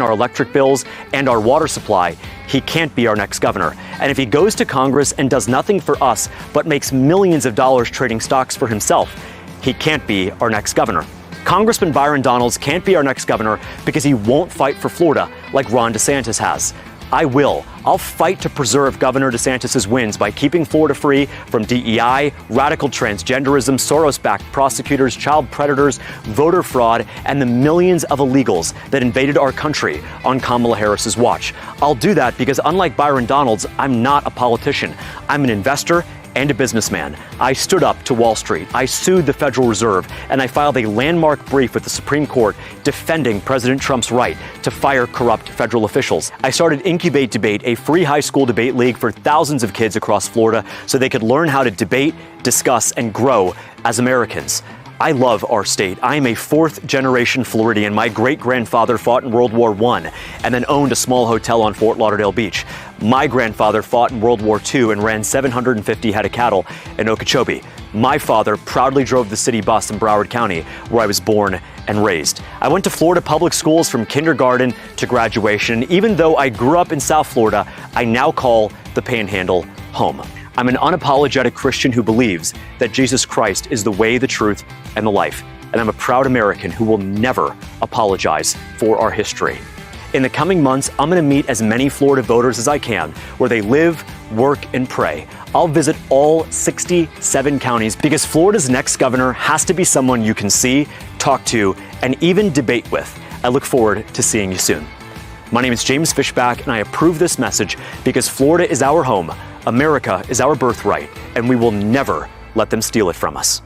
our electric bills, and our water supply, he can't be our next governor. And if he goes to Congress and does nothing for us but makes millions of dollars trading stocks for himself, he can't be our next governor. Congressman Byron Donalds can't be our next governor because he won't fight for Florida like Ron DeSantis has. I will. I'll fight to preserve Governor DeSantis' wins by keeping Florida free from DEI, radical transgenderism, Soros-backed prosecutors, child predators, voter fraud, and the millions of illegals that invaded our country on Kamala Harris's watch. I'll do that because, unlike Byron Donalds, I'm not a politician. I'm an investor and a businessman. I stood up to Wall Street, I sued the Federal Reserve, and I filed a landmark brief with the Supreme Court defending President Trump's right to fire corrupt federal officials. I started Incubate Debate, a free high school debate league for thousands of kids across Florida so they could learn how to debate, discuss, and grow as Americans. I love our state. I am a fourth-generation Floridian. My great-grandfather fought in World War I and then owned a small hotel on Fort Lauderdale Beach. My grandfather fought in World War II and ran 750 head of cattle in Okeechobee. My father proudly drove the city bus in Broward County, where I was born and raised. I went to Florida public schools from kindergarten to graduation. Even though I grew up in South Florida, I now call the Panhandle home. I'm an unapologetic Christian who believes that Jesus Christ is the way, the truth, and the life. And I'm a proud American who will never apologize for our history. In the coming months, I'm going to meet as many Florida voters as I can, where they live, work, and pray. I'll visit all 67 counties because Florida's next governor has to be someone you can see, talk to, and even debate with. I look forward to seeing you soon. My name is James Fishback, and I approve this message because Florida is our home, America is our birthright, and we will never let them steal it from us.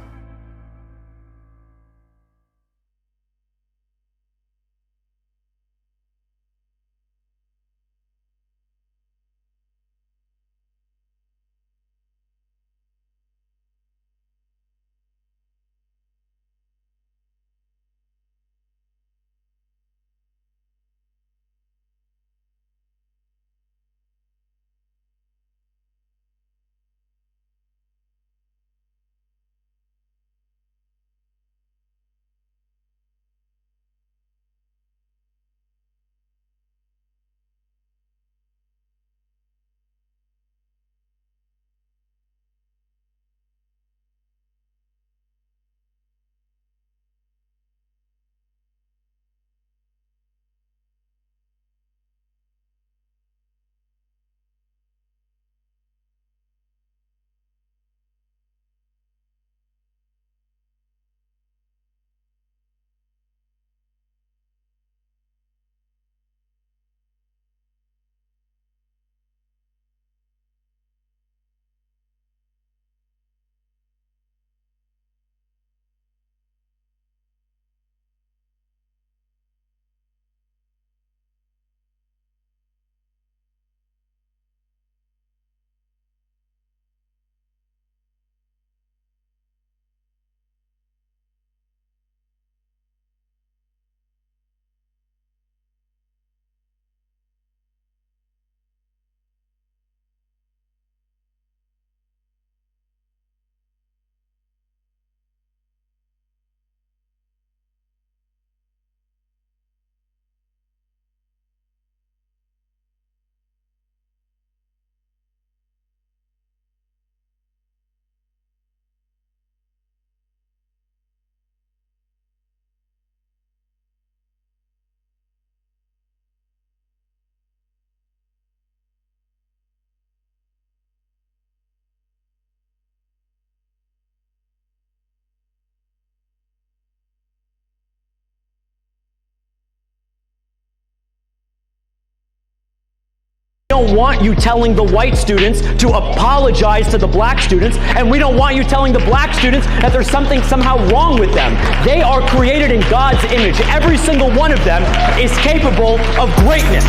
We don't want you telling the white students to apologize to the black students, and we don't want you telling the black students that there's something somehow wrong with them. They are created in God's image. Every single one of them is capable of greatness.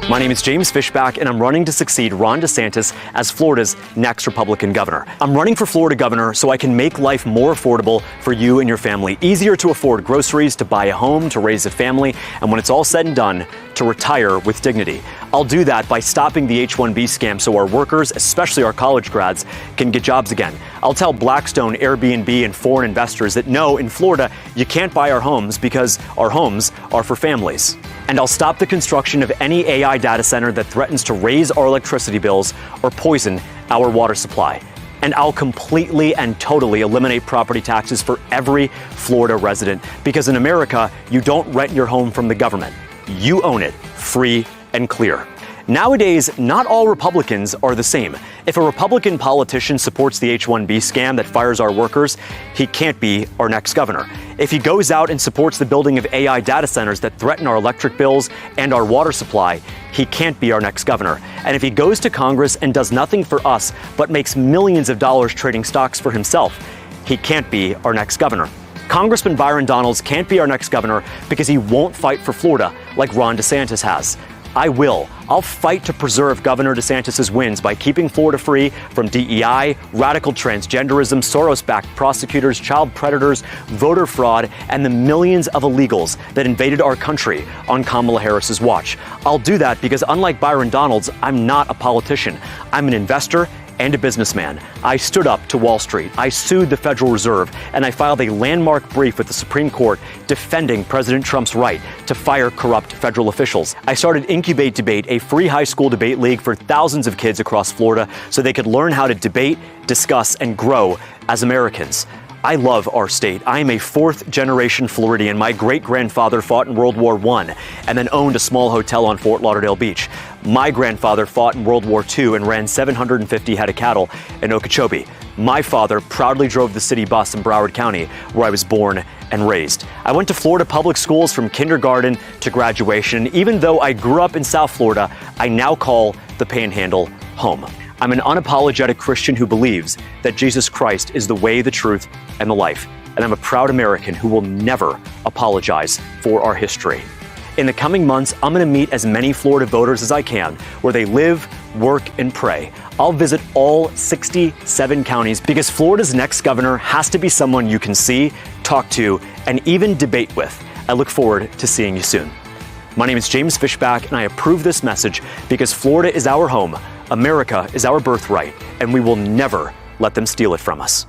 My name is James Fishback, and I'm running to succeed Ron DeSantis as Florida's next Republican governor. I'm running for Florida governor so I can make life more affordable for you and your family, easier to afford groceries, to buy a home, to raise a family, and when it's all said and done, to retire with dignity. I'll do that by stopping the H-1B scam so our workers, especially our college grads, can get jobs again. I'll tell Blackstone, Airbnb, and foreign investors that no, in Florida, you can't buy our homes because our homes are for families. And I'll stop the construction of any AI data center that threatens to raise our electricity bills or poison our water supply. And I'll completely and totally eliminate property taxes for every Florida resident, because in America, you don't rent your home from the government. You own it, free and clear. Nowadays, not all Republicans are the same. If a Republican politician supports the H-1B scam that fires our workers, he can't be our next governor. If he goes out and supports the building of AI data centers that threaten our electric bills and our water supply, he can't be our next governor. And if he goes to Congress and does nothing for us but makes millions of dollars trading stocks for himself, he can't be our next governor. Congressman Byron Donalds can't be our next governor because he won't fight for Florida like Ron DeSantis has. I will. I'll fight to preserve Governor DeSantis' wins by keeping Florida free from DEI, radical transgenderism, Soros-backed prosecutors, child predators, voter fraud, and the millions of illegals that invaded our country on Kamala Harris's watch. I'll do that because, unlike Byron Donalds, I'm not a politician. I'm an investor and a businessman. I stood up to Wall Street. I sued the Federal Reserve, and I filed a landmark brief with the Supreme Court defending President Trump's right to fire corrupt federal officials. I started Incubate Debate, a free high school debate league for thousands of kids across Florida so they could learn how to debate, discuss, and grow as Americans. I love our state. I am a fourth-generation Floridian. My great-grandfather fought in World War I and then owned a small hotel on Fort Lauderdale Beach. My grandfather fought in World War II and ran 750 head of cattle in Okeechobee. My father proudly drove the city bus in Broward County, where I was born and raised. I went to Florida public schools from kindergarten to graduation. Even though I grew up in South Florida, I now call the Panhandle home. I'm an unapologetic Christian who believes that Jesus Christ is the way, the truth, and the life. And I'm a proud American who will never apologize for our history. In the coming months, I'm going to meet as many Florida voters as I can, where they live, work, and pray. I'll visit all 67 counties because Florida's next governor has to be someone you can see, talk to, and even debate with. I look forward to seeing you soon. My name is James Fishback, and I approve this message because Florida is our home, America is our birthright, and we will never let them steal it from us.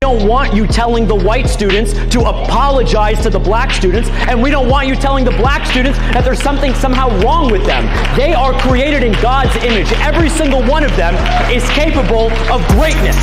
We don't want you telling the white students to apologize to the black students, and we don't want you telling the black students that there's something somehow wrong with them. They are created in God's image. Every single one of them is capable of greatness.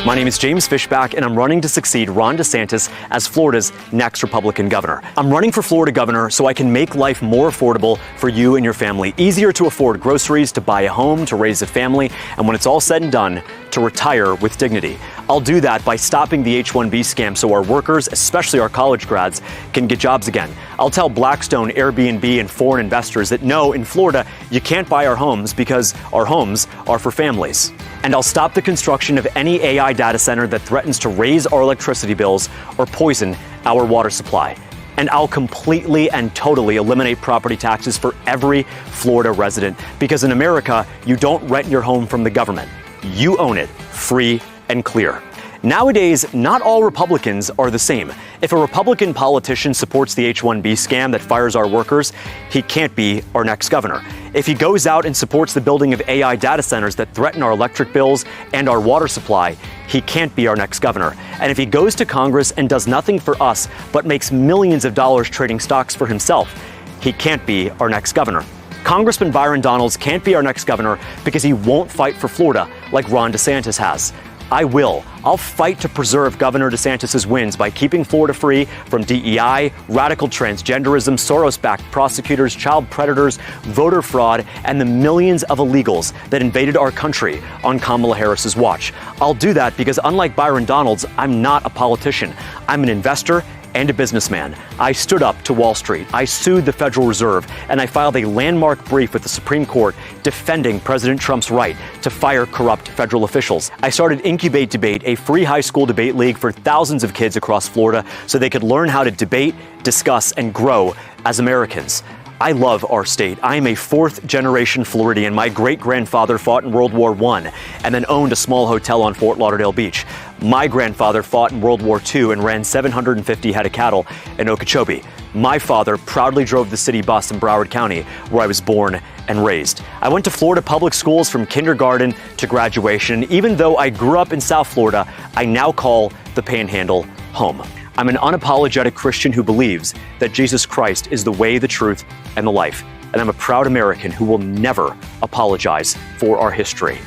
My name is James Fishback, and I'm running to succeed Ron DeSantis as Florida's next Republican governor. I'm running for Florida governor so I can make life more affordable for you and your family, easier to afford groceries, to buy a home, to raise a family, and when it's all said and done, to retire with dignity. I'll do that by stopping the H-1B scam so our workers, especially our college grads, can get jobs again. I'll tell Blackstone, Airbnb, and foreign investors that no, in Florida, you can't buy our homes because our homes are for families. And I'll stop the construction of any AI data center that threatens to raise our electricity bills or poison our water supply. And I'll completely and totally eliminate property taxes for every Florida resident, because in America, you don't rent your home from the government. You own it, free and clear. Nowadays, not all Republicans are the same. If a Republican politician supports the H-1B scam that fires our workers, he can't be our next governor. If he goes out and supports the building of AI data centers that threaten our electric bills and our water supply, he can't be our next governor. And if he goes to Congress and does nothing for us but makes millions of dollars trading stocks for himself, he can't be our next governor. Congressman Byron Donalds can't be our next governor because he won't fight for Florida like Ron DeSantis has. I will. I'll fight to preserve Governor DeSantis' wins by keeping Florida free from DEI, radical transgenderism, Soros-backed prosecutors, child predators, voter fraud, and the millions of illegals that invaded our country on Kamala Harris's watch. I'll do that because, unlike Byron Donalds, I'm not a politician. I'm an investor and a businessman. I stood up to Wall Street. I sued the Federal Reserve, and I filed a landmark brief with the Supreme Court defending President Trump's right to fire corrupt federal officials. I started Incubate Debate, a free high school debate league for thousands of kids across Florida so they could learn how to debate, discuss, and grow as Americans. I love our state. I am a fourth-generation Floridian. My great-grandfather fought in World War I and then owned a small hotel on Fort Lauderdale Beach. My grandfather fought in World War II and ran 750 head of cattle in Okeechobee. My father proudly drove the city bus in Broward County, where I was born and raised. I went to Florida public schools from kindergarten to graduation. Even though I grew up in South Florida, I now call the Panhandle home. I'm an unapologetic Christian who believes that Jesus Christ is the way, the truth, and the life. And I'm a proud American who will never apologize for our history.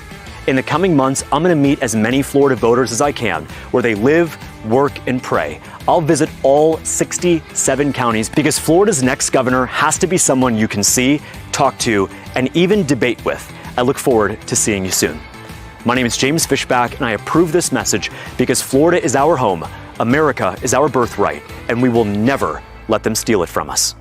In the coming months, I'm going to meet as many Florida voters as I can, where they live, work, and pray. I'll visit all 67 counties because Florida's next governor has to be someone you can see, talk to, and even debate with. I look forward to seeing you soon. My name is James Fishback, and I approve this message because Florida is our home, America is our birthright, and we will never let them steal it from us.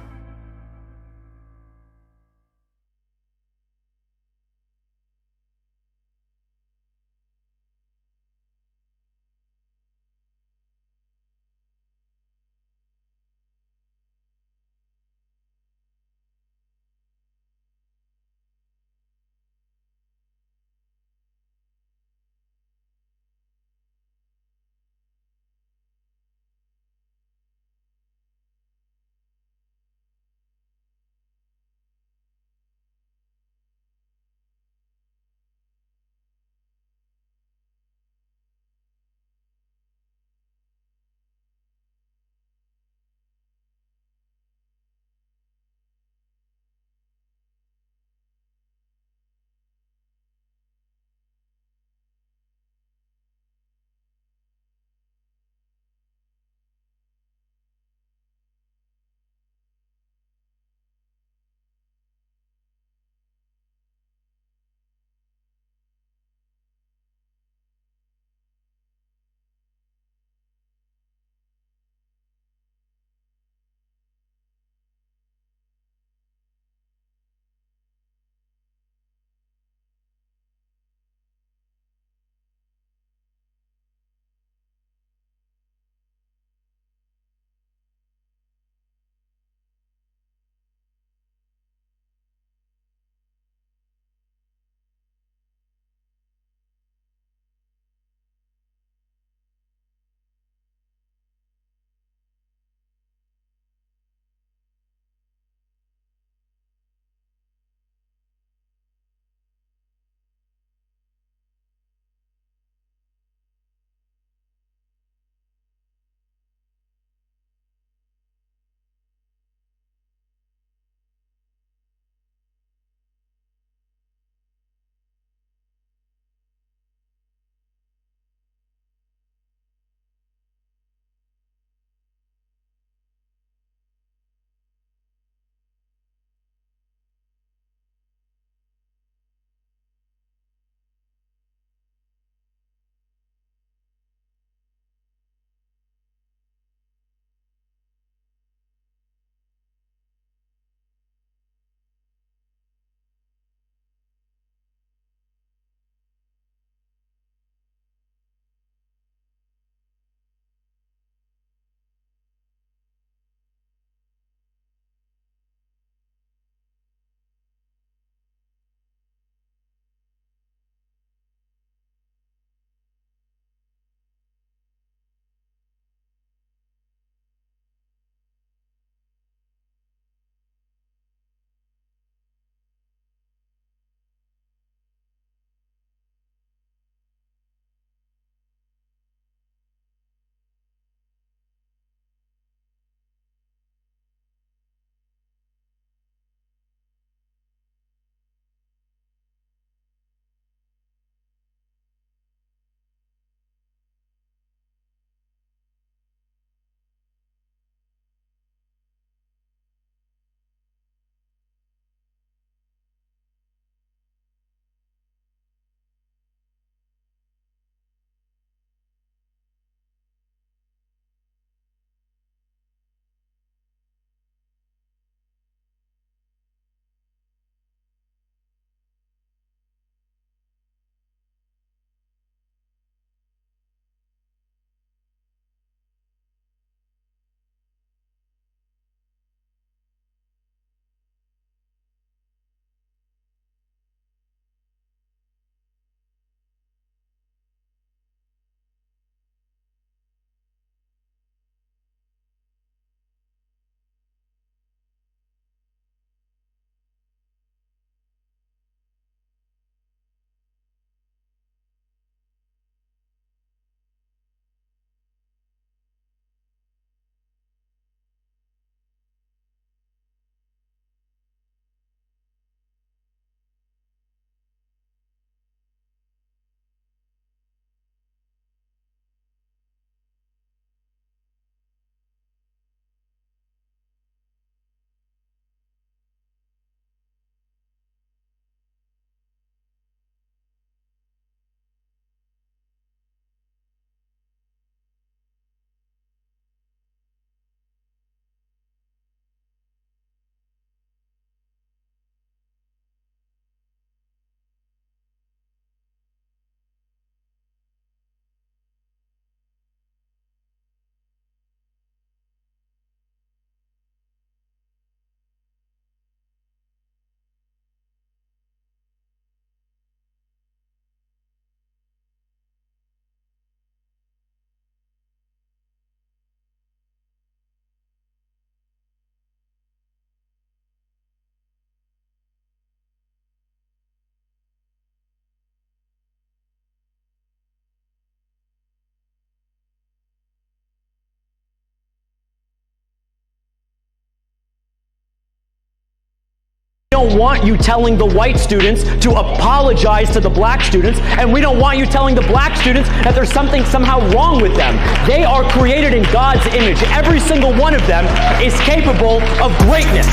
don't want you telling the white students to apologize to the black students, and we don't want you telling the black students that there's something somehow wrong with them. They are created in God's image. Every single one of them is capable of greatness.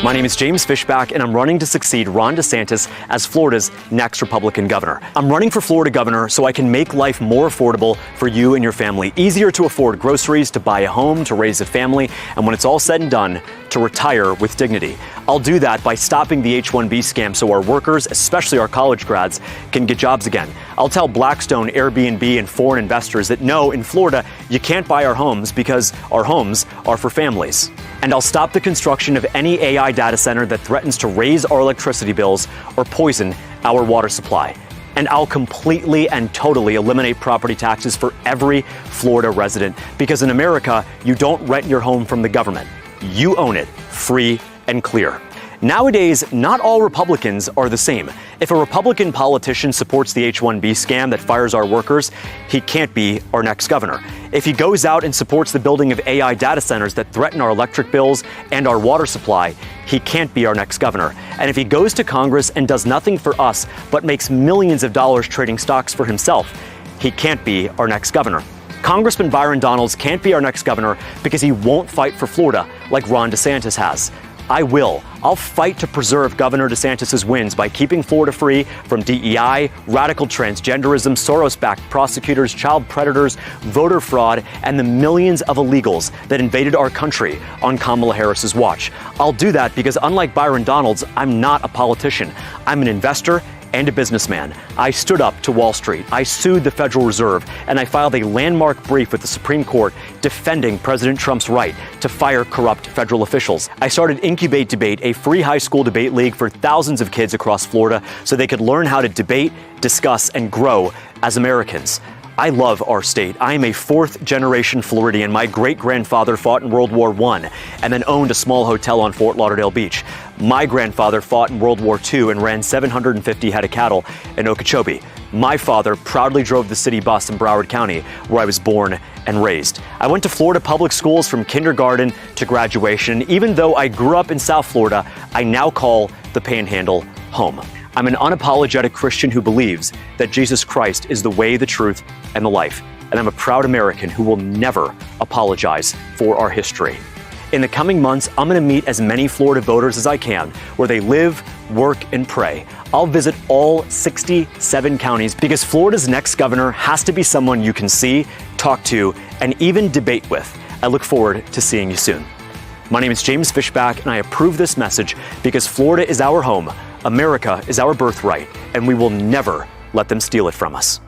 My name is James Fishback, and I'm running to succeed Ron DeSantis as Florida's next Republican governor. I'm running for Florida governor so I can make life more affordable for you and your family, easier to afford groceries, to buy a home, to raise a family, and when it's all said and done, to retire with dignity. I'll do that by stopping the H-1B scam so our workers, especially our college grads, can get jobs again. I'll tell Blackstone, Airbnb, and foreign investors that no, in Florida, you can't buy our homes because our homes are for families. And I'll stop the construction of any AI data center that threatens to raise our electricity bills or poison our water supply. And I'll completely and totally eliminate property taxes for every Florida resident, because in America, you don't rent your home from the government. You own it, free and clear. Nowadays, not all Republicans are the same. If a Republican politician supports the H-1B scam that fires our workers, he can't be our next governor. If he goes out and supports the building of AI data centers that threaten our electric bills and our water supply, he can't be our next governor. And if he goes to Congress and does nothing for us but makes millions of dollars trading stocks for himself, he can't be our next governor. Congressman Byron Donalds can't be our next governor because he won't fight for Florida like Ron DeSantis has. I will. I'll fight to preserve Governor DeSantis' wins by keeping Florida free from DEI, radical transgenderism, Soros-backed prosecutors, child predators, voter fraud, and the millions of illegals that invaded our country on Kamala Harris's watch. I'll do that because, unlike Byron Donalds, I'm not a politician. I'm an investor and a businessman. I stood up to Wall Street, I sued the Federal Reserve, and I filed a landmark brief with the Supreme Court defending President Trump's right to fire corrupt federal officials. I started Incubate Debate, a free high school debate league for thousands of kids across Florida so they could learn how to debate, discuss, and grow as Americans. I love our state. I am a fourth-generation Floridian. My great-grandfather fought in World War I and then owned a small hotel on Fort Lauderdale Beach. My grandfather fought in World War II and ran 750 head of cattle in Okeechobee. My father proudly drove the city bus in Broward County, where I was born and raised. I went to Florida public schools from kindergarten to graduation. Even though I grew up in South Florida, I now call the Panhandle home. I'm an unapologetic Christian who believes that Jesus Christ is the way, the truth, and the life. And I'm a proud American who will never apologize for our history. In the coming months, I'm going to meet as many Florida voters as I can, where they live, work, and pray. I'll visit all 67 counties because Florida's next governor has to be someone you can see, talk to, and even debate with. I look forward to seeing you soon. My name is James Fishback, and I approve this message because Florida is our home, America is our birthright, and we will never let them steal it from us.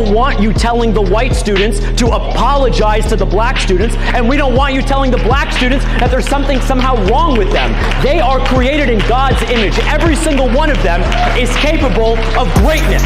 don't want you telling the white students to apologize to the black students, and we don't want you telling the black students that there's something somehow wrong with them. They are created in God's image. Every single one of them is capable of greatness.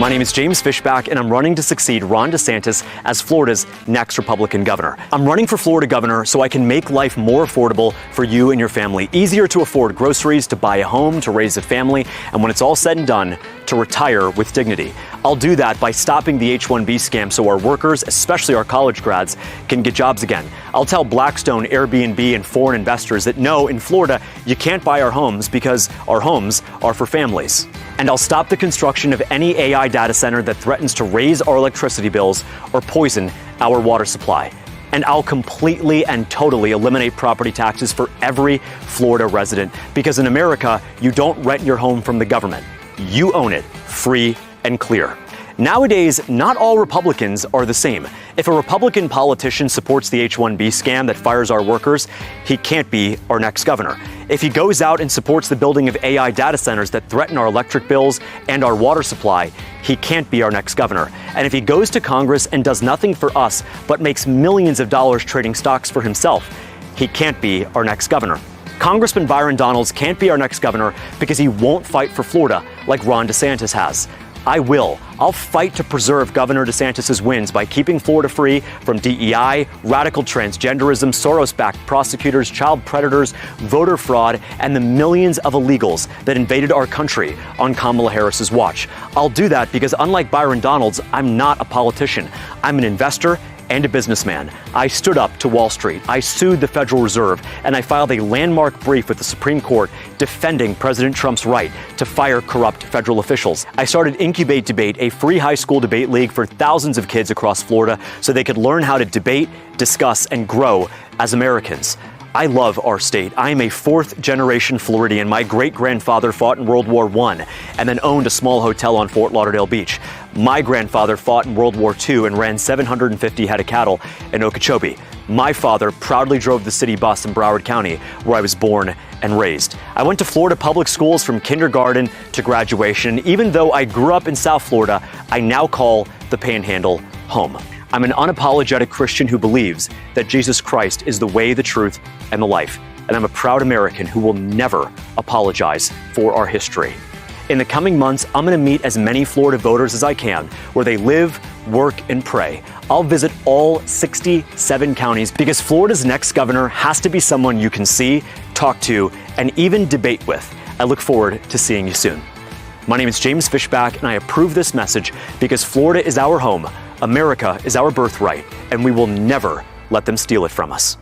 My name is James Fishback, and I'm running to succeed Ron DeSantis as Florida's next Republican governor. I'm running for Florida governor so I can make life more affordable for you and your family, easier to afford groceries, to buy a home, to raise a family, and when it's all said and done, to retire with dignity. I'll do that by stopping the H-1B scam so our workers, especially our college grads, can get jobs again. I'll tell Blackstone, Airbnb, and foreign investors that no, in Florida, you can't buy our homes because our homes are for families. And I'll stop the construction of any AI data center that threatens to raise our electricity bills or poison our water supply. And I'll completely and totally eliminate property taxes for every Florida resident, because in America, you don't rent your home from the government. You own it, free and clear. Nowadays, not all Republicans are the same. If a Republican politician supports the H-1B scam that fires our workers, he can't be our next governor. If he goes out and supports the building of AI data centers that threaten our electric bills and our water supply, he can't be our next governor. And if he goes to Congress and does nothing for us but makes millions of dollars trading stocks for himself, he can't be our next governor. Congressman Byron Donalds can't be our next governor because he won't fight for Florida like Ron DeSantis has. I will. I'll fight to preserve Governor DeSantis' wins by keeping Florida free from DEI, radical transgenderism, Soros-backed prosecutors, child predators, voter fraud, and the millions of illegals that invaded our country on Kamala Harris's watch. I'll do that because, unlike Byron Donalds, I'm not a politician. I'm an investor and a businessman. I stood up to Wall Street. I sued the Federal Reserve, and I filed a landmark brief with the Supreme Court defending President Trump's right to fire corrupt federal officials. I started Incubate Debate, a free high school debate league for thousands of kids across Florida so they could learn how to debate, discuss, and grow as Americans. I love our state. I am a fourth-generation Floridian. My great-grandfather fought in World War I and then owned a small hotel on Fort Lauderdale Beach. My grandfather fought in World War II and ran 750 head of cattle in Okeechobee. My father proudly drove the city bus in Broward County, where I was born and raised. I went to Florida public schools from kindergarten to graduation. Even though I grew up in South Florida, I now call the Panhandle home. I'm an unapologetic Christian who believes that Jesus Christ is the way, the truth, and the life. And I'm a proud American who will never apologize for our history. In the coming months, I'm going to meet as many Florida voters as I can, where they live, work, and pray. I'll visit all 67 counties because Florida's next governor has to be someone you can see, talk to, and even debate with. I look forward to seeing you soon. My name is James Fishback, and I approve this message because Florida is our home, America is our birthright, and we will never let them steal it from us.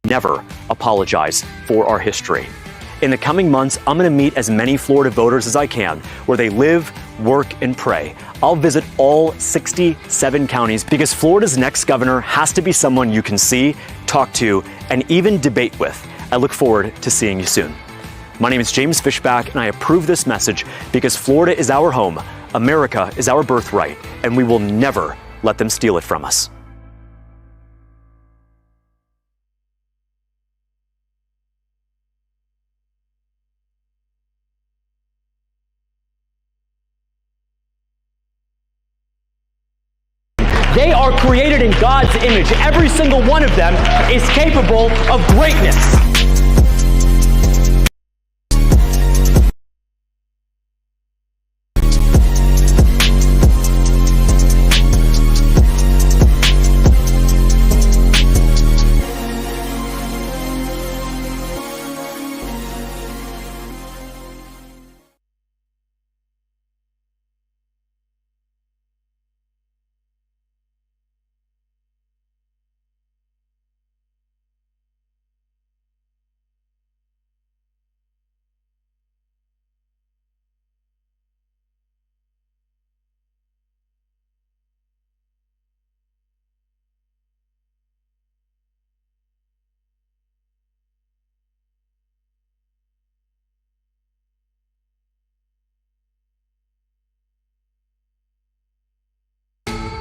never apologize for our history. In the coming months, I'm going to meet as many Florida voters as I can where they live, work, and pray. I'll visit all 67 counties because Florida's next governor has to be someone you can see, talk to, and even debate with. I look forward to seeing you soon. My name is James Fishback, and I approve this message because Florida is our home, America is our birthright, and we will never let them steal it from us. They are created in God's image. Every single one of them is capable of greatness.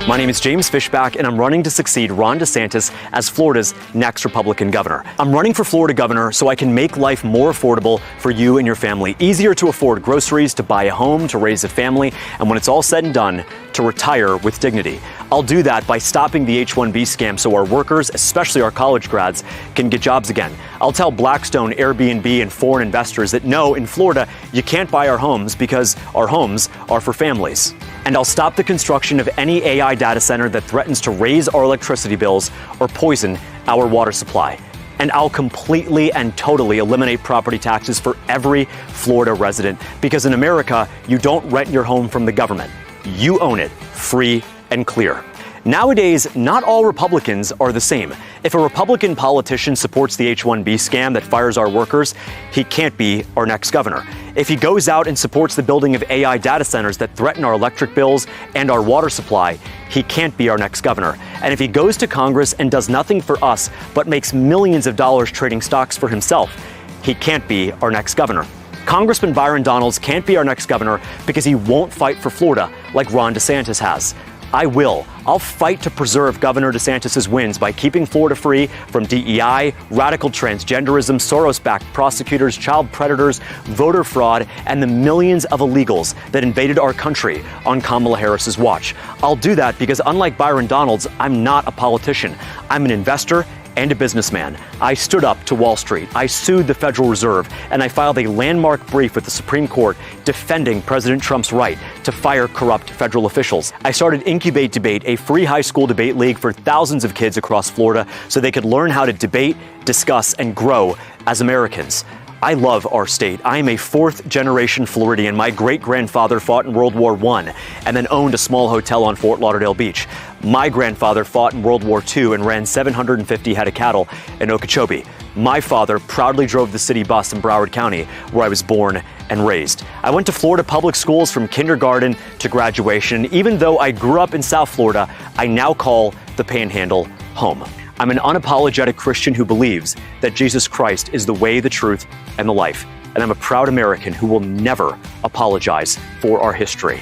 My name is James Fishback, and I'm running to succeed Ron DeSantis as Florida's next Republican governor. I'm running for Florida governor so I can make life more affordable for you and your family, easier to afford groceries, to buy a home, to raise a family, and when it's all said and done, to retire with dignity. I'll do that by stopping the H-1B scam so our workers, especially our college grads, can get jobs again. I'll tell Blackstone, Airbnb, and foreign investors that no, in Florida, you can't buy our homes because our homes are for families. And I'll stop the construction of any AI data center that threatens to raise our electricity bills or poison our water supply. And I'll completely and totally eliminate property taxes for every Florida resident, because in America, you don't rent your home from the government. You own it, free and clear. Nowadays, not all Republicans are the same. If a Republican politician supports the H-1B scam that fires our workers, he can't be our next governor. If he goes out and supports the building of AI data centers that threaten our electric bills and our water supply, he can't be our next governor. And if he goes to Congress and does nothing for us but makes millions of dollars trading stocks for himself, he can't be our next governor. Congressman Byron Donalds can't be our next governor because he won't fight for Florida like Ron DeSantis has. I will. I'll fight to preserve Governor DeSantis' wins by keeping Florida free from DEI, radical transgenderism, Soros-backed prosecutors, child predators, voter fraud, and the millions of illegals that invaded our country on Kamala Harris's watch. I'll do that because, unlike Byron Donalds, I'm not a politician. I'm an investor and a businessman. I stood up to Wall Street, I sued the Federal Reserve, and I filed a landmark brief with the Supreme Court defending President Trump's right to fire corrupt federal officials. I started Incubate Debate, a free high school debate league for thousands of kids across Florida so they could learn how to debate, discuss, and grow as Americans. I love our state. I am a fourth-generation Floridian. My great-grandfather fought in World War I and then owned a small hotel on Fort Lauderdale Beach. My grandfather fought in World War II and ran 750 head of cattle in Okeechobee. My father proudly drove the city bus in Broward County, where I was born and raised. I went to Florida public schools from kindergarten to graduation. Even though I grew up in South Florida, I now call the Panhandle home. I'm an unapologetic Christian who believes that Jesus Christ is the way, the truth, and the life. And I'm a proud American who will never apologize for our history.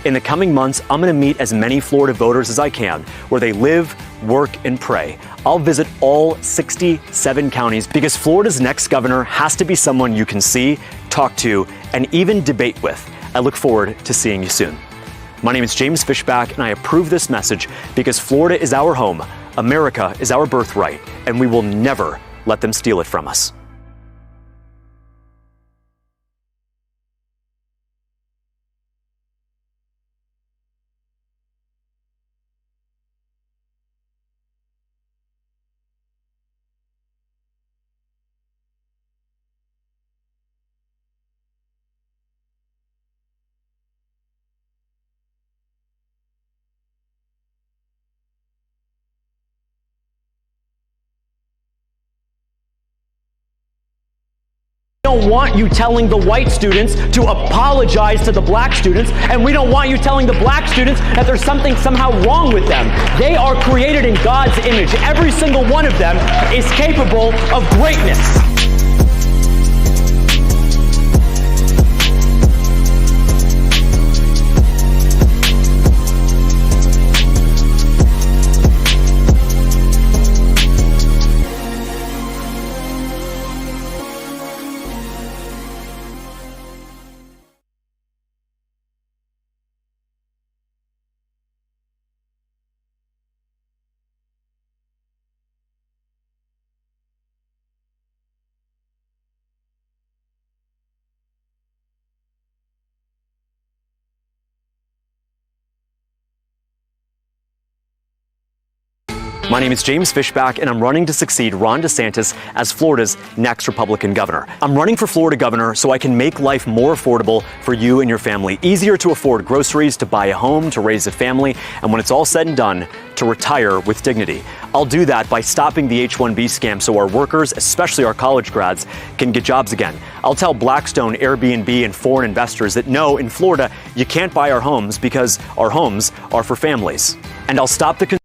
In the coming months, I'm going to meet as many Florida voters as I can where they live, work, and pray. I'll visit all 67 counties because Florida's next governor has to be someone you can see, talk to, and even debate with. I look forward to seeing you soon. My name is James Fishback, and I approve this message because Florida is our home, America is our birthright, and we will never let them steal it from us. We don't want you telling the white students to apologize to the black students, and we don't want you telling the black students that there's something somehow wrong with them. They are created in God's image. Every single one of them is capable of greatness. My name is James Fishback, and I'm running to succeed Ron DeSantis as Florida's next Republican governor. I'm running for Florida governor so I can make life more affordable for you and your family, easier to afford groceries, to buy a home, to raise a family, and when it's all said and done, to retire with dignity. I'll do that by stopping the H-1B scam so our workers, especially our college grads, can get jobs again. I'll tell Blackstone, Airbnb, and foreign investors that no, in Florida, you can't buy our homes because our homes are for families. And I'll stop the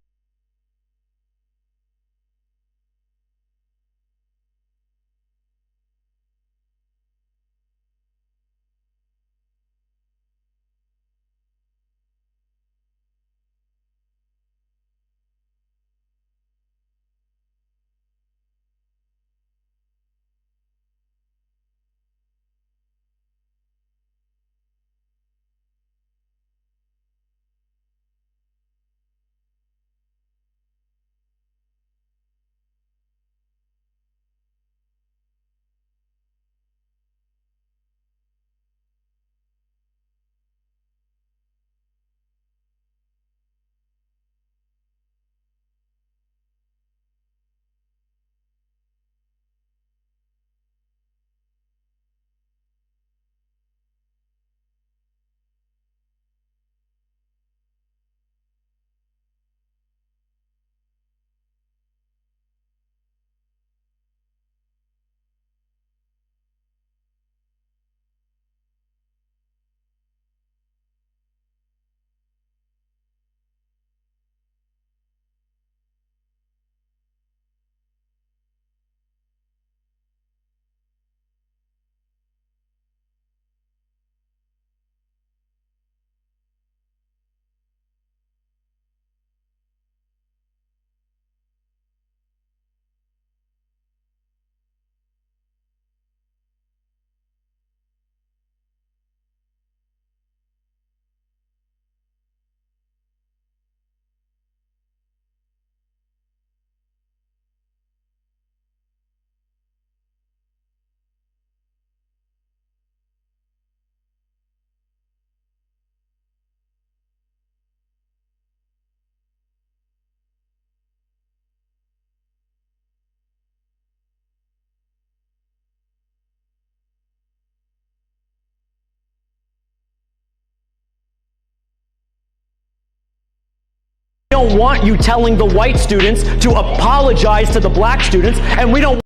We don't want you telling the white students to apologize to the black students, and we don't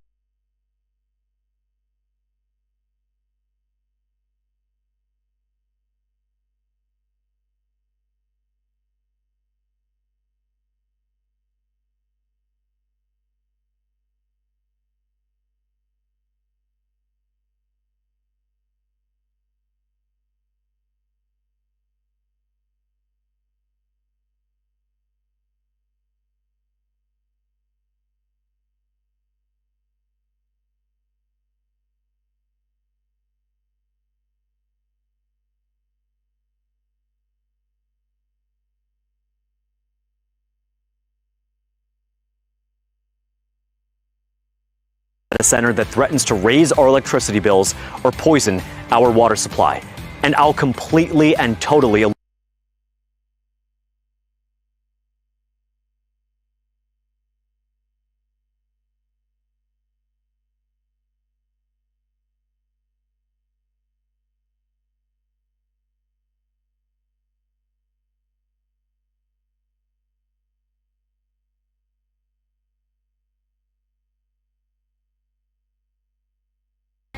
a center that threatens to raise our electricity bills or poison our water supply. And I'll completely and totally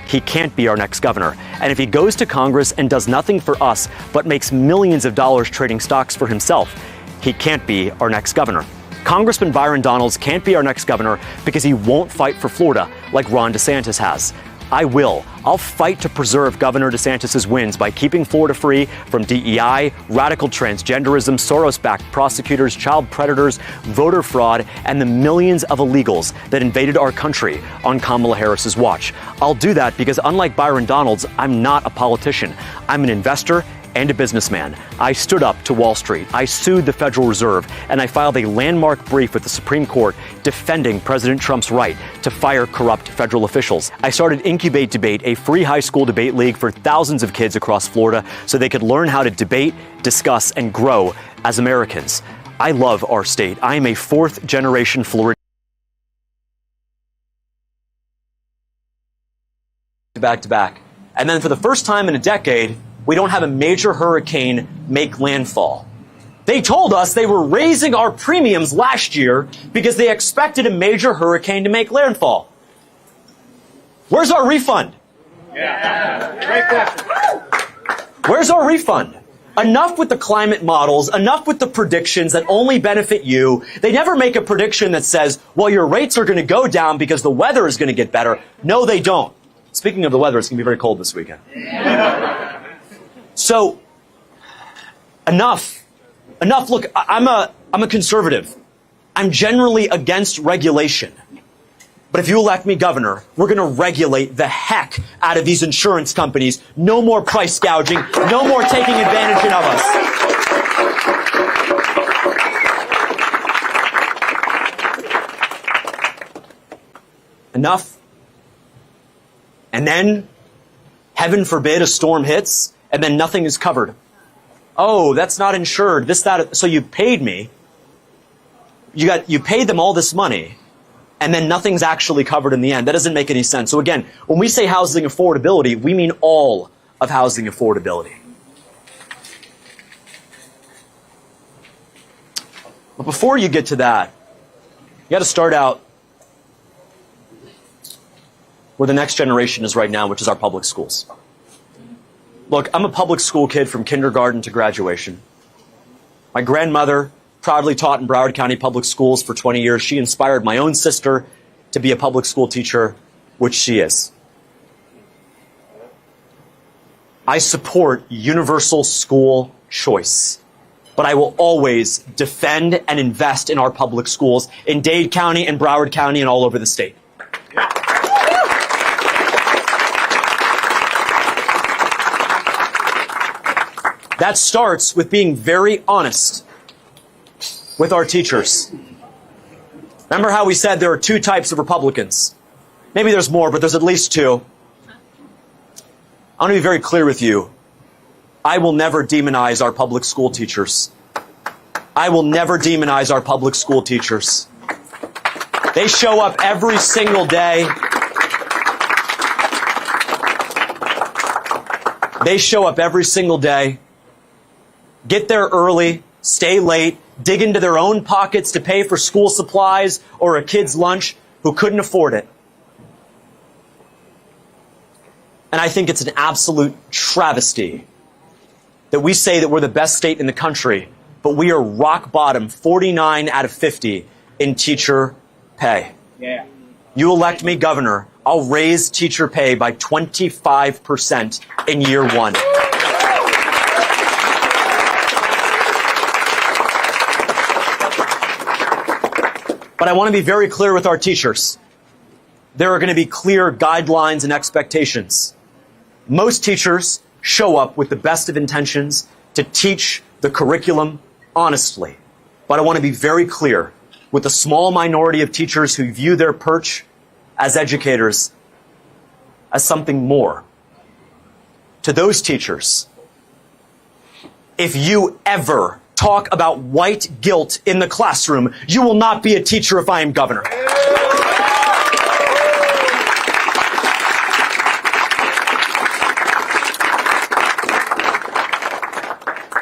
he can't be our next governor. And if he goes to Congress and does nothing for us, but makes millions of dollars trading stocks for himself, he can't be our next governor. Congressman Byron Donalds can't be our next governor because he won't fight for Florida like Ron DeSantis has. I will. I'll fight to preserve Governor DeSantis' wins by keeping Florida free from DEI, radical transgenderism, Soros-backed prosecutors, child predators, voter fraud, and the millions of illegals that invaded our country on Kamala Harris's watch. I'll do that because, unlike Byron Donalds, I'm not a politician. I'm an investor and a businessman. I stood up to Wall Street, I sued the Federal Reserve, and I filed a landmark brief with the Supreme Court defending President Trump's right to fire corrupt federal officials. I started Incubate Debate, a free high school debate league for thousands of kids across Florida so they could learn how to debate, discuss, and grow as Americans. I love our state. I am a fourth-generation Floridian. Back to back. And then for the first time in a decade, we don't have a major hurricane make landfall. They told us they were raising our premiums last year because they expected a major hurricane to make landfall. Where's our refund? Where's our refund? Enough with the climate models, enough with the predictions that only benefit you. They never make a prediction that says, well, your rates are going to go down because the weather is going to get better. No, they don't. Speaking of the weather, it's going to be very cold this weekend. So, enough. Look, I'm a conservative. I'm generally against regulation. But if you elect me governor, we're going to regulate the heck out of these insurance companies. No more price gouging. No more taking advantage of us. Enough. And then, heaven forbid, a storm hits. And then nothing is covered. Oh, that's not insured. This, that. So you paid me. You paid them all this money, and then nothing's actually covered in the end. That doesn't make any sense. So again, when we say housing affordability, we mean all of housing affordability. But before you get to that, you got to start out where the next generation is right now, which is our public schools. Look, I'm a public school kid from kindergarten to graduation. My grandmother proudly taught in Broward County Public Schools for 20 years. She inspired my own sister to be a public school teacher, which she is. I support universal school choice, but I will always defend and invest in our public schools in Dade County and Broward County and all over the state. That starts with being very honest with our teachers. Remember how we said there are two types of Republicans? Maybe there's more, but there's at least two. I want to be very clear with you. I will never demonize our public school teachers. I will never demonize our public school teachers. They show up every single day. They show up every single day. Get there early, stay late, dig into their own pockets to pay for school supplies or a kid's lunch who couldn't afford it. And I think it's an absolute travesty that we say that we're the best state in the country, but we are rock bottom, 49 out of 50 in teacher pay. Yeah. You elect me governor, I'll raise teacher pay by 25% in year one. But I want to be very clear with our teachers. There are going to be clear guidelines and expectations. Most teachers show up with the best of intentions to teach the curriculum honestly. But I want to be very clear with a small minority of teachers who view their perch as educators as something more. To those teachers, if you ever talk about white guilt in the classroom, you will not be a teacher if I am governor.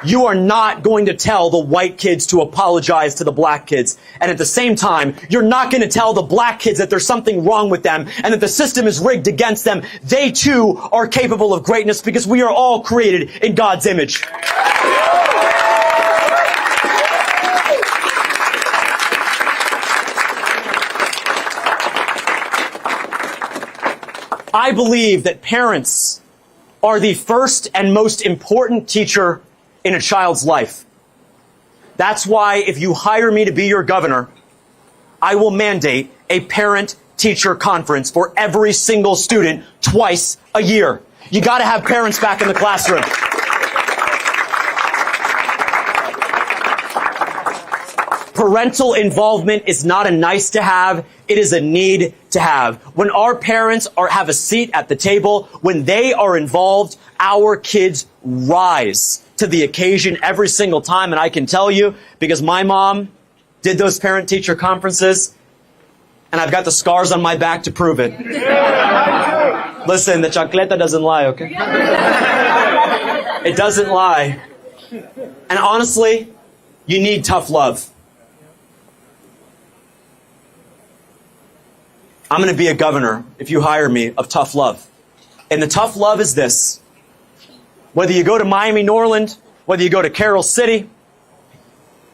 You are not going to tell the white kids to apologize to the black kids. And at the same time, you're not going to tell the black kids that there's something wrong with them and that the system is rigged against them. They too are capable of greatness because we are all created in God's image. I believe that parents are the first and most important teacher in a child's life. That's why if you hire me to be your governor, I will mandate a parent-teacher conference for every single student twice a year. You got to have parents back in the classroom. Parental involvement is not a nice to have, it is a need to have. When our parents have a seat at the table, when they are involved, our kids rise to the occasion every single time. And I can tell you, because my mom did those parent-teacher conferences, and I've got the scars on my back to prove it. Listen, the chancleta doesn't lie, okay? It doesn't lie. And honestly, you need tough love. I'm going to be a governor, if you hire me, of tough love. And the tough love is this. Whether you go to Miami Norland, whether you go to Carroll City,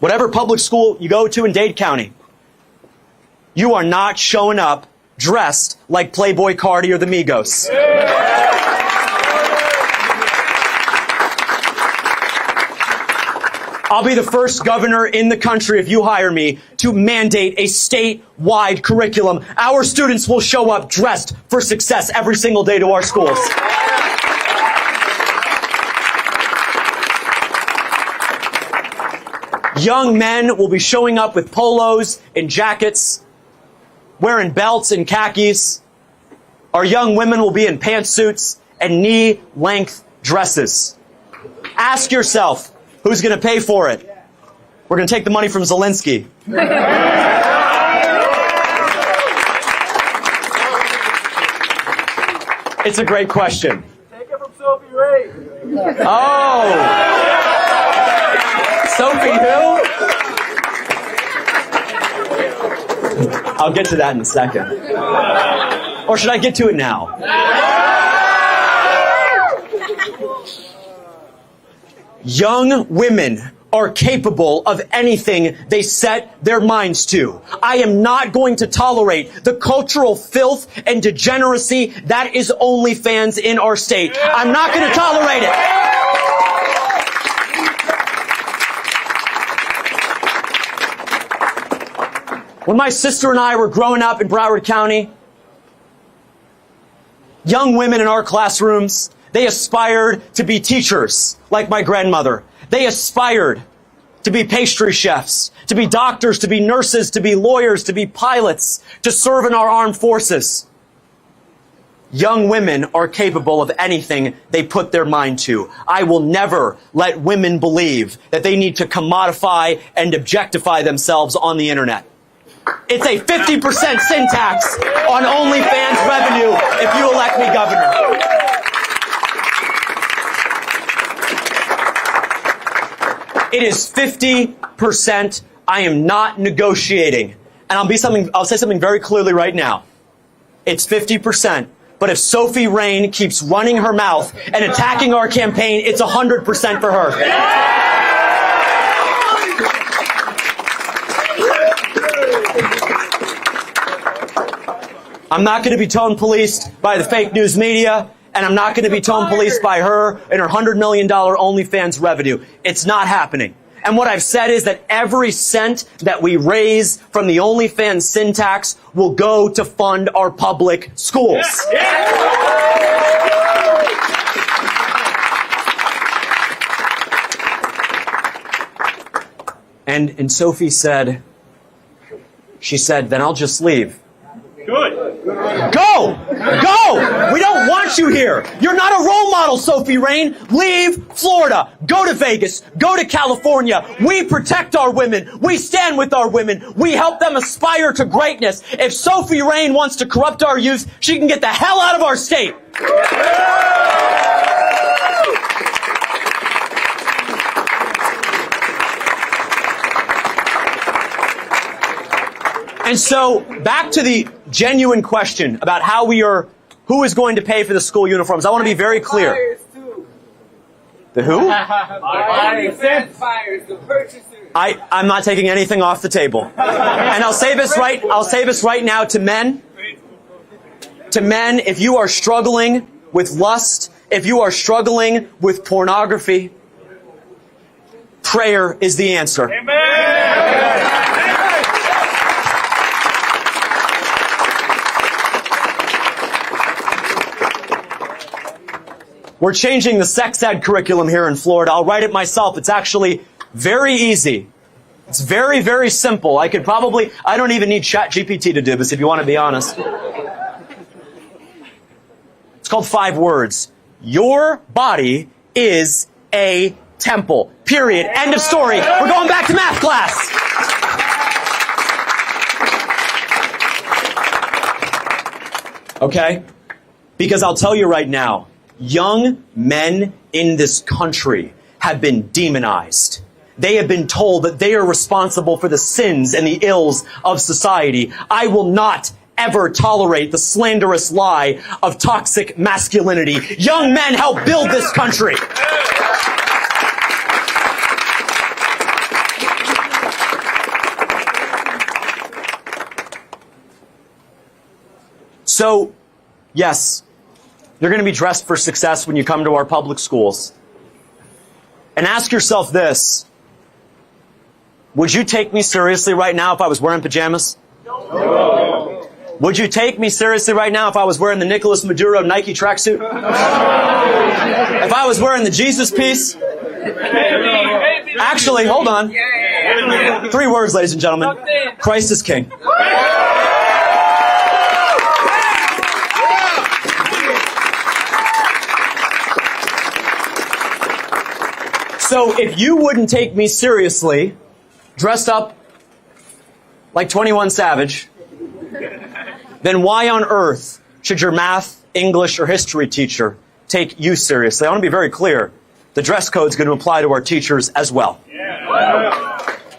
whatever public school you go to in Dade County, you are not showing up dressed like Playboy Cardi or the Migos. I'll be the first governor in the country, if you hire me, to mandate a statewide curriculum. Our students will show up dressed for success every single day to our schools. Young men will be showing up with polos and jackets, wearing belts and khakis. Our young women will be in pantsuits and knee-length dresses. Ask yourself, who's going to pay for it? We're going to take the money from Zelensky. It's a great question. Take it from Sophie Ray. Oh! Sophie who? I'll get to that in a second. Or should I get to it now? Young women are capable of anything they set their minds to. I am not going to tolerate the cultural filth and degeneracy that is OnlyFans in our state. I'm not going to tolerate it. When my sister and I were growing up in Broward County, young women in our classrooms, they aspired to be teachers, like my grandmother. They aspired to be pastry chefs, to be doctors, to be nurses, to be lawyers, to be pilots, to serve in our armed forces. Young women are capable of anything they put their mind to. I will never let women believe that they need to commodify and objectify themselves on the internet. It's a 50% sin tax on OnlyFans revenue if you elect me governor. It is 50%. I am not negotiating. And I'll say something very clearly right now. It's 50%. But if Sophie Rain keeps running her mouth and attacking our campaign, it's 100% for her. I'm not going to be tone policed by the fake news media. And I'm not going to be tone policed by her and her $100 million OnlyFans revenue. It's not happening. And what I've said is that every cent that we raise from the OnlyFans sin tax will go to fund our public schools. And Sophie said, then I'll just leave. Good. Go! Go! We don't want you here. You're not a role model, Sophie Rain. Leave Florida. Go to Vegas. Go to California. We protect our women. We stand with our women. We help them aspire to greatness. If Sophie Rain wants to corrupt our youth, she can get the hell out of our state. And so back to the genuine question about who is going to pay for the school uniforms. I want to be very clear. The who? The purchasers. I'm not taking anything off the table. And I'll say this right now to men. To men, if you are struggling with lust, if you are struggling with pornography, prayer is the answer. Amen. We're changing the sex ed curriculum here in Florida. I'll write it myself. It's actually very easy. It's very, very simple. I don't even need ChatGPT to do this, if you want to be honest. It's called 5 words. Your body is a temple. Period. End of story. We're going back to math class. Okay? Because I'll tell you right now, young men in this country have been demonized. They have been told that they are responsible for the sins and the ills of society. I will not ever tolerate the slanderous lie of toxic masculinity. Young men help build this country. So, yes, you're going to be dressed for success when you come to our public schools. And ask yourself this. Would you take me seriously right now if I was wearing pajamas? No. Would you take me seriously right now if I was wearing the Nicolas Maduro Nike tracksuit? No. If I was wearing the Jesus piece? Actually, hold on. 3 words, ladies and gentlemen. Christ is King. So if you wouldn't take me seriously, dressed up like 21 Savage, then why on earth should your math, English, or history teacher take you seriously? I want to be very clear. The dress code is going to apply to our teachers as well.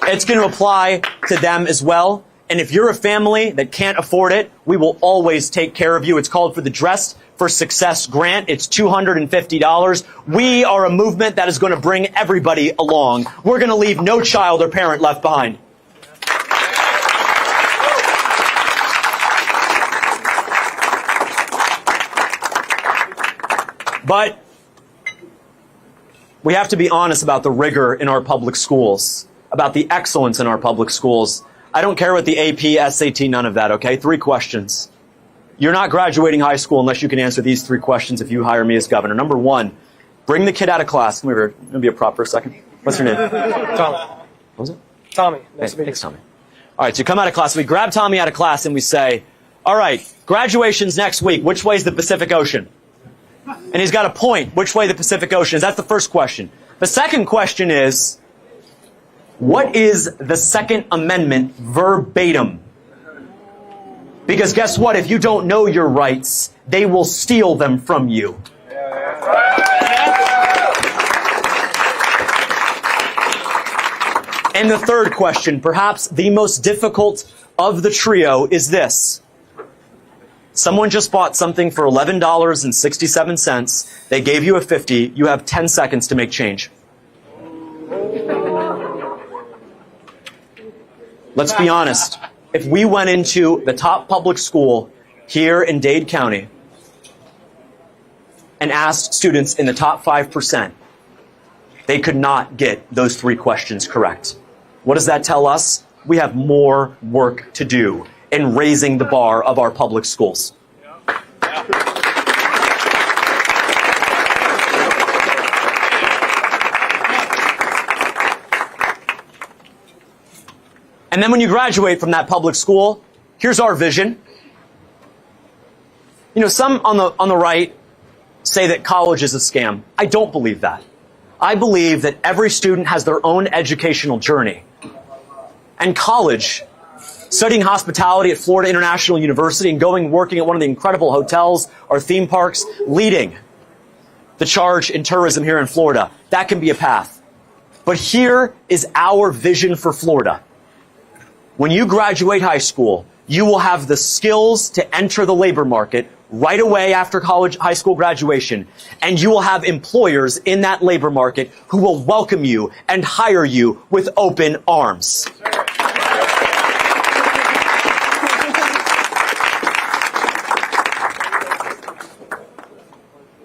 It's going to apply to them as well. And if you're a family that can't afford it, we will always take care of you. It's called for the Dress for Success grant. It's $250. We are a movement that is going to bring everybody along. We're going to leave no child or parent left behind. But we have to be honest about the rigor in our public schools, about the excellence in our public schools. I don't care what the AP, SAT, none of that, okay? 3 questions. You're not graduating high school unless you can answer these 3 questions if you hire me as governor. Number 1, bring the kid out of class. Come over here. Let me be a prop for a second. What's your name? Tommy. What was it? Tommy. Nice to meet you. Thanks, Tommy. All right, so you come out of class. We grab Tommy out of class and we say, all right, graduation's next week. Which way is the Pacific Ocean? And he's got a point. Which way the Pacific Ocean is? That's the first question. The second question is, what is the Second Amendment verbatim? Because guess what? If you don't know your rights, they will steal them from you. And the third question, perhaps the most difficult of the trio, is this. Someone just bought something for $11.67. They gave you a 50. You have 10 seconds to make change. Let's be honest. If we went into the top public school here in Dade County and asked students in the top 5%, they could not get those 3 questions correct. What does that tell us? We have more work to do in raising the bar of our public schools. And then when you graduate from that public school, here's our vision. You know, some on the right say that college is a scam. I don't believe that. I believe that every student has their own educational journey. And college, studying hospitality at Florida International University and working at one of the incredible hotels or theme parks, leading the charge in tourism here in Florida, that can be a path. But here is our vision for Florida. When you graduate high school, you will have the skills to enter the labor market right away after high school graduation, and you will have employers in that labor market who will welcome you and hire you with open arms.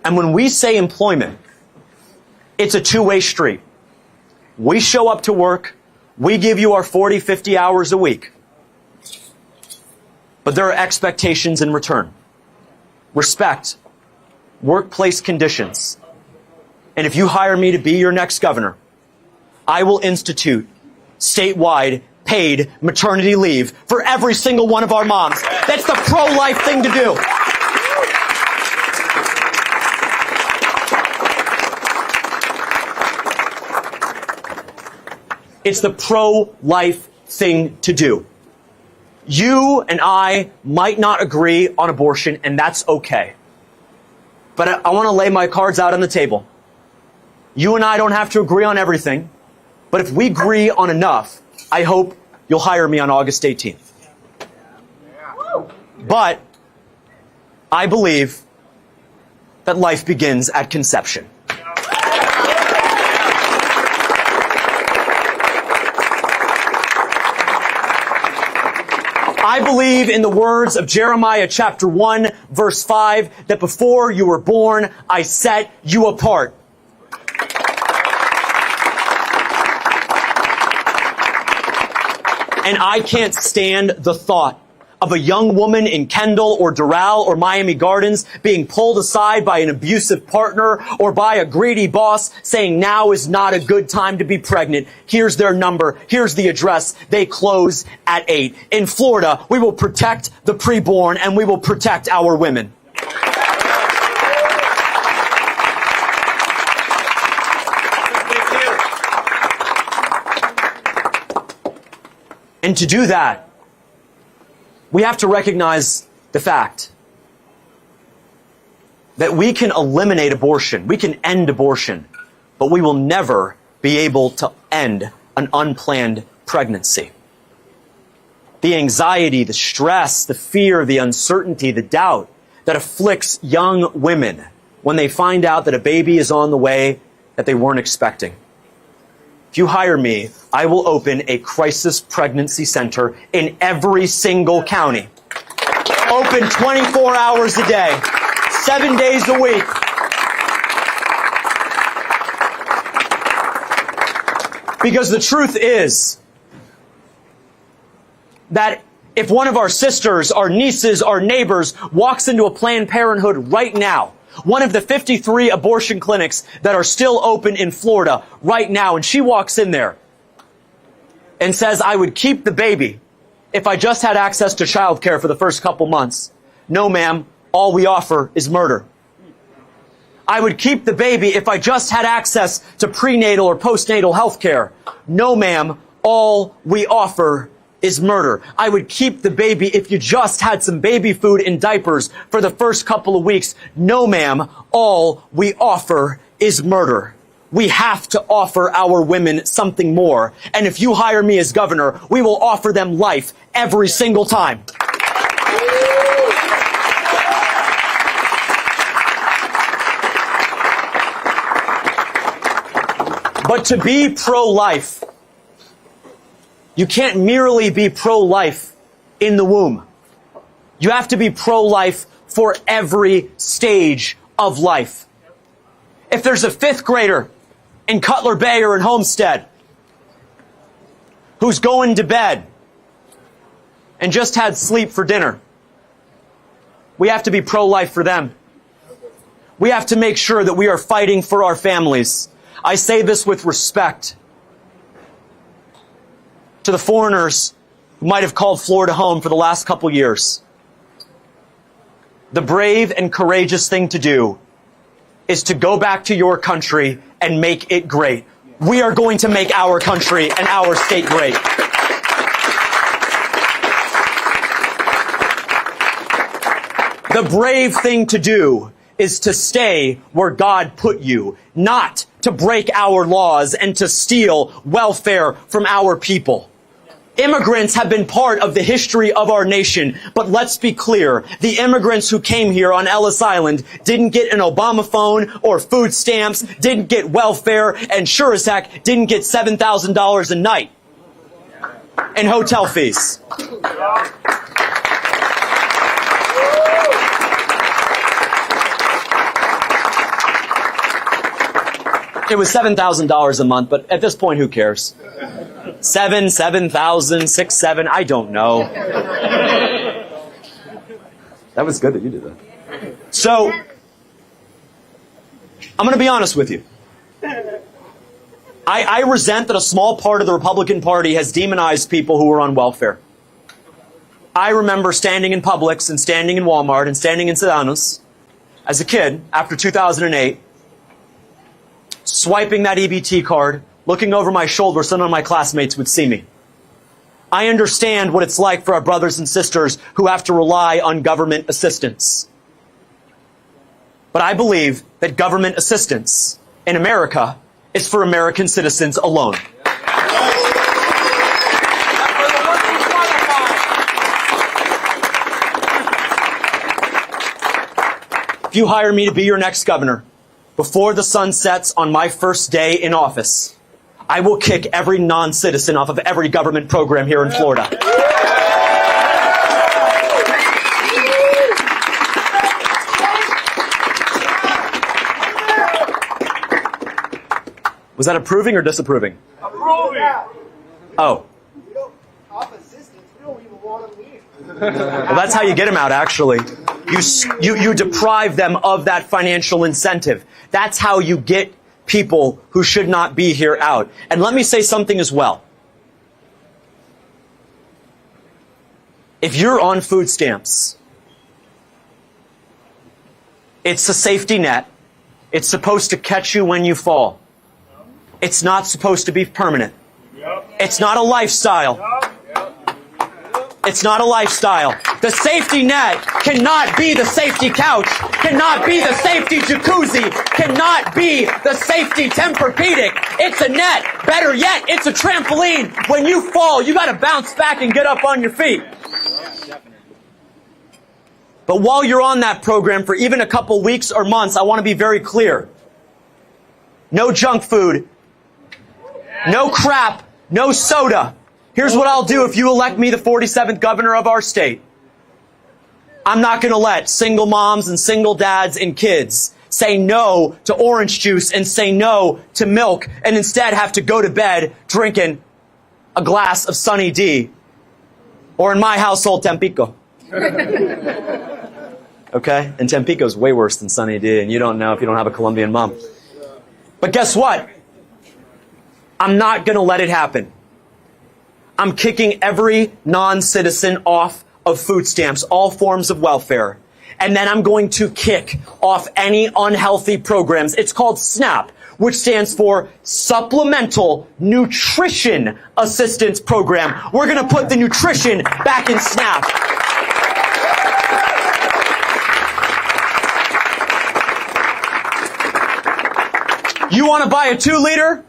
And when we say employment, it's a two-way street. We show up to work, we give you our 40, 50 hours a week. But there are expectations in return. Respect, workplace conditions. And if you hire me to be your next governor, I will institute statewide paid maternity leave for every single one of our moms. That's the pro-life thing to do. It's the pro-life thing to do. You and I might not agree on abortion, and that's okay. But I want to lay my cards out on the table. You and I don't have to agree on everything, but if we agree on enough, I hope you'll hire me on August 18th. But I believe that life begins at conception. I believe in the words of Jeremiah chapter 1, verse 5, that before you were born, I set you apart. And I can't stand the thought of a young woman in Kendall or Doral or Miami Gardens being pulled aside by an abusive partner or by a greedy boss saying now is not a good time to be pregnant. Here's their number. Here's the address. They close at 8. In Florida, we will protect the preborn and we will protect our women. And to do that, we have to recognize the fact that we can eliminate abortion, we can end abortion, but we will never be able to end an unplanned pregnancy. The anxiety, the stress, the fear, the uncertainty, the doubt that afflicts young women when they find out that a baby is on the way that they weren't expecting. If you hire me, I will open a crisis pregnancy center in every single county. Open 24 hours a day, 7 days a week. Because the truth is that if one of our sisters, our nieces, our neighbors walks into a Planned Parenthood right now, one of the 53 abortion clinics that are still open in Florida right now, and she walks in there and says, I would keep the baby if I just had access to childcare for the first couple months. No, ma'am, all we offer is murder. I would keep the baby if I just had access to prenatal or postnatal health care. No, ma'am, all we offer is murder. I would keep the baby if you just had some baby food and diapers for the first couple of weeks. No, ma'am, all we offer is murder. We have to offer our women something more. And if you hire me as governor, we will offer them life every single time. But to be pro-life, you can't merely be pro-life in the womb. You have to be pro-life for every stage of life. If there's a 5th grader in Cutler Bay or in Homestead who's going to bed and just had sleep for dinner, we have to be pro-life for them. We have to make sure that we are fighting for our families. I say this with respect to the foreigners who might have called Florida home for the last couple years. The brave and courageous thing to do is to go back to your country and make it great. We are going to make our country and our state great. The brave thing to do is to stay where God put you, not to break our laws and to steal welfare from our people. Immigrants have been part of the history of our nation, but let's be clear. The immigrants who came here on Ellis Island didn't get an Obama phone or food stamps, didn't get welfare, and sure as heck didn't get $7,000 a night in hotel fees. It was $7,000 a month, but at this point, who cares? 7,000, 6, 7, I don't know. That was good that you did that. So, I'm going to be honest with you. I resent that a small part of the Republican Party has demonized people who are on welfare. I remember standing in Publix and standing in Walmart and standing in Sedanos as a kid after 2008, swiping that EBT card, looking over my shoulder so none of my classmates would see me. I understand what it's like for our brothers and sisters who have to rely on government assistance. But I believe that government assistance in America is for American citizens alone. If you hire me to be your next governor, before the sun sets on my first day in office, I will kick every non-citizen off of every government program here in Florida. Was that approving or disapproving? Approving. Oh. We don't have assistance. We don't even want them here. Well, that's how you get them out, actually. You deprive them of that financial incentive. That's how you get people who should not be here out. And let me say something as well. If you're on food stamps, it's a safety net. It's supposed to catch you when you fall. It's not supposed to be permanent. It's not a lifestyle. It's not a lifestyle. The safety net cannot be the safety couch, cannot be the safety jacuzzi, cannot be the safety Tempur-Pedic. It's a net. Better yet, it's a trampoline. When you fall, you got to bounce back and get up on your feet. But while you're on that program for even a couple weeks or months, I want to be very clear. No junk food. No crap. No soda. Here's what I'll do if you elect me the 47th governor of our state. I'm not going to let single moms and single dads and kids say no to orange juice and say no to milk and instead have to go to bed drinking a glass of Sunny D. Or in my household, Tampico. Okay? And Tampico's way worse than Sunny D, and you don't know if you don't have a Colombian mom. But guess what? I'm not going to let it happen. I'm kicking every non-citizen off of food stamps, all forms of welfare. And then I'm going to kick off any unhealthy programs. It's called SNAP, which stands for Supplemental Nutrition Assistance Program. We're going to put the nutrition back in SNAP. You want to buy a 2-liter?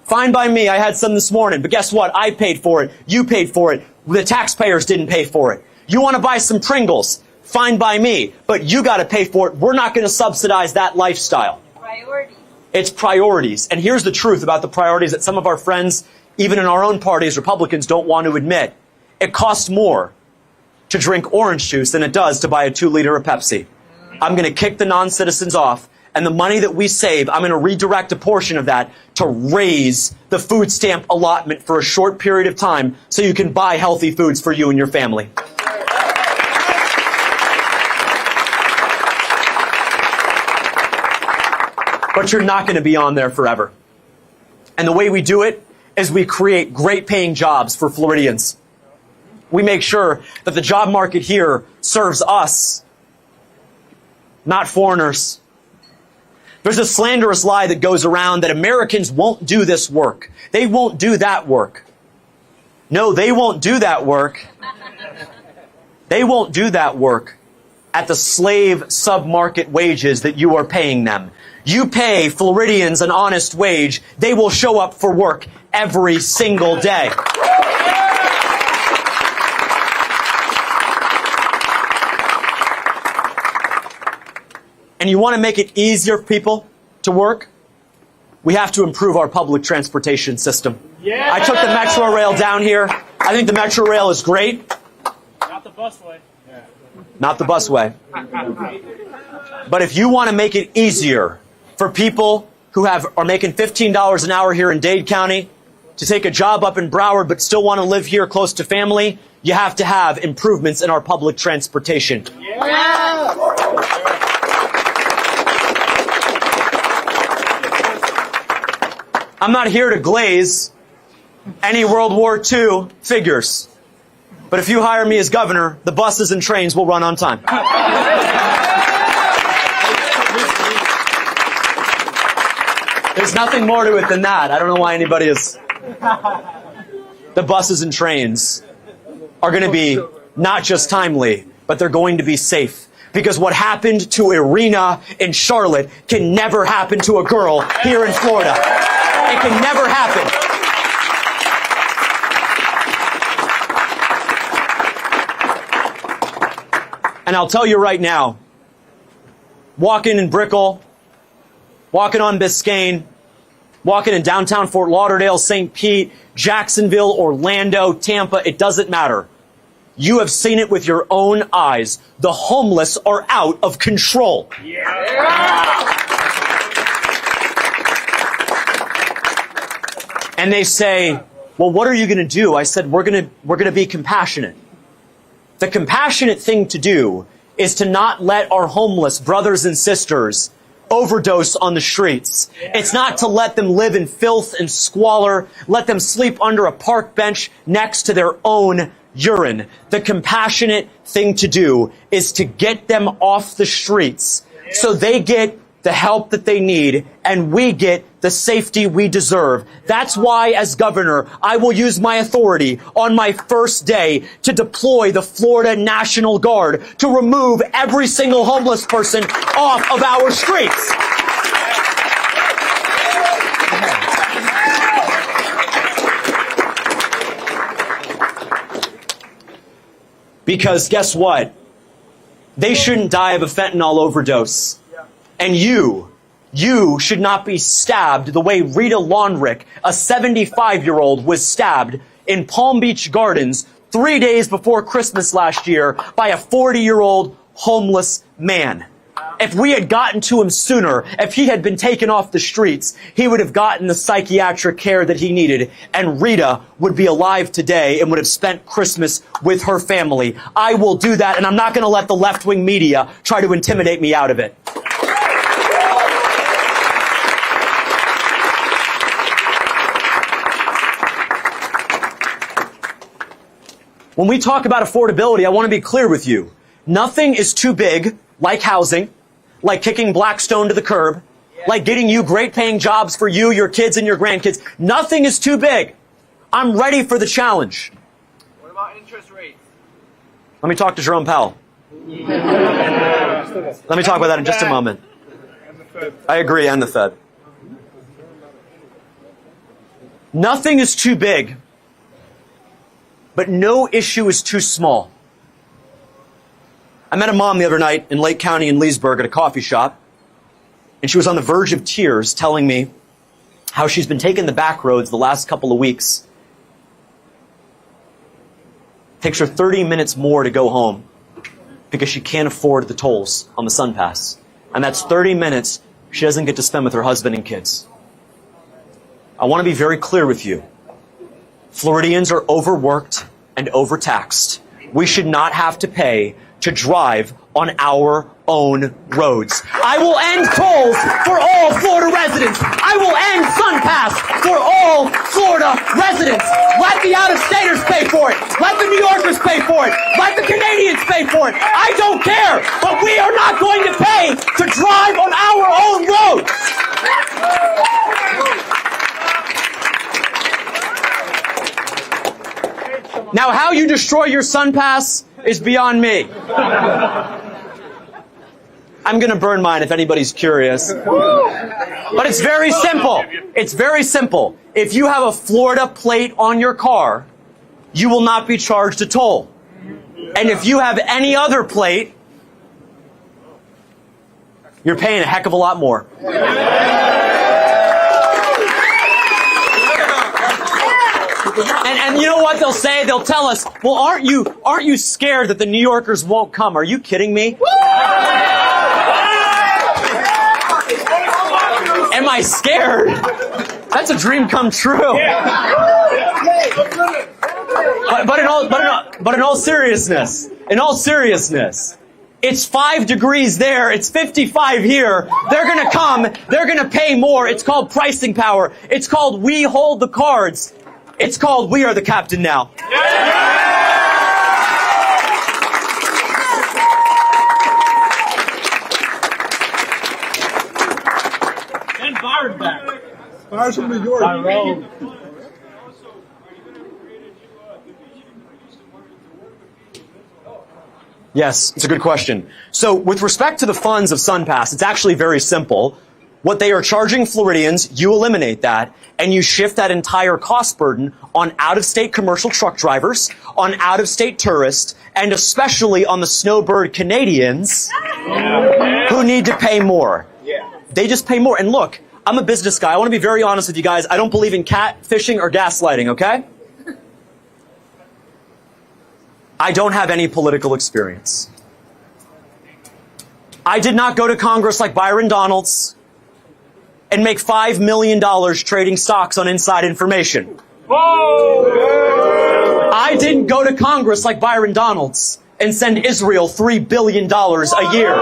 Fine by me. I had some this morning. But guess what? I paid for it. You paid for it. The taxpayers didn't pay for it. You want to buy some Pringles? Fine by me. But you got to pay for it. We're not going to subsidize that lifestyle. Priorities. It's priorities. And here's the truth about the priorities that some of our friends, even in our own party as Republicans, don't want to admit. It costs more to drink orange juice than it does to buy a 2-liter of Pepsi. I'm going to kick the non-citizens off. And the money that we save, I'm going to redirect a portion of that to raise the food stamp allotment for a short period of time so you can buy healthy foods for you and your family. But you're not going to be on there forever. And the way we do it is we create great paying jobs for Floridians. We make sure that the job market here serves us, not foreigners. There's a slanderous lie that goes around that Americans won't do this work. They won't do that work. No, they won't do that work. They won't do that work at the slave submarket wages that you are paying them. You pay Floridians an honest wage, they will show up for work every single day. and you want to make it easier for people to work, we have to improve our public transportation system. Yeah. I took the Metro Rail down here. I think the Metro Rail is great. Not the busway. Not the busway. But if you want to make it easier for people who are making $15 an hour here in Dade County to take a job up in Broward but still want to live here close to family, you have to have improvements in our public transportation. I'm not here to glaze any World War II figures. But if you hire me as governor, the buses and trains will run on time. There's nothing more to it than that. I don't know why anybody is... The buses and trains are going to be not just timely, but they're going to be safe. Because what happened to Irina in Charlotte can never happen to a girl here in Florida. It can never happen. And I'll tell you right now, walking in Brickell, walking on Biscayne, walking in downtown Fort Lauderdale, St. Pete, Jacksonville, Orlando, Tampa, it doesn't matter. You have seen it with your own eyes. The homeless are out of control. And they say, well, what are you going to do? I said, we're going to be compassionate. The compassionate thing to do is to not let our homeless brothers and sisters overdose on the streets. It's not to let them live in filth and squalor, let them sleep under a park bench next to their own urine. The compassionate thing to do is to get them off the streets so they get the help that they need and we get the safety we deserve. That's why, as governor, I will use my authority on my first day to deploy the Florida National Guard to remove every single homeless person off of our streets. Because guess what? They shouldn't die of a fentanyl overdose. And you should not be stabbed the way Rita Lawnrick, a 75-year-old, was stabbed in Palm Beach Gardens 3 days before Christmas last year by a 40-year-old homeless man. If we had gotten to him sooner, if he had been taken off the streets, he would have gotten the psychiatric care that he needed, and Rita would be alive today and would have spent Christmas with her family. I will do that, and I'm not going to let the left-wing media try to intimidate me out of it. When we talk about affordability, I want to be clear with you. Nothing is too big, like housing, like kicking Blackstone to the curb, like getting you great paying jobs for you, your kids, and your grandkids. Nothing is too big. I'm ready for the challenge. What about interest rates? Let me talk to Jerome Powell. Let me talk about that in just a moment. I agree, and the Fed. Nothing is too big, but no issue is too small. I met a mom the other night in Lake County in Leesburg at a coffee shop, and she was on the verge of tears telling me how she's been taking the back roads the last couple of weeks. Takes her 30 minutes more to go home because she can't afford the tolls on the SunPass. And that's 30 minutes she doesn't get to spend with her husband and kids. I want to be very clear with you. Floridians are overworked and overtaxed. We should not have to pay to drive on our own roads. I will end tolls for all Florida residents. I will end SunPass for all Florida residents. Let the out-of-staters pay for it. Let the New Yorkers pay for it. Let the Canadians pay for it. I don't care, but we are not going to pay to drive on our own roads. Now, how you destroy your SunPass is beyond me. I'm going to burn mine if anybody's curious. But it's very simple. It's very simple. If you have a Florida plate on your car, you will not be charged a toll. And if you have any other plate, You're paying a heck of a lot more. And you know what they'll say? They'll tell us, well, aren't you scared that the New Yorkers won't come? Are you kidding me? Am I scared? That's a dream come true. But in all seriousness, it's 5 degrees there, it's 55 here. They're gonna come, they're gonna pay more. It's called pricing power. It's called we hold the cards. It's called we are the captain now. Send Byron back. Byron's from New York. Yes, it's a good question. So with respect to the funds of SunPass, it's actually very simple. What they are charging Floridians, you eliminate that, and you shift that entire cost burden on out-of-state commercial truck drivers, on out-of-state tourists, and especially on the snowbird Canadians who need to pay more. They just pay more. And look, I'm a business guy. I want to be very honest with you guys. I don't believe in catfishing or gaslighting, okay? I don't have any political experience. I did not go to Congress like Byron Donalds and make $5 million trading stocks on inside information. Whoa! I didn't go to Congress like Byron Donalds and send Israel $3 billion a year.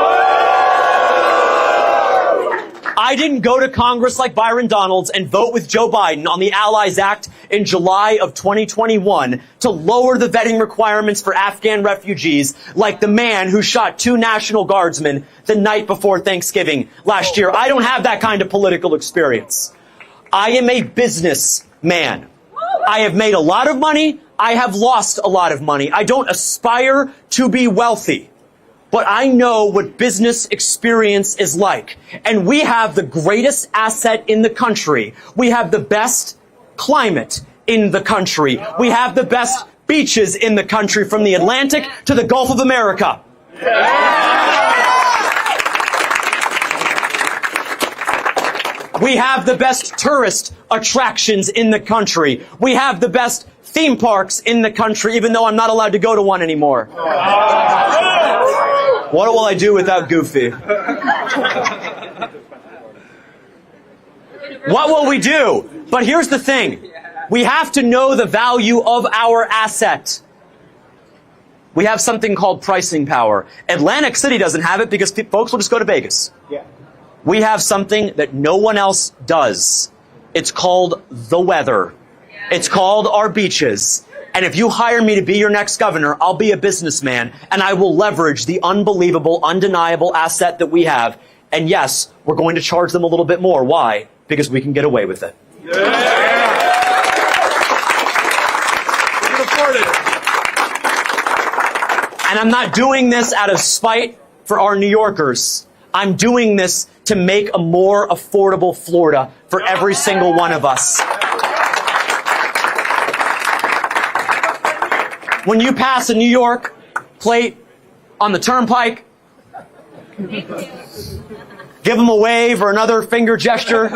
I didn't go to Congress like Byron Donalds and vote with Joe Biden on the Allies Act in July of 2021 to lower the vetting requirements for Afghan refugees like the man who shot 2 National Guardsmen the night before Thanksgiving last year. I don't have that kind of political experience. I am a businessman. I have made a lot of money. I have lost a lot of money. I don't aspire to be wealthy. But I know what business experience is like. And we have the greatest asset in the country. We have the best climate in the country. We have the best beaches in the country, from the Atlantic to the Gulf of America. We have the best tourist attractions in the country. We have the best theme parks in the country, even though I'm not allowed to go to one anymore. What will I do without Goofy? What will we do? But here's the thing. We have to know the value of our asset. We have something called pricing power. Atlantic City doesn't have it because folks will just go to Vegas. We have something that no one else does. It's called the weather. It's called our beaches. And if you hire me to be your next governor, I'll be a businessman, and I will leverage the unbelievable, undeniable asset that we have. And yes, we're going to charge them a little bit more. Why? Because we can get away with it. We can afford it. And I'm not doing this out of spite for our New Yorkers. I'm doing this to make a more affordable Florida for every single one of us. When you pass a New York plate on the turnpike, give them a wave or another finger gesture.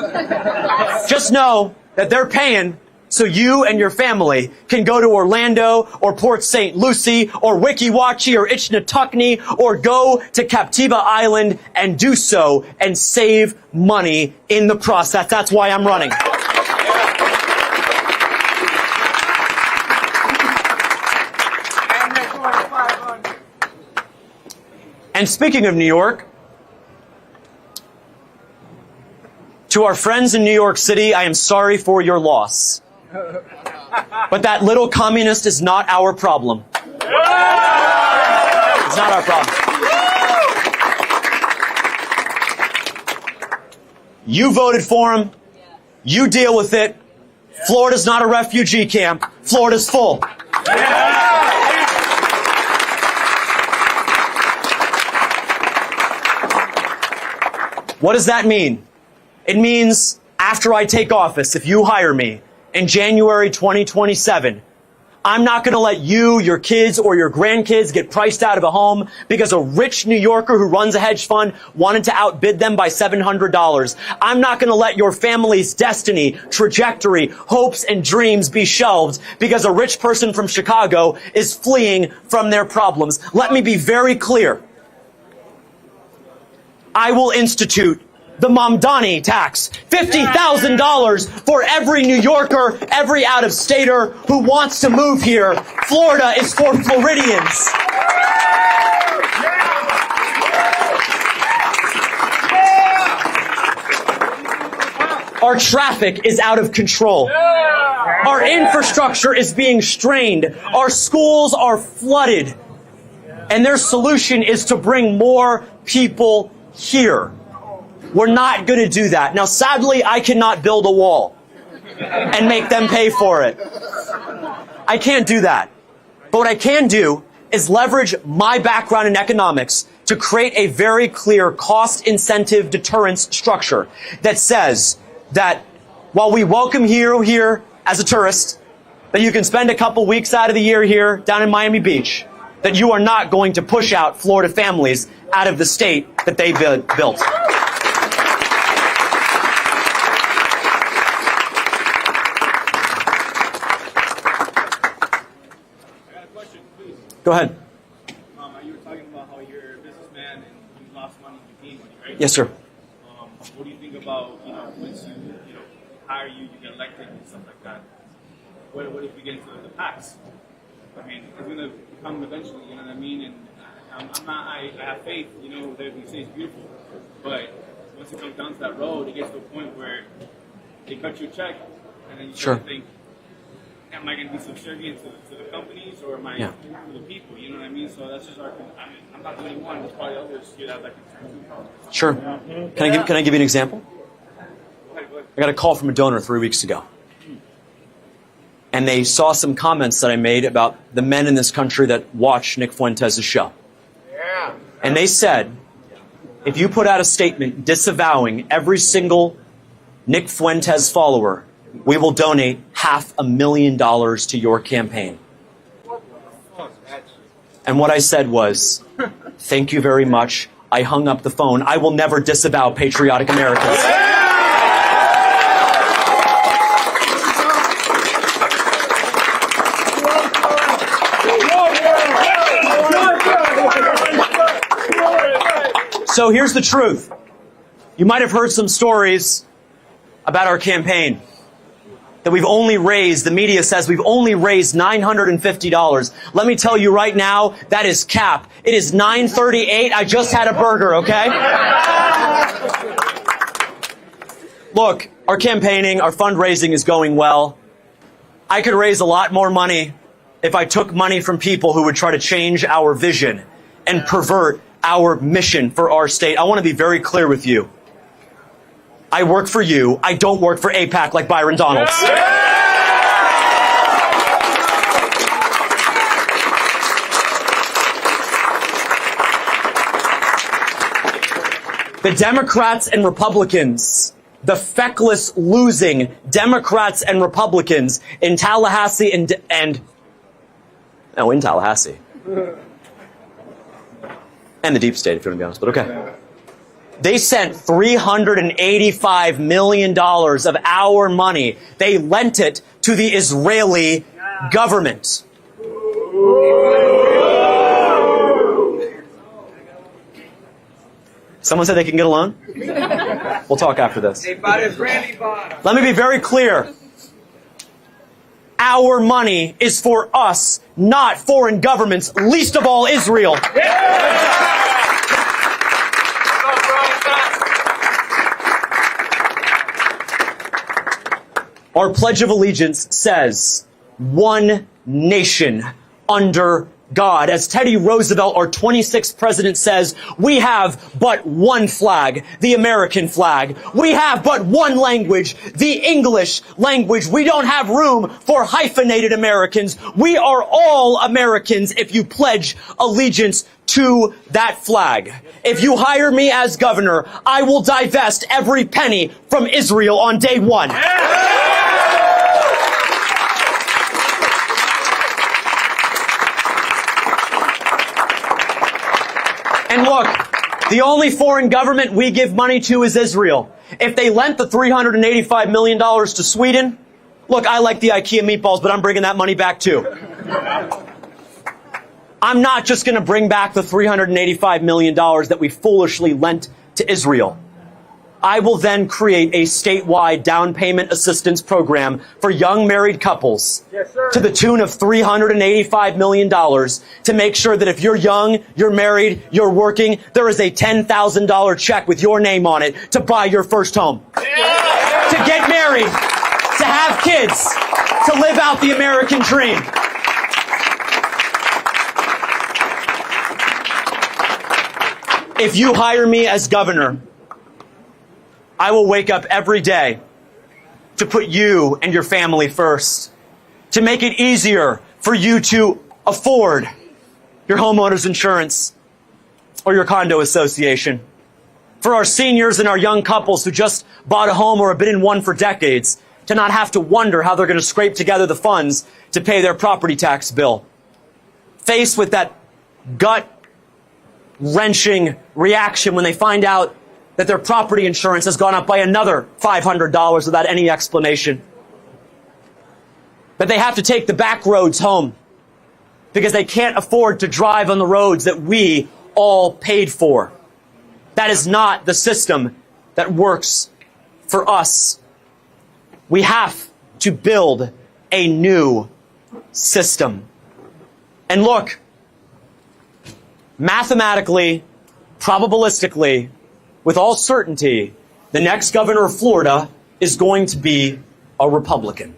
Just know that they're paying so you and your family can go to Orlando or Port St. Lucie or Weeki Wachee or Ichnetucknee or go to Captiva Island and do so and save money in the process. That's why I'm running. And speaking of New York, to our friends in New York City, I am sorry for your loss. But that little communist is not our problem. It's not our problem. You voted for him. You deal with it. Florida's not a refugee camp. Florida's full. What does that mean? It means after I take office, if you hire me in January 2027, I'm not going to let you, your kids, or your grandkids get priced out of a home because a rich New Yorker who runs a hedge fund wanted to outbid them by $700. I'm not going to let your family's destiny, trajectory, hopes, and dreams be shelved because a rich person from Chicago is fleeing from their problems. Let me be very clear. I will institute the Mamdani tax. $50,000 for every New Yorker, every out-of-stater who wants to move here. Florida is for Floridians. Our traffic is out of control. Our infrastructure is being strained. Our schools are flooded. And their solution is to bring more people here. We're not going to do that. Now, sadly, I cannot build a wall and make them pay for it. I can't do that. But what I can do is leverage my background in economics to create a very clear cost incentive deterrence structure that says that while we welcome you here as a tourist, that you can spend a couple weeks out of the year here down in Miami Beach, that you are not going to push out Florida families out of the state that they built. Go ahead. You were talking about how you're a businessman and you lost money, you gained money, right? Yes, sir. What do you think about, once you hire you get elected and stuff like that? What if we get into the PACs? I mean, it's going to come eventually, you know what I mean? And I have faith, that you say it's beautiful. But once it comes down to that road, it gets to a point where they cut you a check and then you start to think, am I going to be subservient to the companies or am I to the people? You know what I mean? So that's just I'm not the only one. There's probably others here that have that concern too. Sure. Can I give you an example? Go ahead. I got a call from a donor 3 weeks ago. And they saw some comments that I made about the men in this country that watch Nick Fuentes' show. Yeah. And they said, if you put out a statement disavowing every single Nick Fuentes follower, we will donate $500,000 to your campaign. And what I said was, thank you very much. I hung up the phone. I will never disavow patriotic Americans. So here's the truth. You might have heard some stories about our campaign. That we've only raised, the media says we've only raised $950. Let me tell you right now, that is cap. It is $938. I just had a burger, okay? Look, our campaigning, our fundraising is going well. I could raise a lot more money if I took money from people who would try to change our vision and pervert our mission for our state. I want to be very clear with you. I work for you. I don't work for AIPAC like Byron Donalds. The Democrats and Republicans, the feckless losing Democrats and Republicans in Tallahassee in Tallahassee. And the deep state, if you want to be honest, but okay. They sent $385 million of our money. They lent it to the Israeli government. Someone said they can get a loan? We'll talk after this. Let me be very clear. Our money is for us, not foreign governments, least of all Israel. Our Pledge of Allegiance says, one nation under God. As Teddy Roosevelt, our 26th president, says, we have but one flag, the American flag. We have but one language, the English language. We don't have room for hyphenated Americans. We are all Americans if you pledge allegiance to that flag. If you hire me as governor, I will divest every penny from Israel on day one. And look, the only foreign government we give money to is Israel. If they lent the $385 million to Sweden, look, I like the IKEA meatballs, but I'm bringing that money back too. I'm not just going to bring back the $385 million that we foolishly lent to Israel. I will then create a statewide down payment assistance program for young married couples to the tune of $385 million to make sure that if you're young, you're married, you're working, there is a $10,000 check with your name on it to buy your first home. To get married, to have kids, to live out the American dream. If you hire me as governor, I will wake up every day to put you and your family first, to make it easier for you to afford your homeowner's insurance or your condo association. For our seniors and our young couples who just bought a home or have been in one for decades, to not have to wonder how they're going to scrape together the funds to pay their property tax bill. Faced with that gut-wrenching reaction when they find out that their property insurance has gone up by another $500 without any explanation. That they have to take the back roads home because they can't afford to drive on the roads that we all paid for. That is not the system that works for us. We have to build a new system. And look, mathematically, probabilistically, with all certainty, the next governor of Florida is going to be a Republican.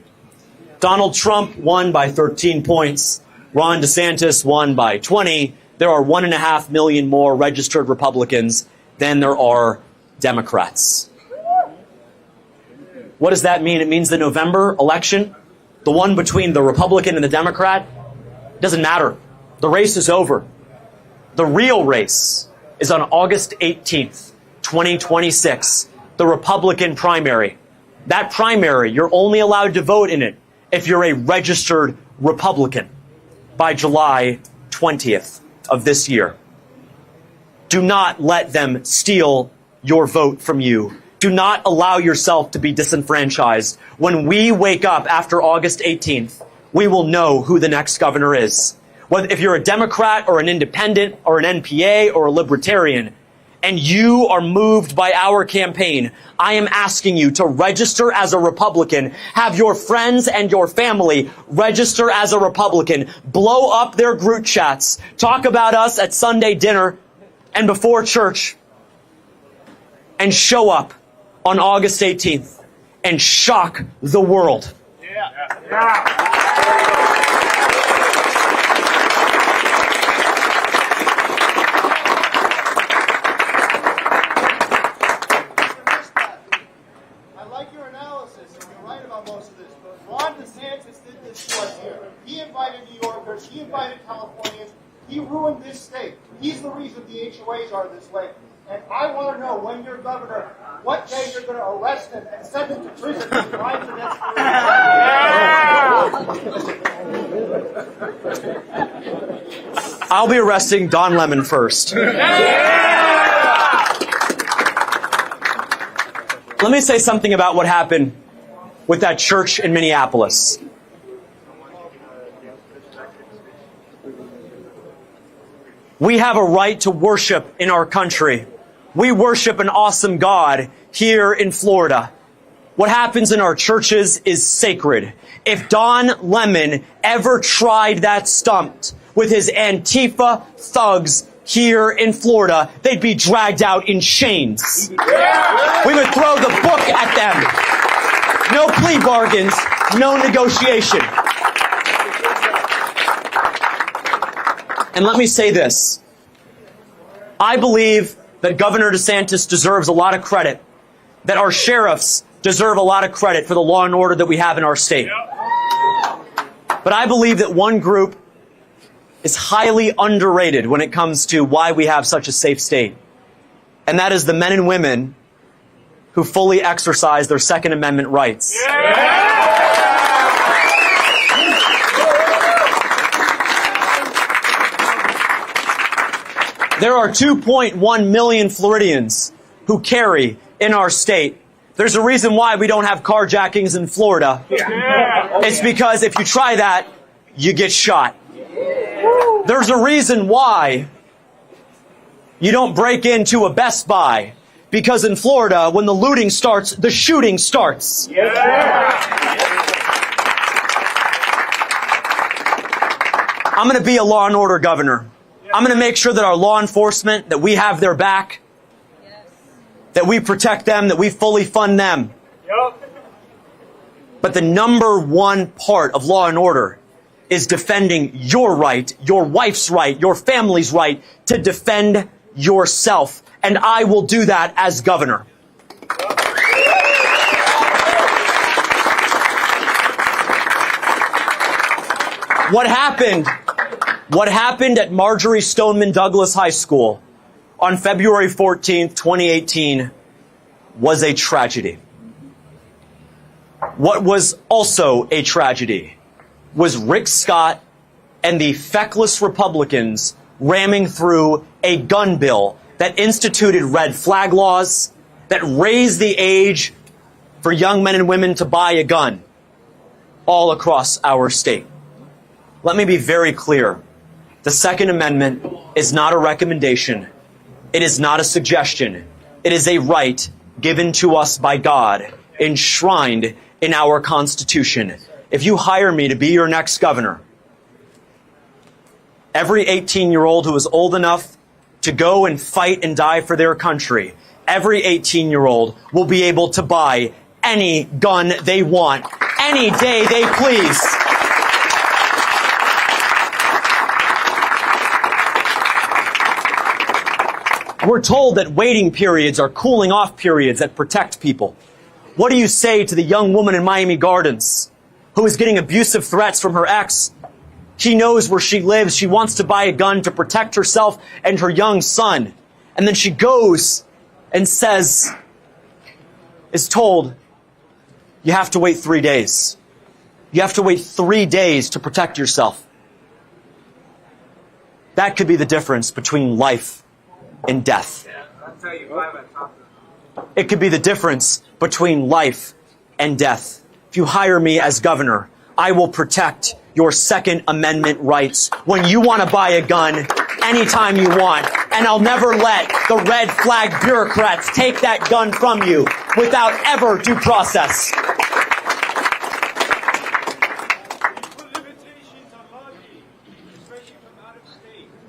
Donald Trump won by 13 points. Ron DeSantis won by 20. There are 1.5 million more registered Republicans than there are Democrats. What does that mean? It means the November election, the one between the Republican and the Democrat, doesn't matter. The race is over. The real race is on August 18th. 2026, the Republican primary. That primary, you're only allowed to vote in it if you're a registered Republican by July 20th of this year. Do not let them steal your vote from you. Do not allow yourself to be disenfranchised. When we wake up after August 18th, we will know who the next governor is. Whether if you're a Democrat or an independent or an NPA or a libertarian, and you are moved by our campaign, I am asking you to register as a Republican. Have your friends and your family register as a Republican. Blow up their group chats. Talk about us at Sunday dinner and before church. And show up on August 18th and shock the world. He invited Californians. He ruined this state. He's the reason the HOAs are this way. And I want to know, when you're governor, what day you're going to arrest him and send him to prison for crimes against the I'll be arresting Don Lemon first. Let me say something about what happened with that church in Minneapolis. We have a right to worship in our country. We worship an awesome God here in Florida. What happens in our churches is sacred. If Don Lemon ever tried that stunt with his Antifa thugs here in Florida, they'd be dragged out in chains. We would throw the book at them. No plea bargains, no negotiation. And let me say this. I believe that Governor DeSantis deserves a lot of credit, that our sheriffs deserve a lot of credit for the law and order that we have in our state. But I believe that one group is highly underrated when it comes to why we have such a safe state. And that is the men and women who fully exercise their Second Amendment rights. There are 2.1 million Floridians who carry in our state. There's a reason why we don't have carjackings in Florida. It's because if you try that, you get shot. There's a reason why you don't break into a Best Buy. Because in Florida, when the looting starts, the shooting starts. I'm going to be a law and order governor. I'm going to make sure that our law enforcement, that we have their back, that we protect them, that we fully fund them. But the number one part of law and order is defending your right, your wife's right, your family's right to defend yourself. And I will do that as governor. What happened at Marjory Stoneman Douglas High School on February 14th, 2018 was a tragedy. What was also a tragedy was Rick Scott and the feckless Republicans ramming through a gun bill that instituted red flag laws, that raised the age for young men and women to buy a gun all across our state. Let me be very clear. The Second Amendment is not a recommendation. It is not a suggestion. It is a right given to us by God, enshrined in our Constitution. If you hire me to be your next governor, every 18-year-old who is old enough to go and fight and die for their country, every 18-year-old will be able to buy any gun they want, any day they please. We're told that waiting periods are cooling off periods that protect people. What do you say to the young woman in Miami Gardens who is getting abusive threats from her ex? She knows where she lives. She wants to buy a gun to protect herself and her young son. And then she goes and is told, you have to wait 3 days. You have to wait 3 days to protect yourself. That could be the difference between life and death. It could be the difference between life and death. If you hire me as governor, I will protect your Second Amendment rights when you want to buy a gun anytime you want. And I'll never let the red flag bureaucrats take that gun from you without ever due process.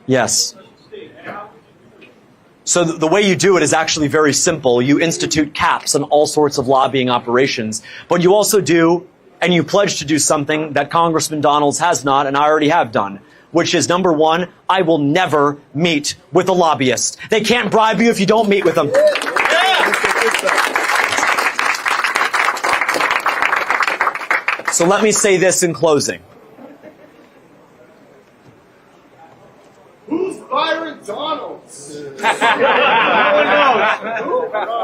Yes. So the way you do it is actually very simple. You institute caps on all sorts of lobbying operations, but you also do, and you pledge to do something that Congressman Donalds has not, and I already have done, which is, number one, I will never meet with a lobbyist. They can't bribe you if you don't meet with them. So let me say this in closing. Who's Byron Donalds?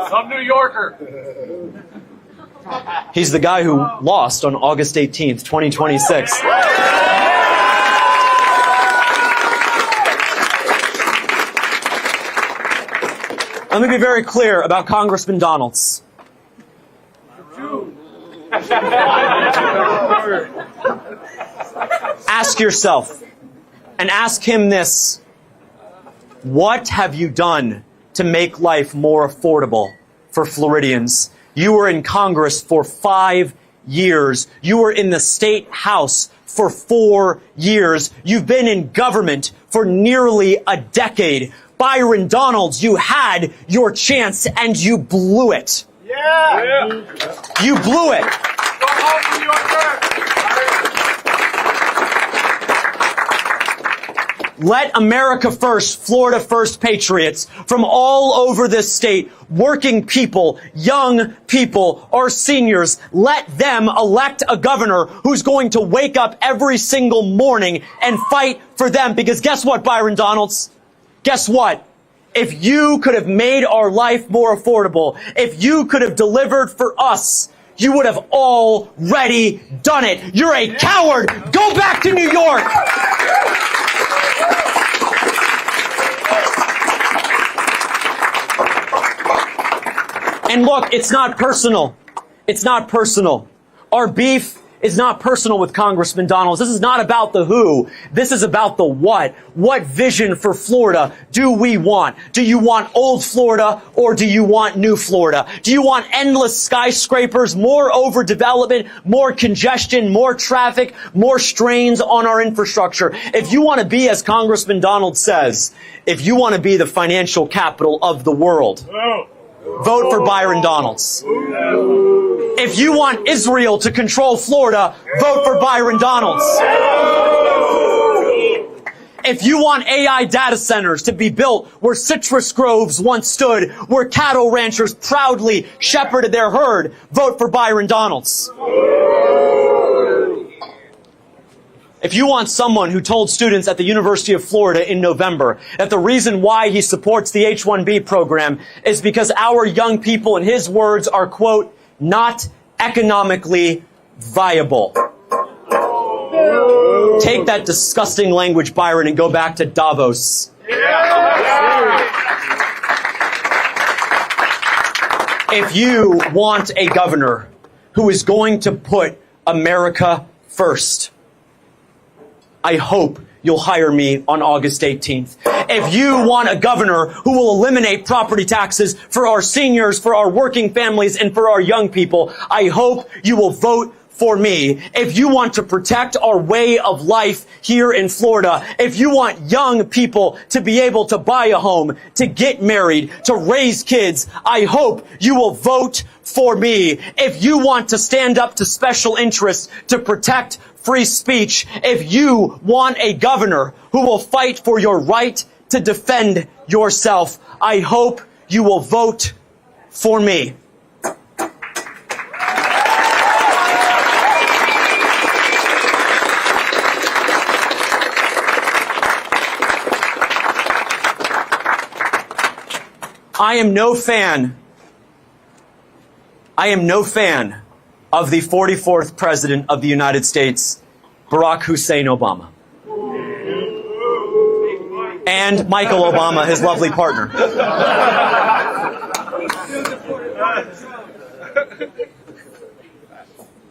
Some New Yorker. He's the guy who lost on August 18th, 2026. Let me be very clear about Congressman Donalds. Ask yourself, and ask him this: what have you done to make life more affordable for Floridians? You were in Congress for 5 years. You were in the State House for 4 years. You've been in government for nearly a decade. Byron Donalds, you had your chance and you blew it. Yeah. You blew it. Go home, New Yorker. Let America First, Florida First patriots from all over this state, working people, young people, our seniors, let them elect a governor who's going to wake up every single morning and fight for them. Because guess what, Byron Donalds? Guess what? If you could have made our life more affordable, if you could have delivered for us, you would have already done it. You're a coward. Go back to New York. And look, it's not personal. It's not personal. Our beef is not personal with Congressman Donalds. This is not about the who. This is about the what. What vision for Florida do we want? Do you want old Florida or do you want new Florida? Do you want endless skyscrapers, more overdevelopment, more congestion, more traffic, more strains on our infrastructure? If you want to be, as Congressman Donalds says, if you want to be the financial capital of the world, vote for Byron Donalds. If you want Israel to control Florida, vote for Byron Donalds. If you want AI data centers to be built where citrus groves once stood, where cattle ranchers proudly shepherded their herd, vote for Byron Donalds. If you want someone who told students at the University of Florida in November that the reason why he supports the H-1B program is because our young people, in his words, are, quote, not economically viable. Take that disgusting language, Byron, and go back to Davos. If you want a governor who is going to put America first, I hope you'll hire me on August 18th. If you want a governor who will eliminate property taxes for our seniors, for our working families, and for our young people, I hope you will vote for me. If you want to protect our way of life here in Florida, if you want young people to be able to buy a home, to get married, to raise kids, I hope you will vote for me. If you want to stand up to special interests to protect free speech, if you want a governor who will fight for your right to defend yourself, I hope you will vote for me. I am no fan of the 44th President of the United States, Barack Hussein Obama. And Michael Obama, his lovely partner.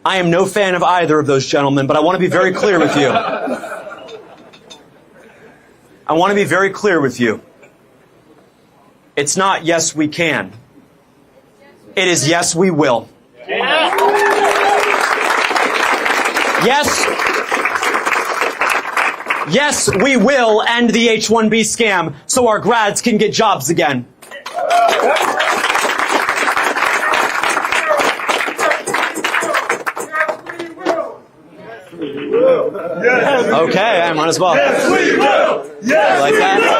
I am no fan of either of those gentlemen, but I want to be very clear with you. I want to be very clear with you. It's not yes, we can. It is yes, we will. Yes, we will end the H-1B scam so our grads can get jobs again. Okay, I might as well. Yes, we will. Yes, like that? We will.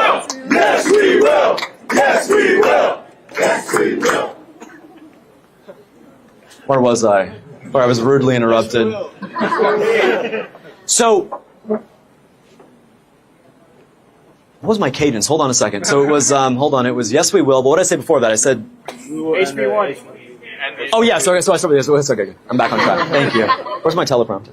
Yes, we will. Yes, we will. Yes, we will. Where was I? Where I was rudely interrupted. So, what was my cadence? Hold on a second. So it was, hold on, it was yes, we will. But what did I say before that? I said HB1. Oh, yeah, so I started with this. It's okay. I'm back on track. Thank you. Where's my teleprompter?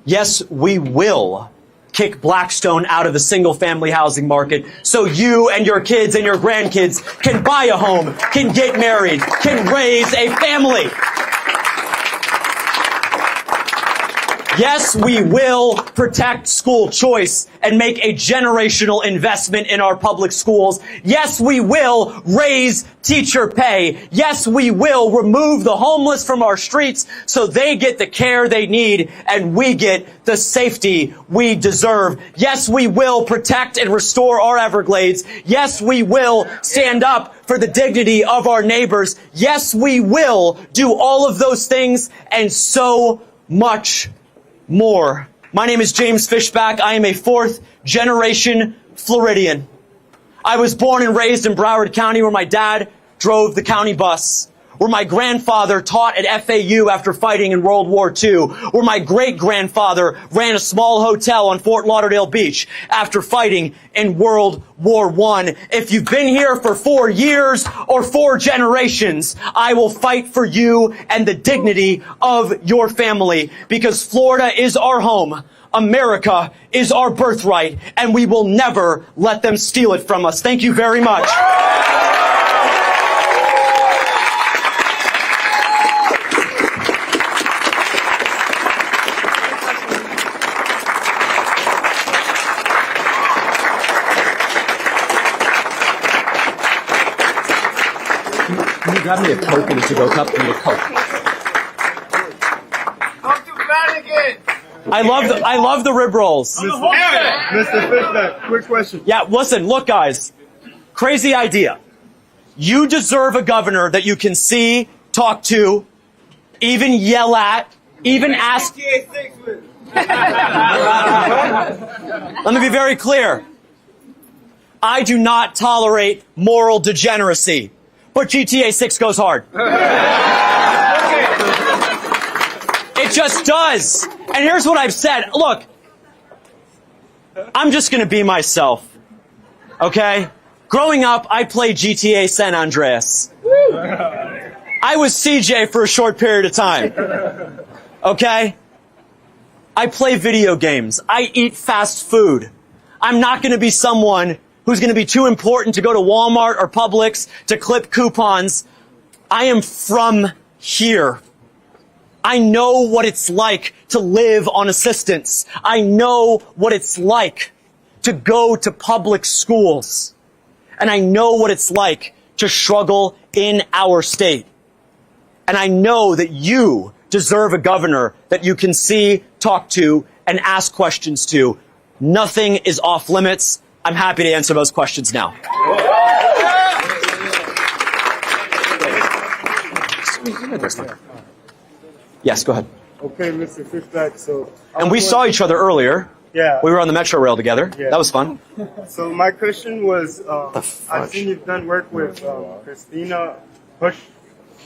Yes, we will kick Blackstone out of the single-family housing market so you and your kids and your grandkids can buy a home, can get married, can raise a family. Yes, we will protect school choice and make a generational investment in our public schools. Yes, we will raise teacher pay. Yes, we will remove the homeless from our streets so they get the care they need and we get the safety we deserve. Yes, we will protect and restore our Everglades. Yes, we will stand up for the dignity of our neighbors. Yes, we will do all of those things and so much more. My name is James Fishback. I am a fourth-generation Floridian. I was born and raised in Broward County, where my dad drove the county bus, where my grandfather taught at FAU after fighting in World War II, where my great-grandfather ran a small hotel on Fort Lauderdale Beach after fighting in World War I. If you've been here for 4 years or 4 generations, I will fight for you and the dignity of your family, because Florida is our home. America is our birthright, and we will never let them steal it from us. Thank you very much. grab me a Coke in a to-go cup? I need a Coke. Come to Flanagan. I love the rib rolls. Mr. Fishback, quick question. Yeah, listen, look, guys. Crazy idea. You deserve a governor that you can see, talk to, even yell at, even ask. Let me be very clear. I do not tolerate moral degeneracy, but GTA 6 goes hard. It just does. And here's what I've said. Look, I'm just going to be myself. Okay? Growing up, I played GTA San Andreas. I was CJ for a short period of time. Okay? I play video games. I eat fast food. I'm not going to be someone who's going to be too important to go to Walmart or Publix to clip coupons. I am from here. I know what it's like to live on assistance. I know what it's like to go to public schools. And I know what it's like to struggle in our state. And I know that you deserve a governor that you can see, talk to, and ask questions to. Nothing is off limits. I'm happy to answer those questions now. Yes, go ahead. Okay, Mr. Fishback, so... And we saw each other earlier. Yeah. We were on the Metro Rail together. Yeah. That was fun. So my question was, I've seen you've done work with Christina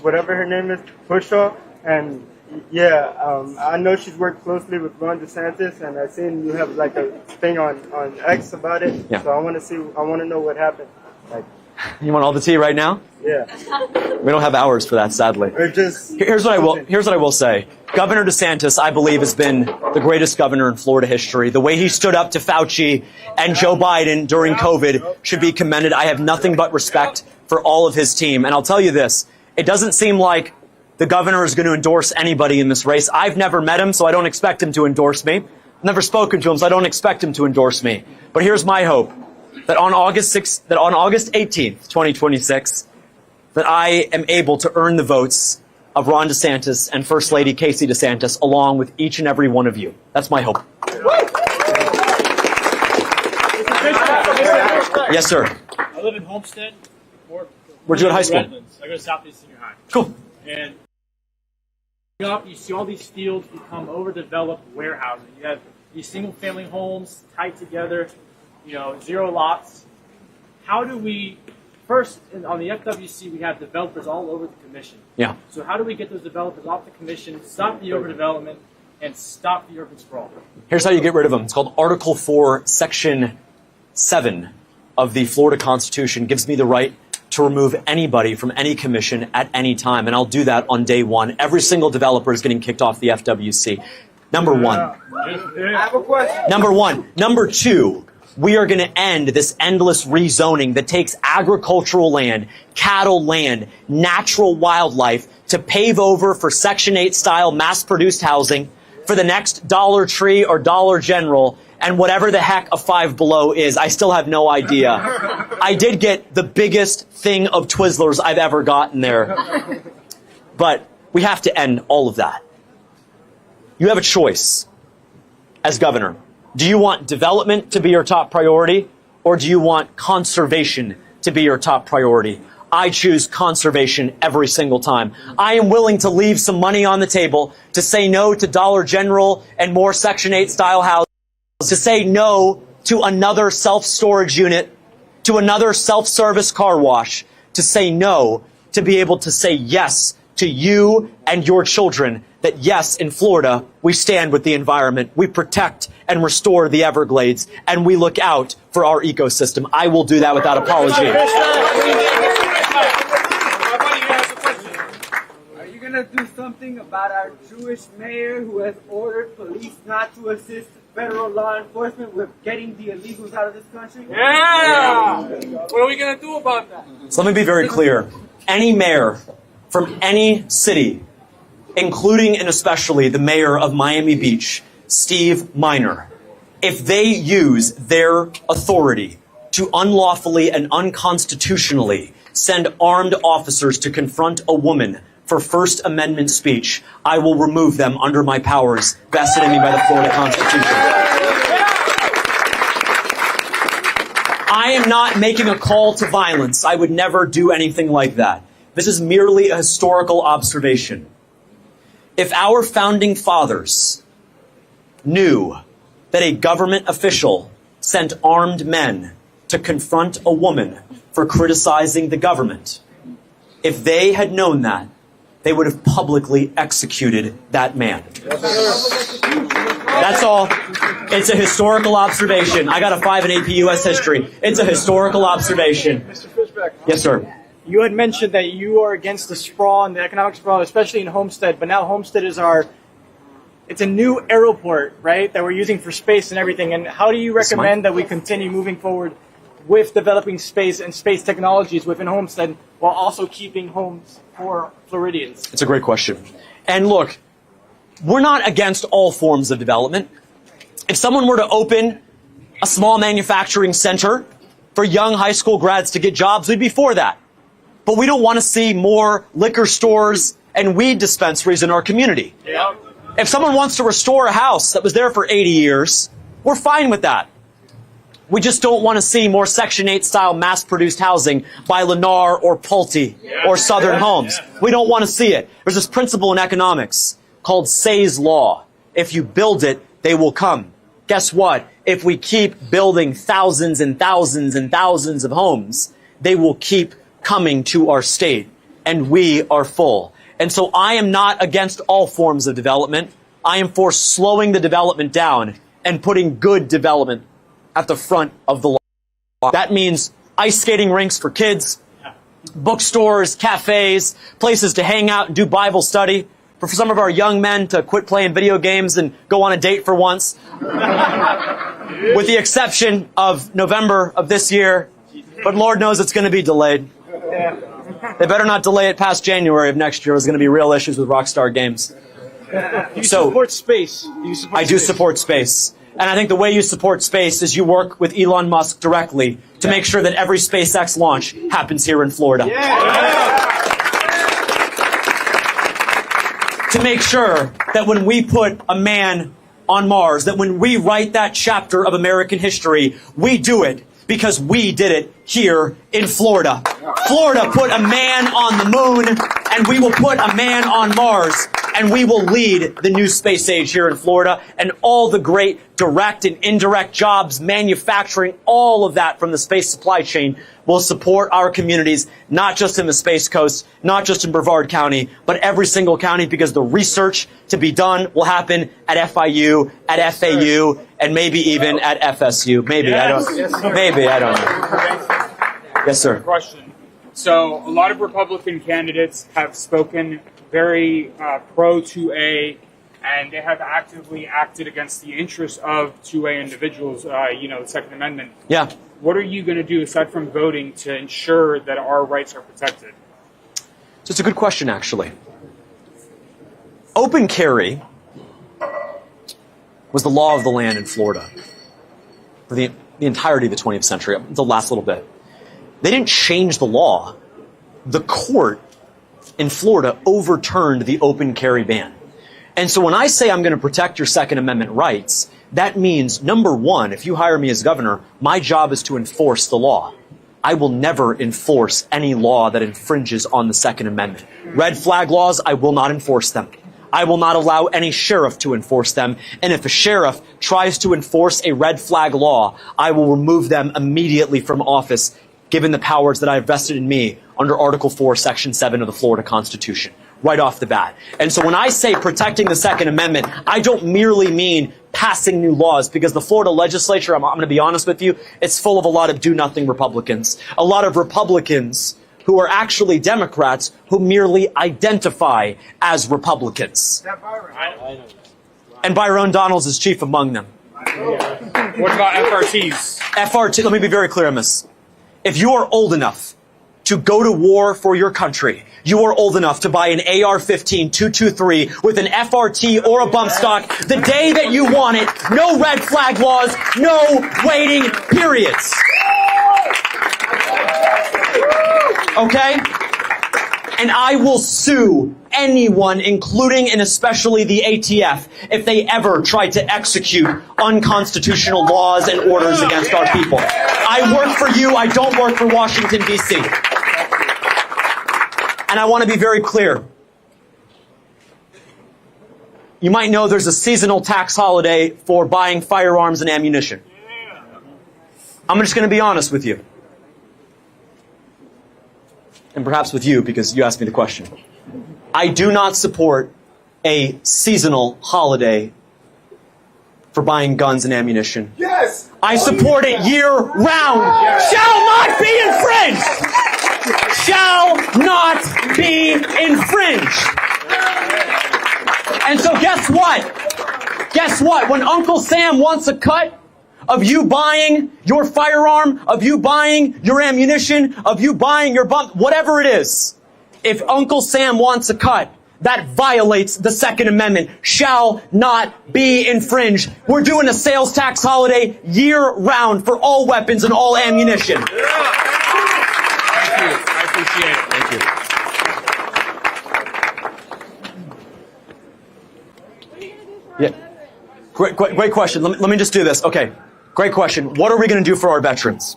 whatever her name is, Pushaw, and I know she's worked closely with Ron DeSantis, and I've seen you have like a thing on X about it. Yeah. So I want to know what happened. Like, You want all the tea right now? yeah. We don't have hours for that, sadly. Or just Here's what I will say. Governor DeSantis, I believe, has been the greatest governor in Florida history. The way he stood up to Fauci and Joe Biden during COVID should be commended. I have nothing but respect for all of his team. And I'll tell you this, it doesn't seem like the governor is going to endorse anybody in this race. I've never met him, so I don't expect him to endorse me. I've never spoken to him, so I don't expect him to endorse me. But here's my hope, that on August 18th, 2026, that I am able to earn the votes of Ron DeSantis and First Lady Casey DeSantis, along with each and every one of you. That's my hope. Yes, sir. I live in Homestead. Where'd you go to high school? Redlands. I go to Southeast Senior High. Cool. And up, you see all these fields become overdeveloped warehousing. You have these single-family homes tied together, 0 lots. How do we, first, on the FWC, we have developers all over the commission. Yeah. So how do we get those developers off the commission, stop the overdevelopment, and stop the urban sprawl? Here's how you get rid of them. It's called Article 4, Section 7 of the Florida Constitution. Gives me the right to remove anybody from any commission at any time, and I'll do that on day one. Every single developer is getting kicked off the FWC. Number one. I have a question. Number one. Number two, we are going to end this endless rezoning that takes agricultural land, cattle land, natural wildlife to pave over for Section 8 style mass-produced housing for the next Dollar Tree or Dollar General and whatever the heck a Five Below is. I still have no idea. I did get the biggest thing of Twizzlers I've ever gotten there. But we have to end all of that. You have a choice as governor. Do you want development to be your top priority, or do you want conservation to be your top priority? I choose conservation every single time. I am willing to leave some money on the table to say no to Dollar General and more Section 8 style houses, to say no to another self-storage unit, to another self-service car wash, to say no, to be able to say yes to you and your children, that yes, in Florida, we stand with the environment, we protect and restore the Everglades, and we look out for our ecosystem. I will do that without apology. Are you going to do something about our Jewish mayor who has ordered police not to assist federal law enforcement with getting the illegals out of this country? Yeah! What are we going to do about that? So let me be very clear. Any mayor from any city, including and especially the mayor of Miami Beach, Steve Miner, if they use their authority to unlawfully and unconstitutionally send armed officers to confront a woman for First Amendment speech, I will remove them under my powers vested in me by the Florida Constitution. I am not making a call to violence. I would never do anything like that. This is merely a historical observation. If our founding fathers knew that a government official sent armed men to confront a woman for criticizing the government, if they had known that, they would have publicly executed that man. That's all. It's a historical observation. I got a 5 in AP US history. It's a historical observation. Mr. Fishback. Yes, sir. You had mentioned that you are against the sprawl and the economic sprawl, especially in Homestead, but now Homestead is it's a new aeroport, right, that we're using for space and everything. And how do you recommend that we continue moving forward with developing space and space technologies within Homestead while also keeping homes for Floridians? It's a great question. And look, we're not against all forms of development. If someone were to open a small manufacturing center for young high school grads to get jobs, we'd be for that. But we don't want to see more liquor stores and weed dispensaries in our community. Yeah. If someone wants to restore a house that was there for 80 years, we're fine with that. We just don't want to see more Section 8 style mass-produced housing by Lennar or Pulte or Southern Homes. We don't want to see it. There's this principle in economics called Say's Law. If you build it, they will come. Guess what? If we keep building thousands and thousands and thousands of homes, they will keep coming to our state, and we are full. And so I am not against all forms of development. I am for slowing the development down and putting good development at the front of the law. That means ice skating rinks for kids, bookstores, cafes, places to hang out and do Bible study, for some of our young men to quit playing video games and go on a date for once. With the exception of November of this year, but Lord knows it's going to be delayed. They better not delay it past January of next year. There's going to be real issues with Rockstar Games. Do you support space? I do support space. And I think the way you support space is you work with Elon Musk directly to make sure that every SpaceX launch happens here in Florida. To make sure that when we put a man on Mars, that when we write that chapter of American history, we do it because we did it here in Florida. Florida put a man on the moon, and we will put a man on Mars, and we will lead the new space age here in Florida, and all the great direct and indirect jobs, manufacturing, all of that from the space supply chain will support our communities, not just in the Space Coast, not just in Brevard County, but every single county, because the research to be done will happen at FIU, at FAU, and maybe even at FSU. Maybe, I don't know. Yes, sir. Question. So a lot of Republican candidates have spoken very pro 2A, and they have actively acted against the interests of 2A individuals, the Second Amendment. Yeah. What are you going to do, aside from voting, to ensure that our rights are protected? So it's a good question, actually. Open carry was the law of the land in Florida for the entirety of the 20th century, the last little bit. They didn't change the law. The court in Florida overturned the open carry ban. And so when I say I'm going to protect your Second Amendment rights, that means, number one, if you hire me as governor, my job is to enforce the law. I will never enforce any law that infringes on the Second Amendment. Red flag laws, I will not enforce them. I will not allow any sheriff to enforce them. And if a sheriff tries to enforce a red flag law, I will remove them immediately from office, given the powers that I have vested in me under Article 4, Section 7 of the Florida Constitution, right off the bat. And so when I say protecting the Second Amendment, I don't merely mean passing new laws, because the Florida legislature, I'm going to be honest with you, it's full of a lot of do-nothing Republicans. A lot of Republicans who are actually Democrats who merely identify as Republicans. And Byron Donalds is chief among them. What about FRTs? FRT, let me be very clear on this. If you are old enough to go to war for your country, you are old enough to buy an AR-15 223 with an FRT or a bump stock the day that you want it. No red flag laws, no waiting periods. Okay? And I will sue anyone, including and especially the ATF, if they ever try to execute unconstitutional laws and orders against our people. I work for you. I don't work for Washington, D.C. And I want to be very clear. You might know there's a seasonal tax holiday for buying firearms and ammunition. I'm just going to be honest with you. And perhaps with you, because you asked me the question. I do not support a seasonal holiday for buying guns and ammunition. Yes! I support it year-round. Shall not be infringed! Shall not be infringed! And so guess what? Guess what? When Uncle Sam wants a cut of you buying your firearm, of you buying your ammunition, of you buying your bump, whatever it is, if Uncle Sam wants a cut, that violates the Second Amendment. Shall not be infringed. We're doing a sales tax holiday year-round for all weapons and all ammunition. Thank you. I appreciate it. Thank you. Yeah. Great question. Let me just do this. Okay. Great question. What are we going to do for our veterans?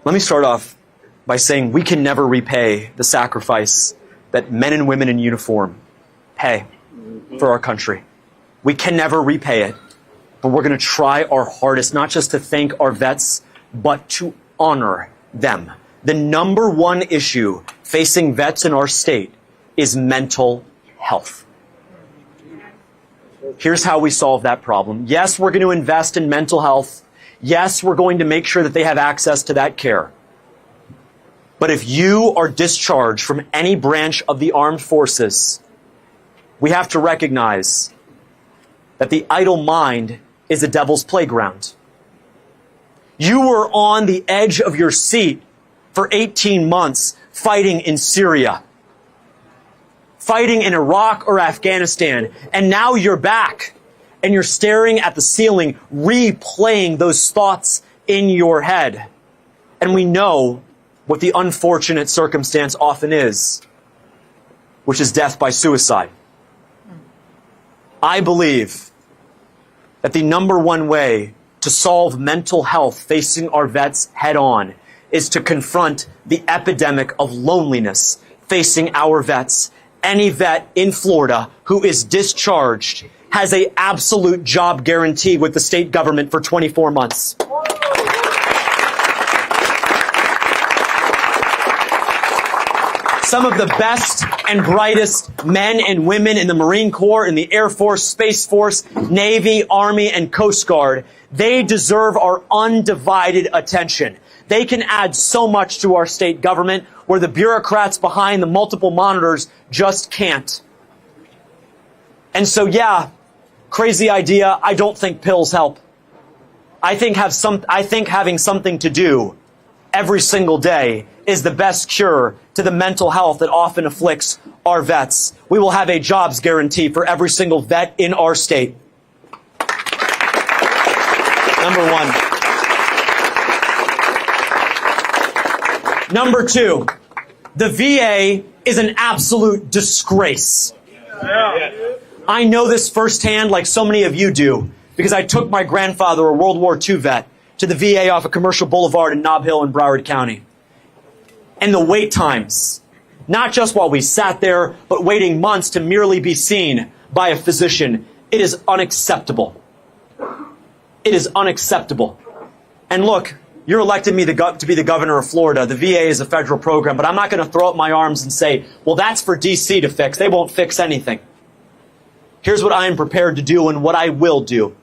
Let me start off by saying we can never repay the sacrifice that men and women in uniform pay for our country. We can never repay it, but we're going to try our hardest not just to thank our vets, but to honor them. The number one issue facing vets in our state is mental health. Here's how we solve that problem. Yes, we're going to invest in mental health. Yes, we're going to make sure that they have access to that care. But if you are discharged from any branch of the armed forces, we have to recognize that the idle mind is a devil's playground. You were on the edge of your seat for 18 months fighting in Syria, fighting in Iraq or Afghanistan, and now you're back and you're staring at the ceiling, replaying those thoughts in your head. And we know what the unfortunate circumstance often is, which is death by suicide. I believe that the number one way to solve mental health facing our vets head on is to confront the epidemic of loneliness facing our vets. Any vet in Florida who is discharged has an absolute job guarantee with the state government for 24 months. Some of the best and brightest men and women in the Marine Corps, in the Air Force, Space Force, Navy, Army, and Coast Guard, they deserve our undivided attention. They can add so much to our state government where the bureaucrats behind the multiple monitors just can't. And so, yeah, crazy idea. I don't think pills help. I think having something to do every single day is the best cure to the mental health that often afflicts our vets. We will have a jobs guarantee for every single vet in our state. Number one. Number two, the VA is an absolute disgrace. I know this firsthand like so many of you do because I took my grandfather, a World War II vet, to the VA off of Commercial Boulevard in Nob Hill in Broward County. And the wait times, not just while we sat there, but waiting months to merely be seen by a physician, it is unacceptable. It is unacceptable. And look, you're electing me to be the governor of Florida. The VA is a federal program, but I'm not going to throw up my arms and say, well, that's for DC to fix. They won't fix anything. Here's what I am prepared to do and what I will do.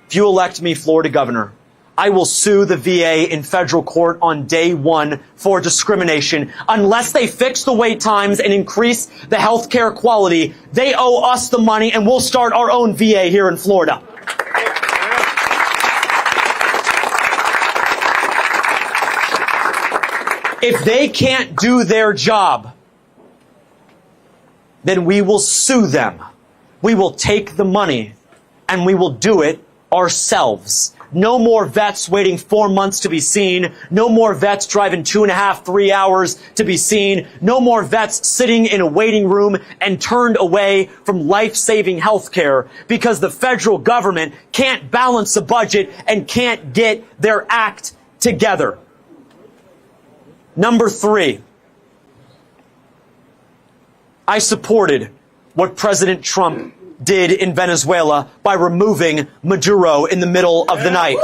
If you elect me Florida governor, I will sue the VA in federal court on day one for discrimination. Unless they fix the wait times and increase the healthcare quality, they owe us the money and we'll start our own VA here in Florida. If they can't do their job, then we will sue them. we will take the money and we will do it ourselves. No more vets waiting 4 months to be seen. No more vets driving 2.5, 3 hours to be seen. No more vets sitting in a waiting room and turned away from life-saving health care because the federal government can't balance the budget and can't get their act together. Number 3, I supported what President Trump did in Venezuela by removing Maduro in the middle of the night.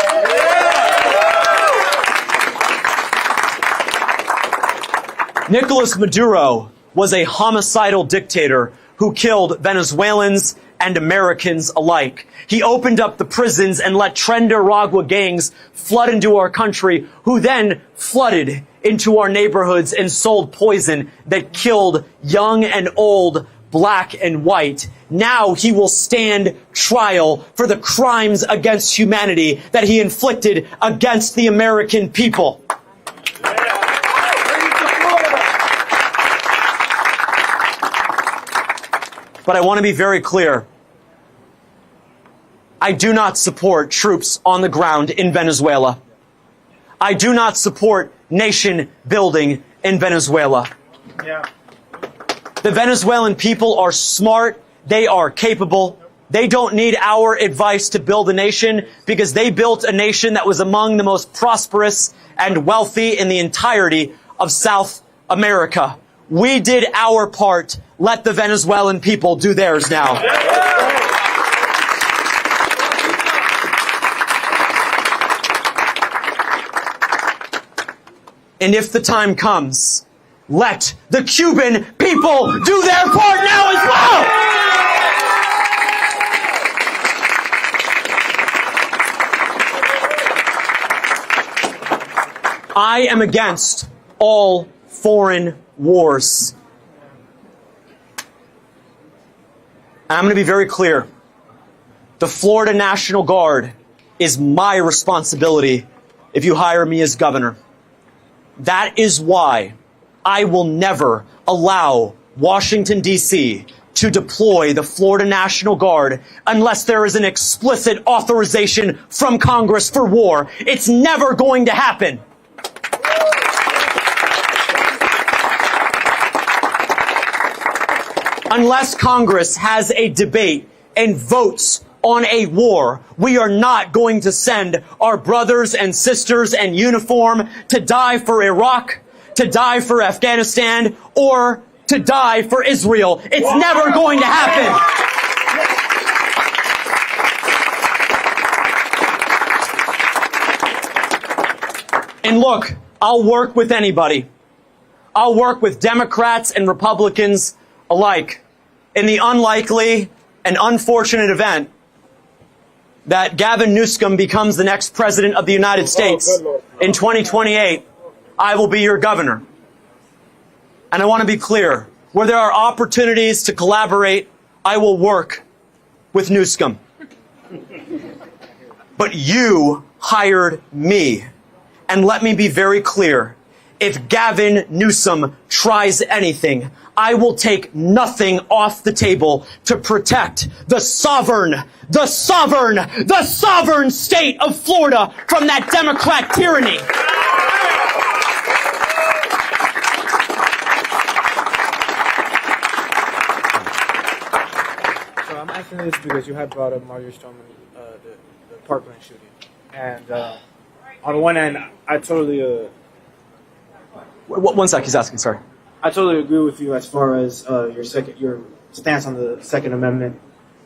Nicolas Maduro was a homicidal dictator who killed Venezuelans and Americans alike. He opened up the prisons and let Trinidad gangs flood into our country, who then flooded into our neighborhoods and sold poison that killed young and old, black and white. Now he will stand trial for the crimes against humanity that he inflicted against the American people. But I want to be very clear. I do not support troops on the ground in Venezuela. I do not support nation building in Venezuela. Yeah. The Venezuelan people are smart. They are capable. They don't need our advice to build a nation because they built a nation that was among the most prosperous and wealthy in the entirety of South America. We did our part. Let the Venezuelan people do theirs now. And if the time comes, let the Cuban people do their part now as well! I am against all foreign wars. I'm going to be very clear. The Florida National Guard is my responsibility if you hire me as governor. That is why I will never allow Washington, D.C. to deploy the Florida National Guard unless there is an explicit authorization from Congress for war. It's never going to happen. Unless Congress has a debate and votes on a war, we are not going to send our brothers and sisters in uniform to die for Iraq, to die for Afghanistan, or to die for Israel. It's never going to happen. And look, I'll work with anybody. I'll work with Democrats and Republicans alike. In the unlikely and unfortunate event that Gavin Newsom becomes the next president of the United States in 2028, I will be your governor. And I want to be clear, where there are opportunities to collaborate, I will work with Newsom. But you hired me. And let me be very clear, if Gavin Newsom tries anything, I will take nothing off the table to protect the sovereign state of Florida from that Democrat tyranny. So I'm asking this because you had brought up Marjorie Stoneman, the Parkland shooting. And on one end, I totally... One sec, he's asking, sorry. I totally agree with you as far as your stance on the Second Amendment.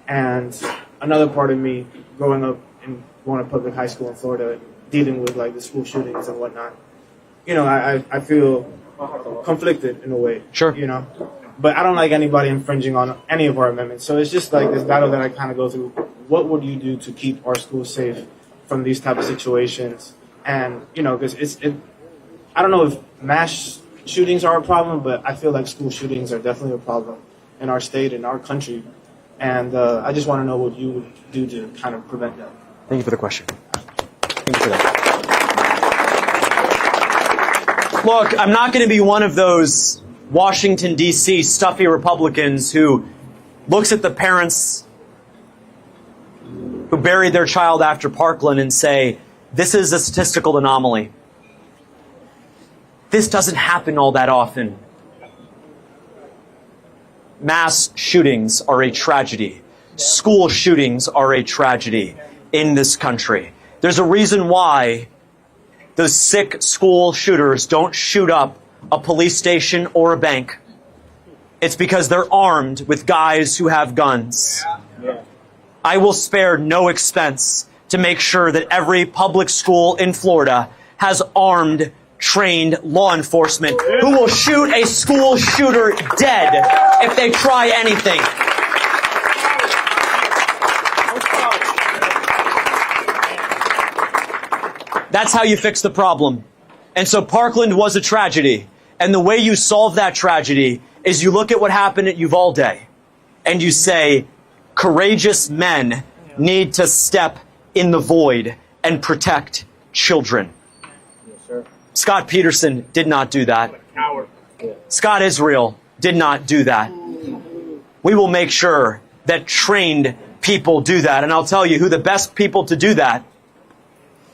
And another part of me, growing up and going to public high school in Florida, dealing with like the school shootings and whatnot, you know, I feel conflicted in a way. Sure. You know, but I don't like anybody infringing on any of our amendments. So it's just like this battle that I kind of go through. What would you do to keep our schools safe from these type of situations? And you know, because I don't know if mass shootings are a problem, but I feel like school shootings are definitely a problem in our state, in our country. And I just want to know what you would do to kind of prevent that. Thank you for the question. Thank you for that. Look, I'm not going to be one of those Washington, D.C. stuffy Republicans who looks at the parents who buried their child after Parkland and say, this is a statistical anomaly. This doesn't happen all that often. Mass shootings are a tragedy. School shootings are a tragedy in this country. There's a reason why those sick school shooters don't shoot up a police station or a bank. It's because they're armed with guys who have guns. I will spare no expense to make sure that every public school in Florida has armed, trained law enforcement who will shoot a school shooter dead if they try anything. That's how you fix the problem. And so Parkland was a tragedy. And the way you solve that tragedy is you look at what happened at Uvalde and you say, courageous men need to step in the void and protect children. Scott Peterson did not do that. Scott Israel did not do that. We will make sure that trained people do that. And I'll tell you who the best people to do that,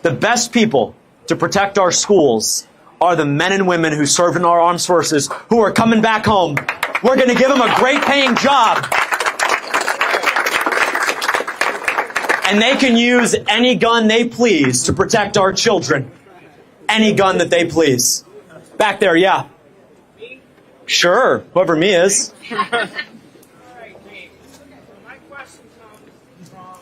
the best people to protect our schools are the men and women who serve in our armed forces who are coming back home. We're going to give them a great paying job. And they can use any gun they please to protect our children. Any gun that they please. Back there, yeah. Sure, whoever me is. My question comes from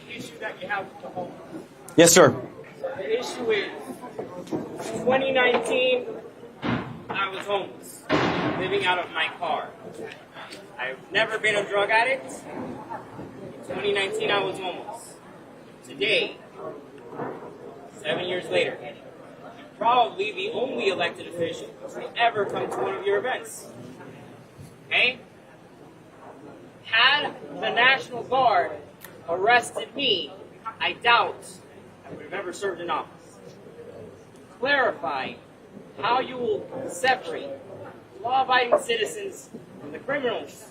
the issue that you have with the homeless. Yes, sir. The issue is, 2019, I was homeless, living out of my car. I've never been a drug addict. In 2019, I was homeless. Today, 7 years later, probably the only elected official to ever come to one of your events. Okay? Had the National Guard arrested me, I doubt I would have ever served in office. Clarify how you will separate law-abiding citizens from the criminals.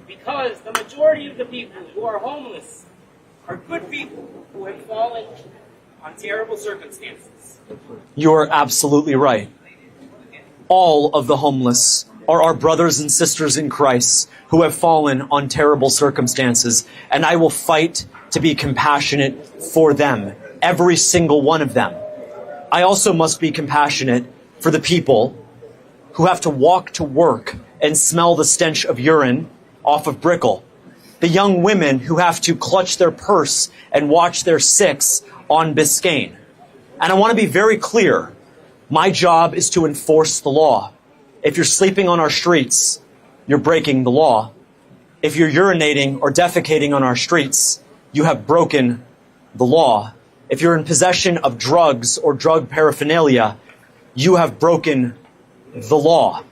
Because the majority of the people who are homeless are good people who have fallen on terrible circumstances. You're absolutely right. All of the homeless are our brothers and sisters in Christ who have fallen on terrible circumstances, and I will fight to be compassionate for them, every single one of them. I also must be compassionate for the people who have to walk to work and smell the stench of urine off of Brickell. The young women who have to clutch their purse and watch their six on Biscayne. And I want to be very clear. My job is to enforce the law. If you're sleeping on our streets, you're breaking the law. If you're urinating or defecating on our streets, you have broken the law. If you're in possession of drugs or drug paraphernalia, you have broken the law.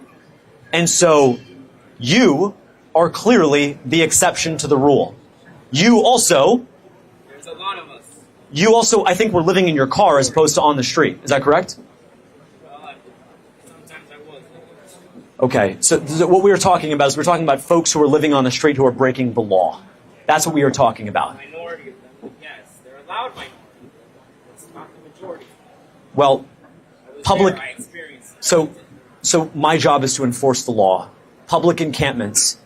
And so you are clearly the exception to the rule. You also, There's a lot of us. you also, I think we're living in your car as opposed to on the street. Is that correct? Sometimes I was. Okay, so what we were talking about is we're talking about folks who are living on the street who are breaking the law. That's what we are talking about. Minority of them, yes. They're a loud minority. It's not the majority. Well, I was public, there, I experienced it. so my job is to enforce the law. Public encampments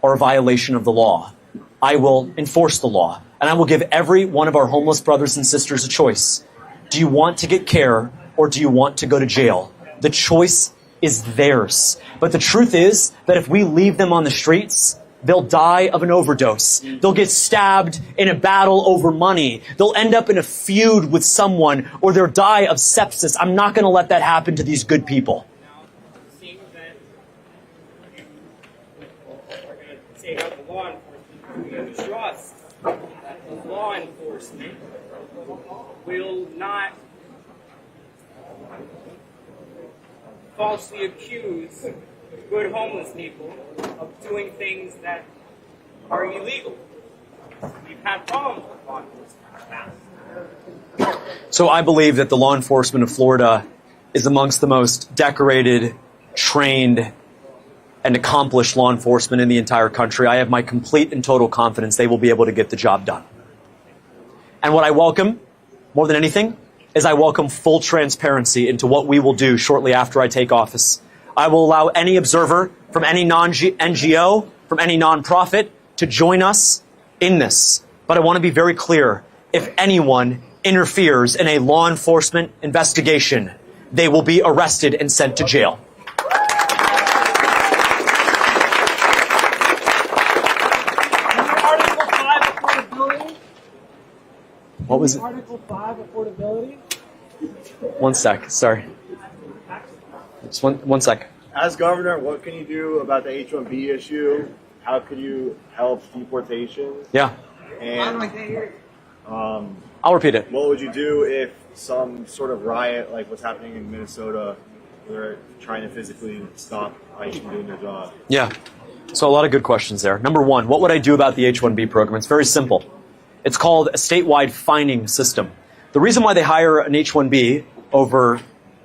are a violation of the law. I will enforce the law, and I will give every one of our homeless brothers and sisters a choice. Do you want to get care, or do you want to go to jail? The choice is theirs. But the truth is that if we leave them on the streets, they'll die of an overdose. They'll get stabbed in a battle over money. They'll end up in a feud with someone, or they'll die of sepsis. I'm not going to let that happen to these good people. Seeing that we're going to take out the law enforcement, we trust that the law enforcement will not falsely accuse good homeless people of doing things that are illegal. We've had problems with law enforcement in the past. So I believe that the law enforcement of Florida is amongst the most decorated, trained, and accomplished law enforcement in the entire country. I have my complete and total confidence they will be able to get the job done. And what I welcome, more than anything, is I welcome full transparency into what we will do shortly after I take office. I will allow any observer from any non-NGO, from any nonprofit, to join us in this. But I want to be very clear. If anyone interferes in a law enforcement investigation, they will be arrested and sent to jail. Article 5 affordability. What was it? Article 5 affordability. One sec, sorry. Just one sec. As governor, what can you do about the H-1B issue? How could you help deportation? Yeah. And I'll repeat it. what would you do if some sort of riot, like what's happening in Minnesota, they're trying to physically stop ICE from doing their job? Yeah. So a lot of good questions there. Number one, what would I do about the H-1B program? It's very simple. It's called a statewide fining system. The reason why they hire an H-1B over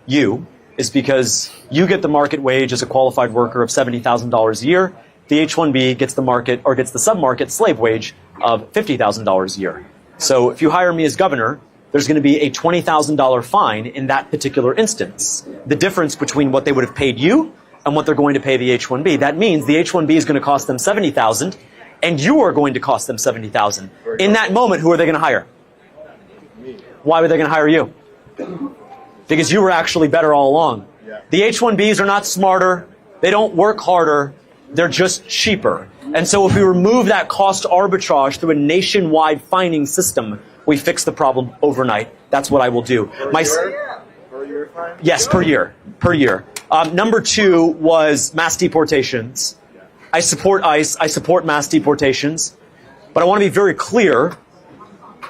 you is because you get the market wage as a qualified worker of $70,000 a year. The H-1B gets the market or gets the sub-market slave wage of $50,000 a year. So if you hire me as governor, there's going to be a $20,000 fine in that particular instance. The difference between what they would have paid you and what they're going to pay the H-1B. That means the H-1B is going to cost them $70,000 and you are going to cost them $70,000. In that moment, who are they going to hire? Why were they going to hire you? Because you were actually better all along. The H-1Bs are not smarter. They don't work harder. They're just cheaper. And so if we remove that cost arbitrage through a nationwide fining system, we fix the problem overnight. That's what I will do. Per year fine? Yes, per year. Per year. Number two was mass deportations. I support ICE. I support mass deportations. But I want to be very clear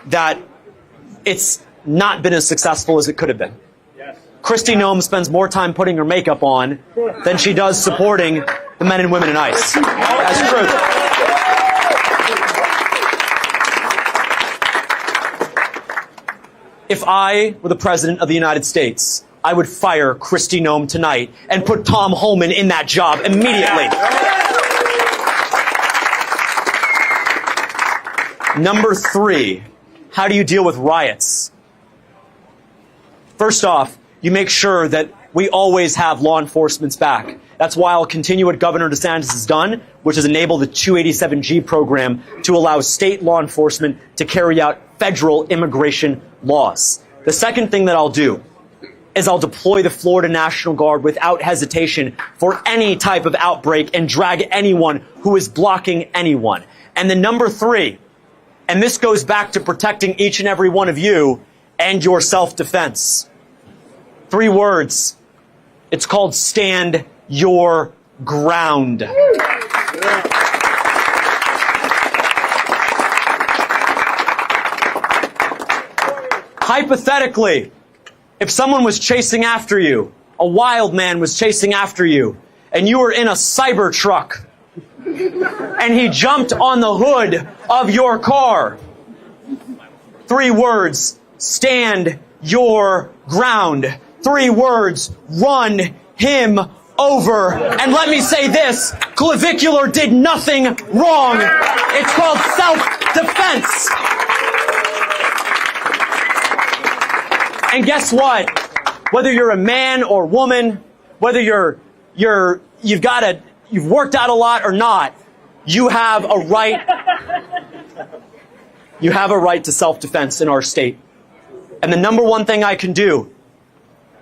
that it's not been as successful as it could have been. Kristi Noem spends more time putting her makeup on than she does supporting the men and women in ICE. That's true. If I were the President of the United States, I would fire Kristi Noem tonight and put Tom Homan in that job immediately. Number three, how do you deal with riots? First off, you make sure that we always have law enforcement's back. That's why I'll continue what Governor DeSantis has done, which is enable the 287G program to allow state law enforcement to carry out federal immigration laws. The second thing that I'll do is I'll deploy the Florida National Guard without hesitation for any type of outbreak and drag anyone who is blocking anyone. And then number three, and this goes back to protecting each and every one of you and your self-defense. 3 words. It's called stand your ground. Hypothetically, if someone was chasing after you, a wild man was chasing after you, and you were in a Cybertruck, and he jumped on the hood of your car. 3 words, stand your ground. 3 words, run him over. And let me say this, Clavicular did nothing wrong. It's called self-defense. And guess what? Whether you're a man or woman, whether you've worked out a lot or not, you have a right. You have a right to self-defense in our state. And the number one thing I can do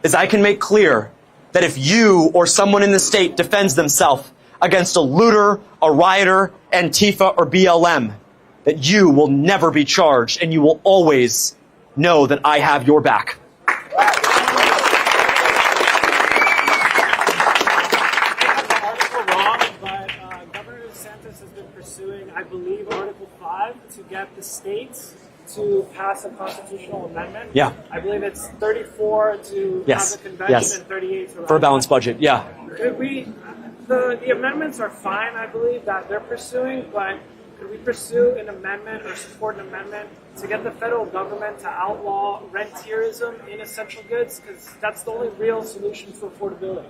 is I can make clear that if you or someone in the state defends themselves against a looter, a rioter, Antifa, or BLM, that you will never be charged and you will always know that I have your back. Governor DeSantis has been pursuing, I believe, Article 5 to get the states to pass a constitutional amendment. Yeah. I believe it's 34 to Yes. have a convention Yes. and 38 to For a balanced budget, yeah. Could we, the amendments are fine, I believe, that they're pursuing, but could we pursue an amendment or support an amendment to get the federal government to outlaw rentierism in essential goods? Because that's the only real solution to affordability.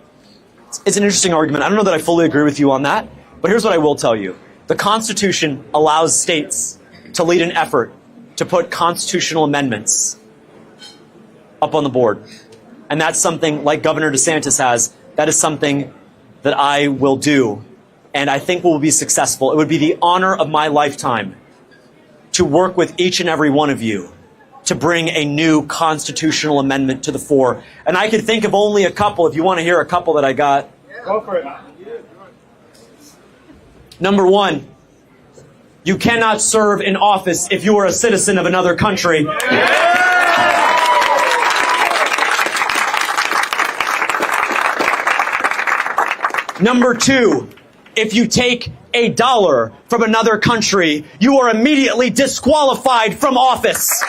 It's an interesting argument. I don't know that I fully agree with you on that, but here's what I will tell you. The Constitution allows states to lead an effort to put constitutional amendments up on the board. And that's something, like Governor DeSantis has, that is something that I will do. And I think we'll be successful. It would be the honor of my lifetime to work with each and every one of you to bring a new constitutional amendment to the fore. And I could think of only a couple, if you want to hear a couple that I got. Go for it. Number one, you cannot serve in office if you are a citizen of another country. Number two, if you take $1 from another country, you are immediately disqualified from office.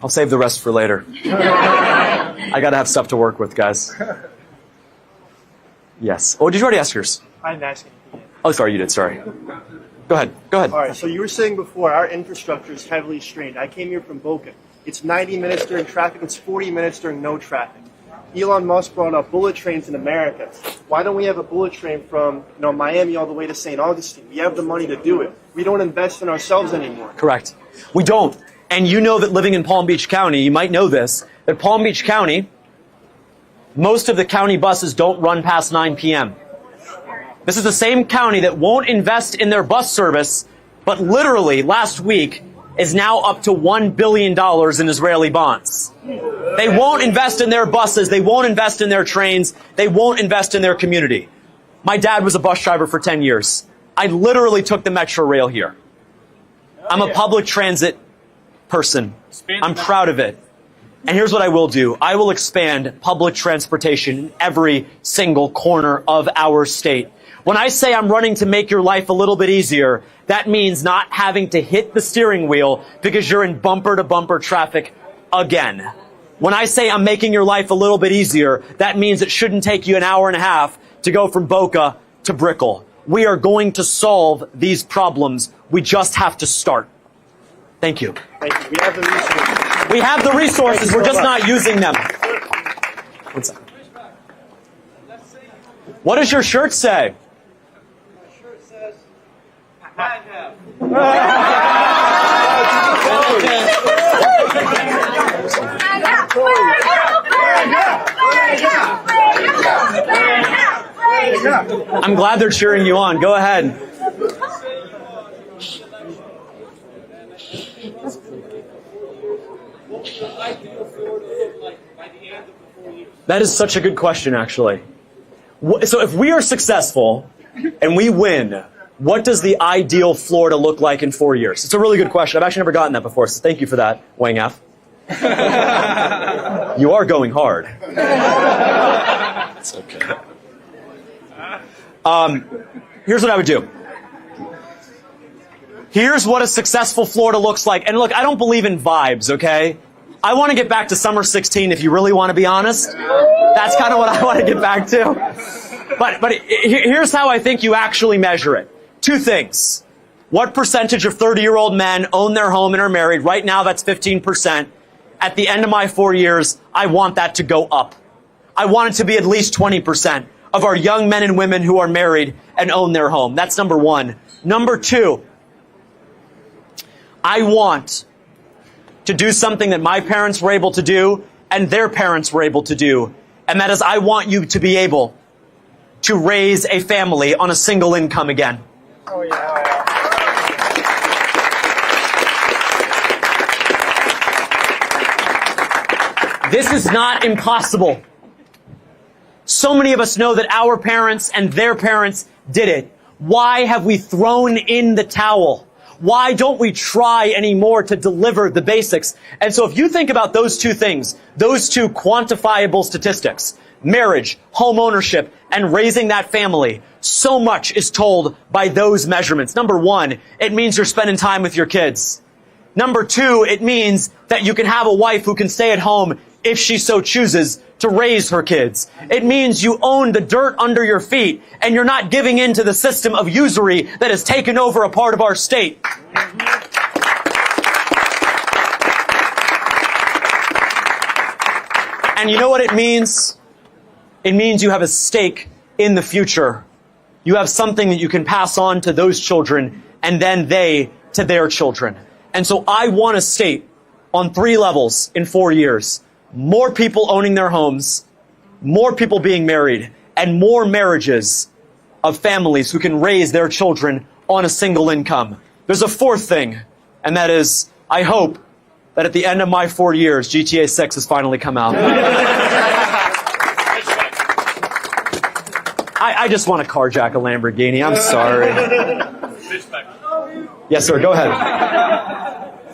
I'll save the rest for later. I gotta have stuff to work with, guys. Yes. Oh, did you already ask yours? I didn't ask anything. Oh, sorry, you did. Sorry. Go ahead. Go ahead. All right, so you were saying before our infrastructure is heavily strained. I came here from Boca. It's 90 minutes during traffic. It's 40 minutes during no traffic. Elon Musk brought up bullet trains in America. Why don't we have a bullet train from Miami all the way to St. Augustine? We have the money to do it. We don't invest in ourselves anymore. Correct. We don't. And you know that living in Palm Beach County, you might know this, that Palm Beach County, most of the county buses don't run past 9 p.m. This is the same county that won't invest in their bus service, but literally last week is now up to $1 billion in Israeli bonds. They won't invest in their buses. They won't invest in their trains. They won't invest in their community. My dad was a bus driver for 10 years. I literally took the Metro Rail here. I'm a public transit person. I'm proud of it. And here's what I will do. I will expand public transportation in every single corner of our state. When I say I'm running to make your life a little bit easier, that means not having to hit the steering wheel because you're in bumper-to-bumper traffic again. When I say I'm making your life a little bit easier, that means it shouldn't take you an hour and a half to go from Boca to Brickell. We are going to solve these problems. We just have to start. Thank you. Thank you. We have the resources. We have the resources. We're just not using them. One second. What does your shirt say? My shirt says, I'm glad they're cheering you on. Go ahead. That is such a good question, actually. So if we are successful and we win, what does the ideal Florida look like in 4 years? It's a really good question. I've actually never gotten that before, so thank you for that, Wang F. You are going hard. It's okay. Here's what I would do. Here's what a successful Florida looks like. And look, I don't believe in vibes, okay? I want to get back to summer 16 if you really want to be honest. That's kind of what I want to get back to. But here's how I think you actually measure it. Two things. What percentage of 30-year-old men own their home and are married? Right now, that's 15%. At the end of my 4 years, I want that to go up. I want it to be at least 20% of our young men and women who are married and own their home. That's number one. Number two, I want to do something that my parents were able to do and their parents were able to do. And that is, I want you to be able to raise a family on a single income again. Oh, yeah. This is not impossible. So many of us know that our parents and their parents did it. Why have we thrown in the towel? Why don't we try anymore to deliver the basics? And so if you think about those two things, those two quantifiable statistics, marriage, home ownership, and raising that family, so much is told by those measurements. Number one, it means you're spending time with your kids. Number two, it means that you can have a wife who can stay at home if she so chooses to raise her kids. It means you own the dirt under your feet and you're not giving in to the system of usury that has taken over a part of our state. And you know what it means? It means you have a stake in the future. You have something that you can pass on to those children and then they to their children. And so I want a state on 3 levels in 4 years. More people owning their homes, more people being married, and more marriages of families who can raise their children on a single income. There's a 4th thing, and that is, I hope that at the end of my 4 years, GTA 6 has finally come out. I just want to carjack a Lamborghini. I'm sorry. Yes, sir. Go ahead.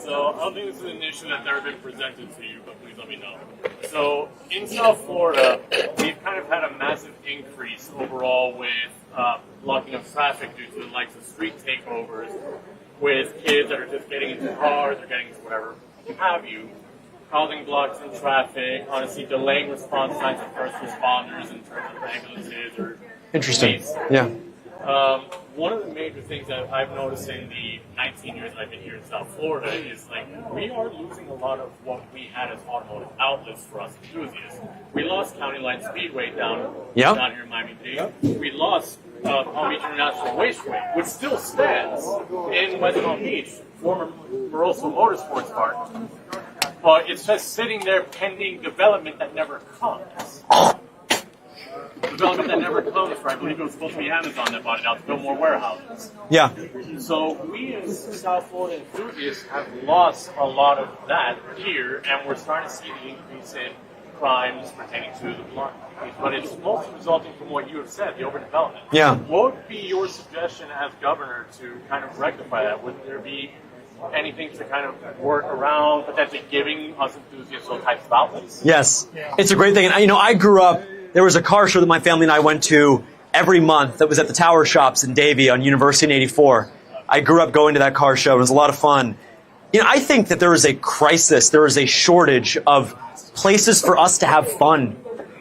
So I don't think this is an issue that's ever been presented to you, but please let me know. So in South Florida, we've kind of had a massive increase overall with blocking of traffic due to the likes of street takeovers, with kids that are just getting into cars or getting into whatever have you, causing blocks in traffic, honestly delaying response times of first responders in terms of ambulances or Interesting. police. Yeah. One of the major things that I've noticed in the 19 years I've been here in South Florida is like we are losing a lot of what we had as automotive outlets for us enthusiasts. We lost County Line Speedway down here in Miami-Dade. We lost Palm Beach International Raceway, which still stands in West Palm Beach, former Moroso Motorsports Park. But it's just sitting there pending development that never comes. Development that never comes, for I believe it was supposed to be Amazon that bought it out to build more warehouses. Yeah. So we as South Florida enthusiasts have lost a lot of that here, and we're starting to see the increase in crimes pertaining to the blind. But it's mostly resulting from what you have said, the overdevelopment. Yeah. What would be your suggestion as governor to kind of rectify that? Would there be anything to kind of work around potentially giving us enthusiasts those types of outlets? Yes. It's a great thing. And, you know, I grew up, there was a car show that my family and I went to every month that was at the Tower Shops in Davie on University in 84. I grew up going to that car show. It was a lot of fun. You know, I think that there is a crisis, there is a shortage of places for us to have fun.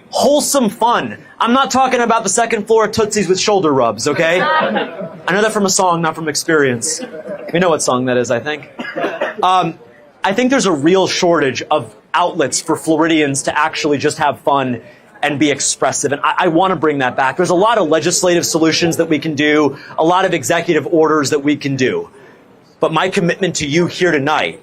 Wholesome fun. I'm not talking about the second floor of Tootsie's with shoulder rubs, okay? I know that from a song, not from experience. You know what song that is, I think. I think there's a real shortage of outlets for Floridians to actually just have fun and be expressive. And I want to bring that back. There's a lot of legislative solutions that we can do, a lot of executive orders that we can do. But my commitment to you here tonight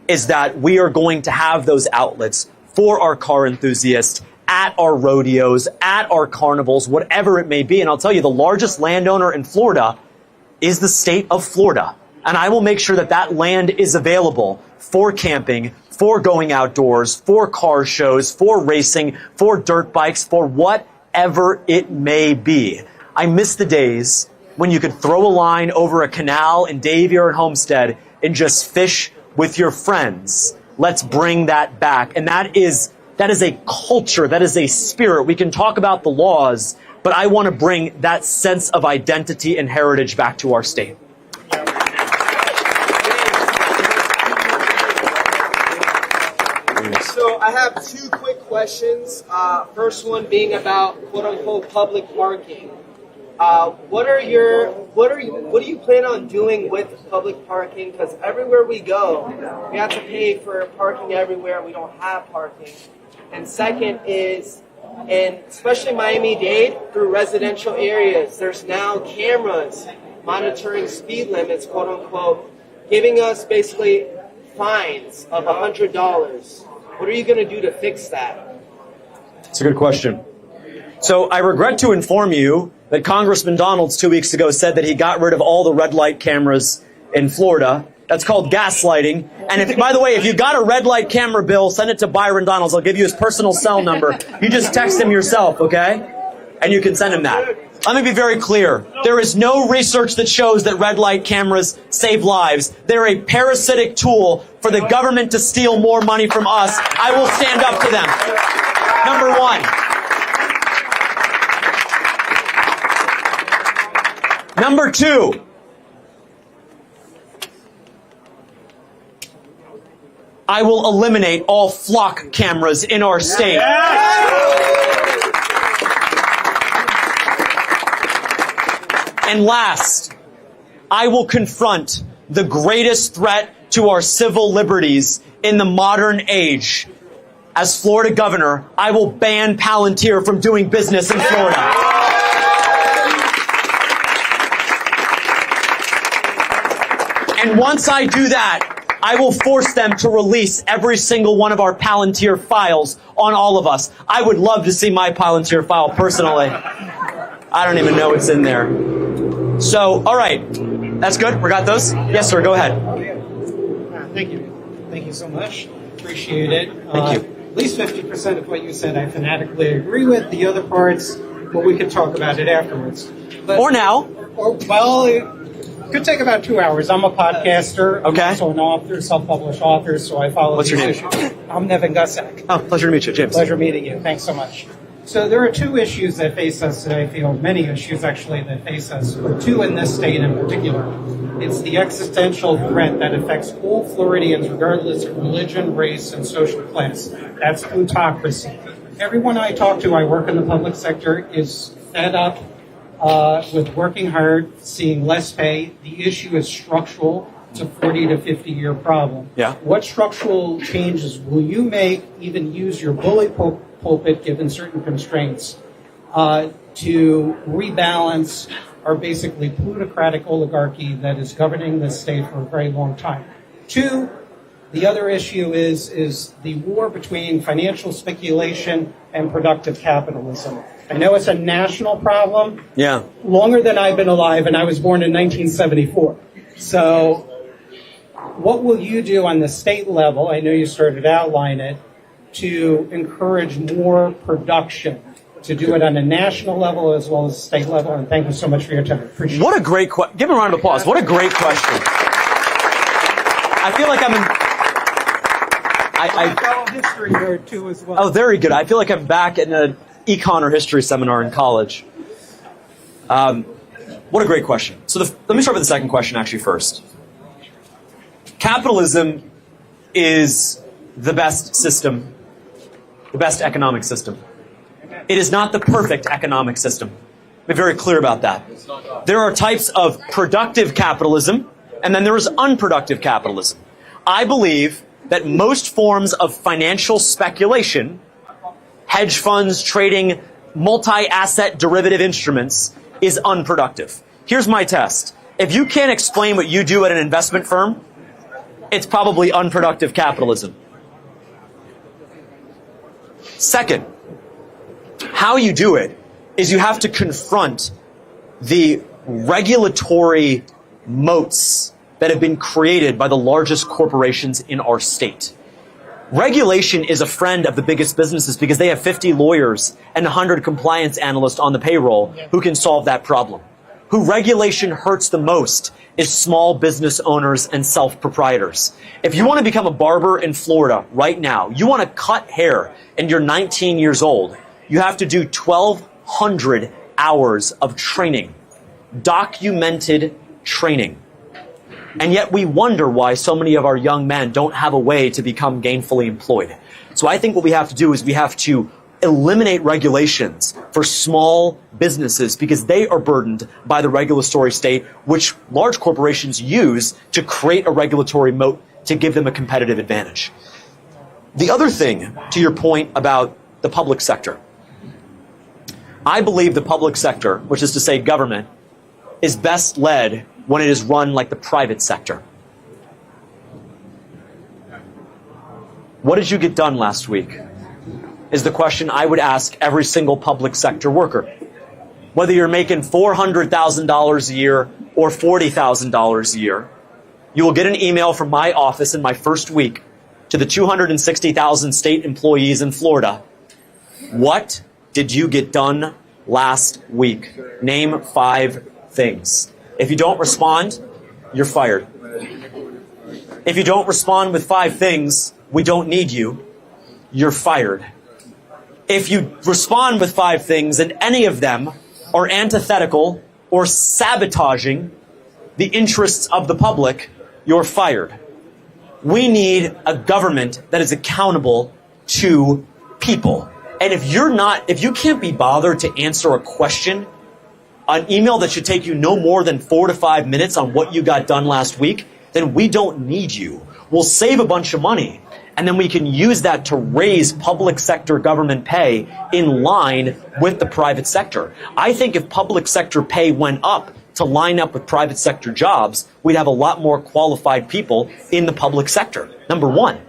is that we are going to have those outlets for our car enthusiasts at our rodeos, at our carnivals, whatever it may be. And I'll tell you, the largest landowner in Florida is the state of Florida. And I will make sure that that land is available for camping, for going outdoors, for car shows, for racing, for dirt bikes, for whatever it may be. I miss the days when you could throw a line over a canal in Davie or in Homestead and just fish with your friends. Let's bring that back. And that is a culture, that is a spirit. We can talk about the laws, but I want to bring that sense of identity and heritage back to our state. So I have 2 quick questions. First one being about quote unquote public parking. What do you plan on doing with public parking? Because everywhere we go, we have to pay for parking everywhere. We don't have parking. And second is, and especially Miami-Dade, through residential areas, there's now cameras monitoring speed limits, quote unquote, giving us basically fines of $100. What are you going to do to fix that? It's a good question. So I regret to inform you that Congressman Donalds 2 weeks ago said that he got rid of all the red light cameras in Florida. That's called gaslighting. And if, by the way, if you got a red light camera bill, send it to Byron Donalds. I'll give you his personal cell number. You just text him yourself, okay? And you can send him that. Let me be very clear. There is no research that shows that red light cameras save lives. They're a parasitic tool for the government to steal more money from us. I will stand up to them. Number 1. Number 2. I will eliminate all flock cameras in our state. And last, I will confront the greatest threat to our civil liberties in the modern age, as Florida governor, I will ban Palantir from doing business in Florida. And once I do that, I will force them to release every single one of our Palantir files on all of us. I would love to see my Palantir file personally. I don't even know what's in there. So, all right. That's good? We got those? Yes, sir. Go ahead. Thank you. Thank you so much. Appreciate it. Thank you. At least 50% of what you said I fanatically agree with. The other parts, well, we can talk about it afterwards. But, or now. Well, it could take about 2 hours. I'm a podcaster. Okay. I'm also an author, self-published author, so I follow What's these your issues. name? I'm Nevin Gusak. Oh, pleasure to meet you, James. Pleasure meeting you. Thanks so much. So there are two issues that face us today. I feel many issues actually that face us, but two in this state in particular. It's the existential threat that affects all Floridians regardless of religion, race, and social class. That's plutocracy. Everyone I talk to, I work in the public sector, is fed up with working hard, seeing less pay. The issue is structural. It's a 40 to 50-year problem. Yeah. What structural changes will you make, even use your bully pulpit, given certain constraints, to rebalance our basically plutocratic oligarchy that is governing this state for a very long time? Two, the other issue is the war between financial speculation and productive capitalism. I know it's a national problem. Yeah. Longer than I've been alive, and I was born in 1974. So what will you do on the state level? I know you started to outline it, to encourage more production, to do it on a national level as well as state level. And thank you so much for your time. Appreciate it. What a great question. Give him a round of applause. What a great question. I feel like I'm in... I follow history there too as well. Oh, very good. I feel like I'm back in an econ or history seminar in college. What a great question. So let me start with the second question actually first. Capitalism is the best system, the best economic system. It is not the perfect economic system. Be very clear about that. There are types of productive capitalism, and then there is unproductive capitalism. I believe that most forms of financial speculation, hedge funds trading multi-asset derivative instruments, is unproductive. Here's my test. If you can't explain what you do at an investment firm, it's probably unproductive capitalism. Second, how you do it is you have to confront the regulatory moats that have been created by the largest corporations in our state. Regulation is a friend of the biggest businesses because they have 50 lawyers and 100 compliance analysts on the payroll who can solve that problem. Who regulation hurts the most is small business owners and self-proprietors. If you want to become a barber in Florida right now, you want to cut hair and you're 19 years old, you have to do 1,200 hours of training, documented training. And yet we wonder why so many of our young men don't have a way to become gainfully employed. So I think what we have to do is we have to eliminate regulations for small businesses because they are burdened by the regulatory state, which large corporations use to create a regulatory moat to give them a competitive advantage. The other thing, to your point about the public sector, I believe the public sector, which is to say government, is best led when it is run like the private sector. What did you get done last week? Is the question I would ask every single public sector worker. Whether you're making $400,000 a year or $40,000 a year, you will get an email from my office in my first week to the 260,000 state employees in Florida. What did you get done last week? Name 5 things. If you don't respond, you're fired. If you don't respond with 5 things, we don't need you, you're fired. If you respond with 5 things and any of them are antithetical or sabotaging the interests of the public, you're fired. We need a government that is accountable to people. And if you can't be bothered to answer a question, an email that should take you no more than 4 to 5 minutes on what you got done last week, then we don't need you. We'll save a bunch of money and then we can use that to raise public sector government pay in line with the private sector. I think if public sector pay went up to line up with private sector jobs, we'd have a lot more qualified people in the public sector, number one.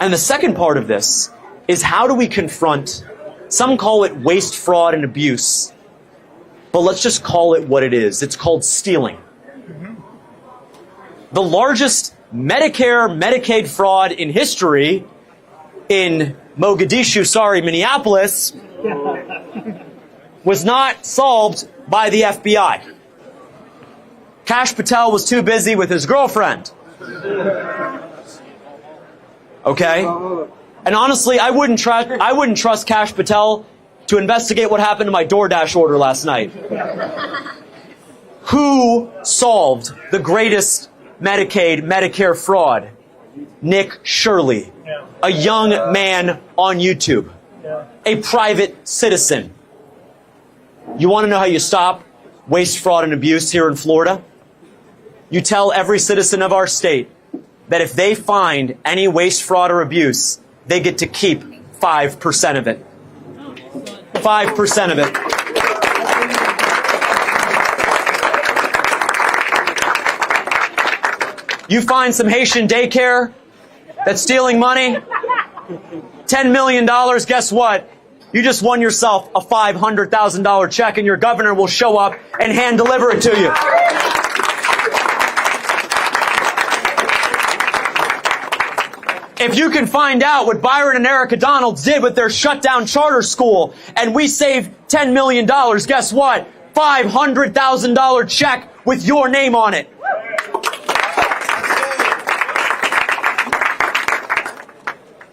And the second part of this is, how do we confront, some call it waste, fraud, and abuse, but let's just call it what it is. It's called stealing. The largest Medicare, Medicaid fraud in history in Mogadishu, Minneapolis, was not solved by the FBI. Kash Patel was too busy with his girlfriend. Okay? And honestly, I wouldn't trust Kash Patel to investigate what happened to my DoorDash order last night. Who solved the greatest Medicaid, Medicare fraud? Nick Shirley, a young man on YouTube, a private citizen. You want to know how you stop waste, fraud, and abuse here in Florida? You tell every citizen of our state that if they find any waste, fraud, or abuse, they get to keep 5% of it. 5% of it. You find some Haitian daycare that's stealing money, $10 million, guess what? You just won yourself a $500,000 check, and your governor will show up and hand deliver it to you. If you can find out what Byron and Erica Donalds did with their shutdown charter school, and we saved $10 million, guess what? $500,000 check with your name on it.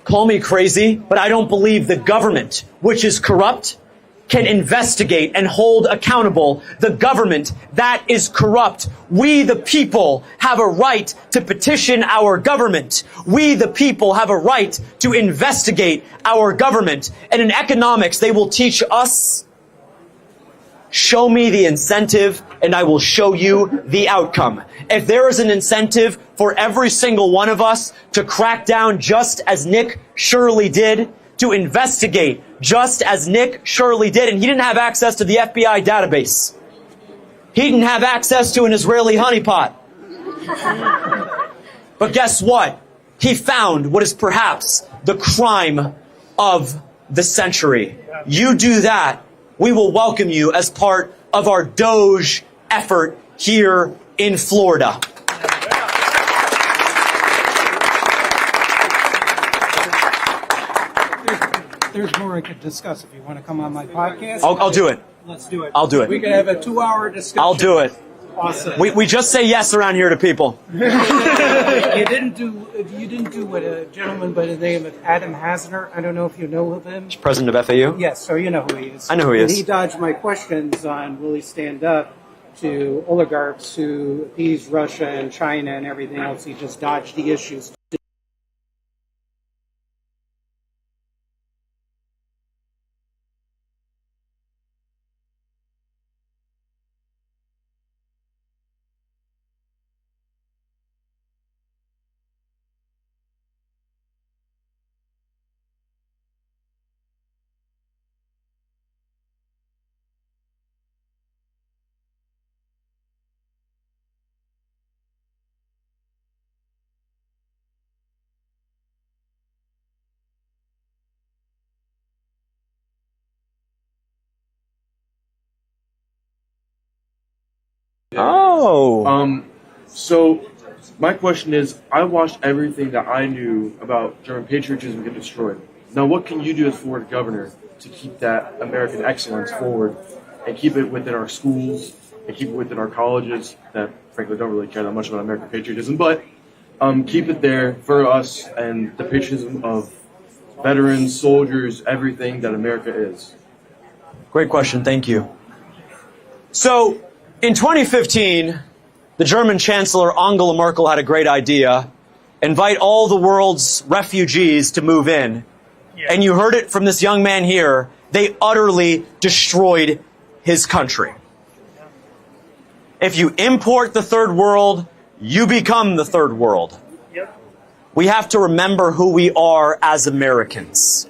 Call me crazy, but I don't believe the government, which is corrupt, can investigate and hold accountable the government that is corrupt. We, the people, have a right to petition our government. We, the people, have a right to investigate our government. And in economics, they will teach us, show me the incentive, and I will show you the outcome. If there is an incentive for every single one of us to crack down just as Nick Shirley did, to investigate just as Nick Shirley did, and he didn't have access to the FBI database. He didn't have access to an Israeli honeypot. But guess what? He found what is perhaps the crime of the century. You do that, we will welcome you as part of our Doge effort here in Florida. There's more I could discuss if you want to come on my podcast. I'll do it. Let's do it. I'll do it. We can have a 2-hour discussion. I'll do it. Awesome. We just say yes around here to people. You didn't do what a gentleman by the name of Adam Hasner. I don't know if you know of him. President of FAU? Yes, so you know who he is. I know who he is. And he dodged my questions on will he stand up to oligarchs who appease Russia and China and everything else. He just dodged the issues. Oh. So my question is, I watched everything that I knew about German patriotism get destroyed. Now, what can you do as Florida governor to keep that American excellence forward and keep it within our schools and keep it within our colleges that, frankly, don't really care that much about American patriotism, but keep it there for us and the patriotism of veterans, soldiers, everything that America is? Great question. Thank you. So, in 2015, the German Chancellor Angela Merkel had a great idea. Invite all the world's refugees to move in. Yeah. And you heard it from this young man here. They utterly destroyed his country. If you import the third world, you become the third world. Yep. we have to remember who we are as Americans.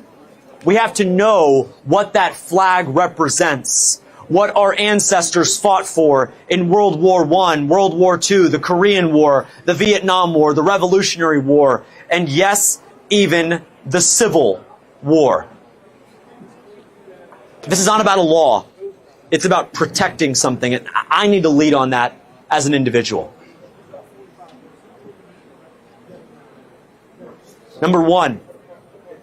We have to know what that flag represents, what our ancestors fought for in World War I, World War II, the Korean War, the Vietnam War, the Revolutionary War, and yes, even the Civil War. This is not about a law. It's about protecting something, and I need to lead on that as an individual. Number one,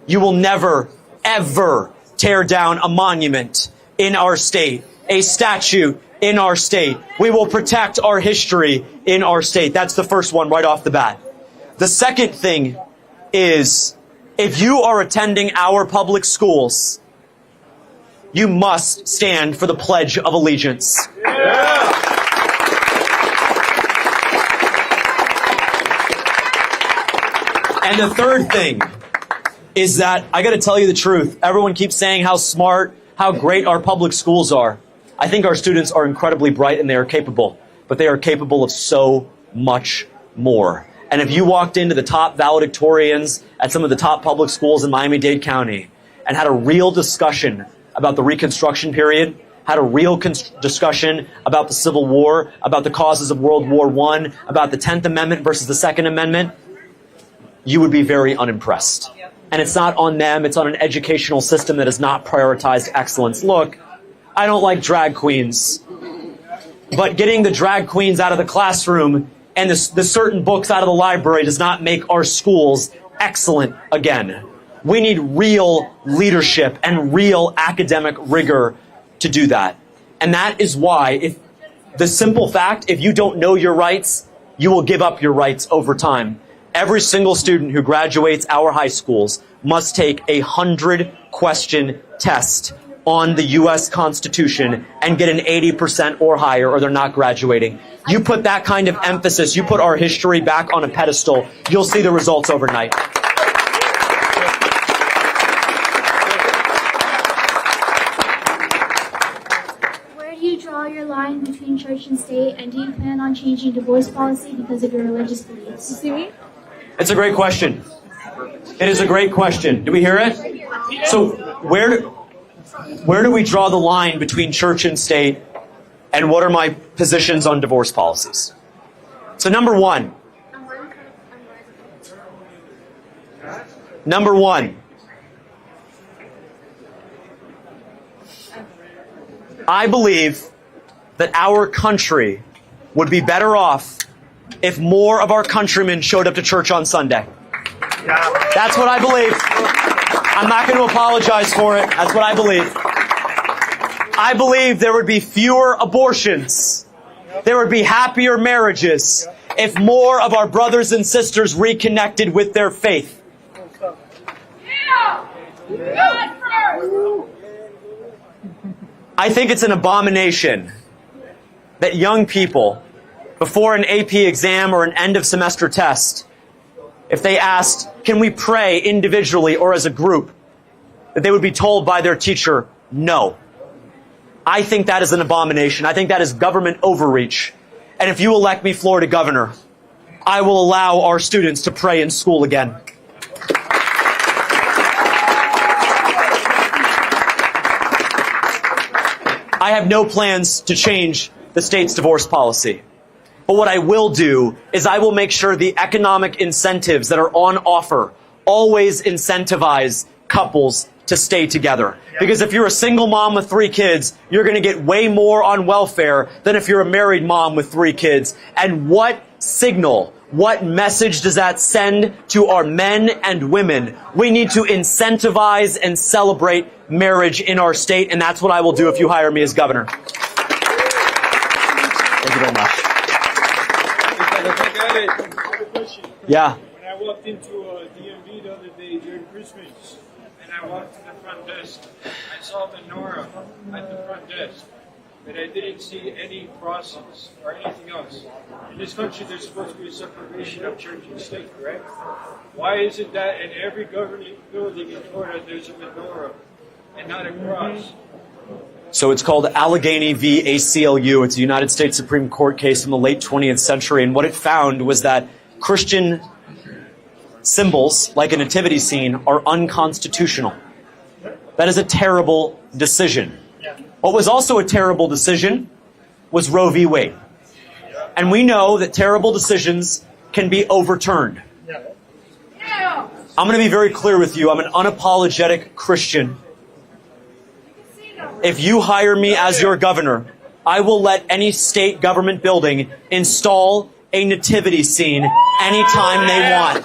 you will never, ever tear down a monument in our state, a statue in our state. We will protect our history in our state. That's the first one right off the bat. The second thing is, if you are attending our public schools, you must stand for the Pledge of Allegiance. And the third thing is that, I got to tell you the truth, everyone keeps saying how smart, how great our public schools are. I think our students are incredibly bright and they are capable, but they are capable of so much more. And if you walked into the top valedictorians at some of the top public schools in Miami-Dade County and had a real discussion about the Reconstruction period, had a real discussion about the Civil War, about the causes of World War I, about the 10th Amendment versus the Second Amendment, you would be very unimpressed. And it's not on them, it's on an educational system that has not prioritized excellence. Look, I don't like drag queens, but getting the drag queens out of the classroom and the certain books out of the library does not make our schools excellent again. We need real leadership and real academic rigor to do that. And that is why, if the simple fact, if you don't know your rights, you will give up your rights over time. Every single student who graduates our high schools must take a 100-question test on the U.S. Constitution and get an 80% or higher, or they're not graduating. You put that kind of emphasis, you put our history back on a pedestal, you'll see the results overnight. Where do you draw your line between church and state, and do you plan on changing divorce policy because of your religious beliefs? You see me? It's a great question. It is a great question. Do we hear it? So where do we draw the line between church and state, and what are my positions on divorce policies? So number one, I believe that our country would be better off if more of our countrymen showed up to church on Sunday. That's what I believe. I'm not going to apologize for it. That's what I believe. I believe there would be fewer abortions. There would be happier marriages if more of our brothers and sisters reconnected with their faith. I think it's an abomination that young people, before an AP exam or an end of semester test, if they asked, can we pray individually or as a group, that they would be told by their teacher, no. I think that is an abomination. I think that is government overreach. And if you elect me Florida governor, I will allow our students to pray in school again. I have no plans to change the state's divorce policy. But what I will do is I will make sure the economic incentives that are on offer always incentivize couples to stay together. Because if you're a single mom with 3 kids, you're going to get way more on welfare than if you're a married mom with 3 kids. And what signal, what message does that send to our men and women? We need to incentivize and celebrate marriage in our state, and that's what I will do if you hire me as governor. Thank you very much. Yeah. When I walked into DMV the other day during Christmas, and I walked to the front desk, I saw the menorah at the front desk, but I didn't see any crosses or anything else. In this country, there's supposed to be a separation of church and state, correct? Why is it that in every government building in Florida there's a menorah and not a cross? So it's called Allegheny v. ACLU. It's a United States Supreme Court case from the late 20th century. And what it found was that Christian symbols like a nativity scene are unconstitutional. That is a terrible decision. What was also a terrible decision was Roe v. Wade. And we know that terrible decisions can be overturned. I'm going to be very clear with you. I'm an unapologetic Christian. If you hire me as your governor, I will let any state government building install a nativity scene anytime they want.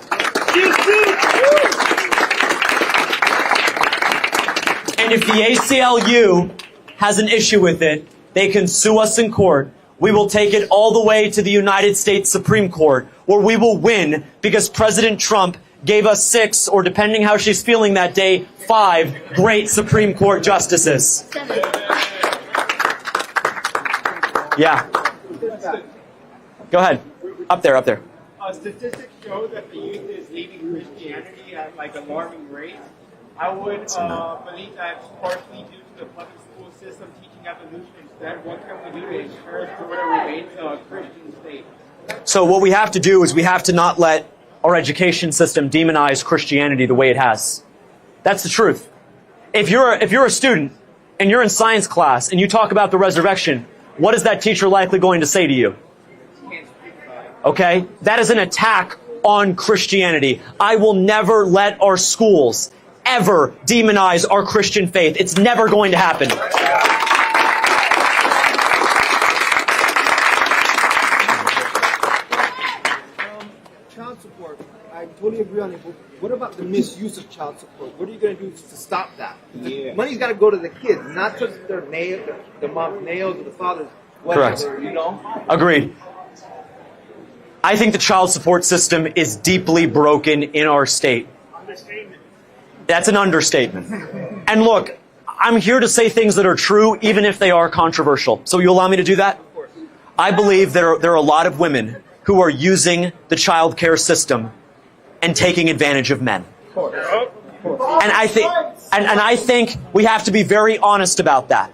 And if the ACLU has an issue with it, they can sue us in court. We will take it all the way to the United States Supreme Court, where we will win because President Trump gave us 6, or depending how she's feeling that day, 5 great Supreme Court justices. Yeah. Go ahead. Up there. Statistics show that the youth is leaving Christianity at like alarming rates. I would believe that's partially due to the public school system teaching evolution instead. What can we do to encourage Florida remains a Christian state? So what we have to do is we have to not let our education system demonize Christianity the way it has. That's the truth. If you're a student and you're in science class and you talk about the resurrection, what is that teacher likely going to say to you? Okay? That is an attack on Christianity. I will never let our schools ever demonize our Christian faith. It's never going to happen. Child support, I totally agree on it, but what about the misuse of child support? What are you going to do to stop that? The money's got to go to the kids, not to their mom's nails or the father's whatever, Correct. you know? Agreed. I think the child support system is deeply broken in our state. That's an understatement. And look, I'm here to say things that are true, even if they are controversial. So you allow me to do that? I believe there are a lot of women who are using the child care system and taking advantage of men. And I think we have to be very honest about that.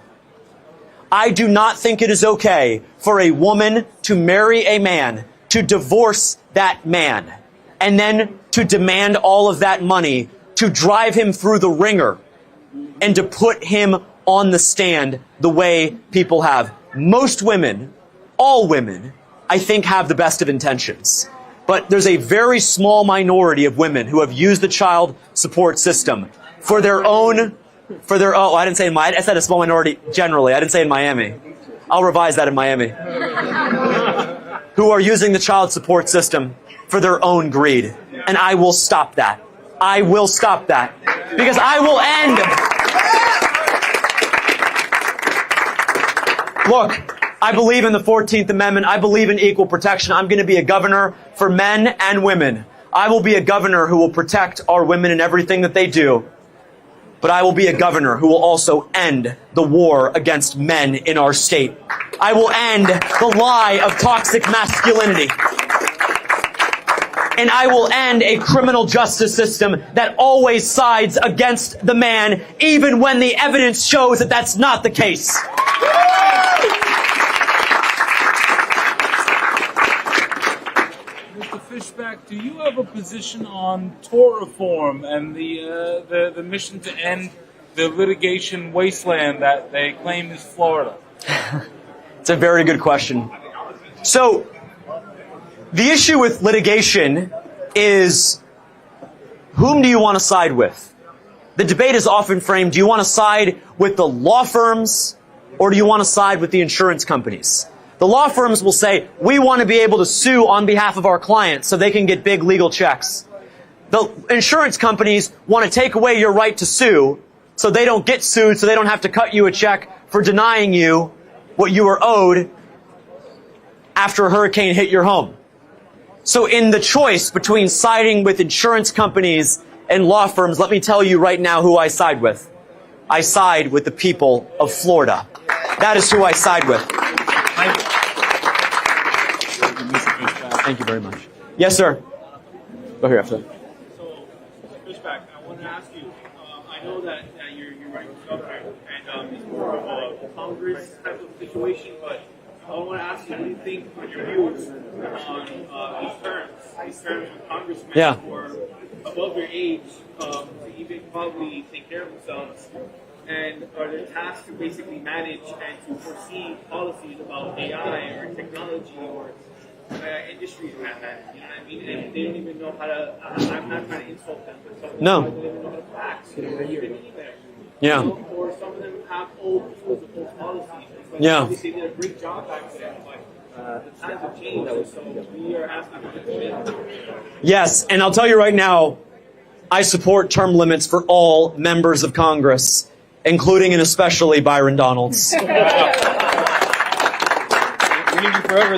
I do not think it is okay for a woman to marry a man, to divorce that man, and then to demand all of that money, to drive him through the ringer, and to put him on the stand the way people have. Most women, all women, I think have the best of intentions. But there's a very small minority of women who have used the child support system for their own, I didn't say in I said a small minority generally. I didn't say in Miami. I'll revise that in Miami. Who are using the child support system for their own greed. And I will stop that. I will stop that. Because I will end. Look, I believe in the 14th Amendment. I believe in equal protection. I'm going to be a governor for men and women. I will be a governor who will protect our women in everything that they do. But I will be a governor who will also end the war against men in our state. I will end the lie of toxic masculinity. And I will end a criminal justice system that always sides against the man, even when the evidence shows that that's not the case. Mr. Fishback, do you have a position on tort reform and the mission to end the litigation wasteland that they claim is Florida? It's a very good question. So, the issue with litigation is, whom do you want to side with? The debate is often framed, do you want to side with the law firms or do you want to side with the insurance companies? The law firms will say, we want to be able to sue on behalf of our clients so they can get big legal checks. The insurance companies want to take away your right to sue so they don't get sued, so they don't have to cut you a check for denying you what you were owed after a hurricane hit your home. So in the choice between siding with insurance companies and law firms, let me tell you right now who I side with. I side with the people of Florida. That is who I side with. Thank you very much. Yes, sir. Go here after that. So, Fishback, I want to ask you, I know that you're running for governor, and it's more of a Congress type of situation, but I want to ask you, what do you think on your views on these terms with congressmen who are above your age to even probably take care of themselves, and are they tasked to basically manage and to foresee policies about AI or technology or industries around that, you know what I mean? And they don't even know how to, I'm not trying to insult them, but some of them don't even know how to fax, you know, or even email. Yeah. Or some of them have old tools of old policies. Like, Yeah. They did a great job back then, but the times have changed, so we are asking for the commitment. Yes, and I'll tell you right now, I support term limits for all members of Congress, including and especially Byron Donalds.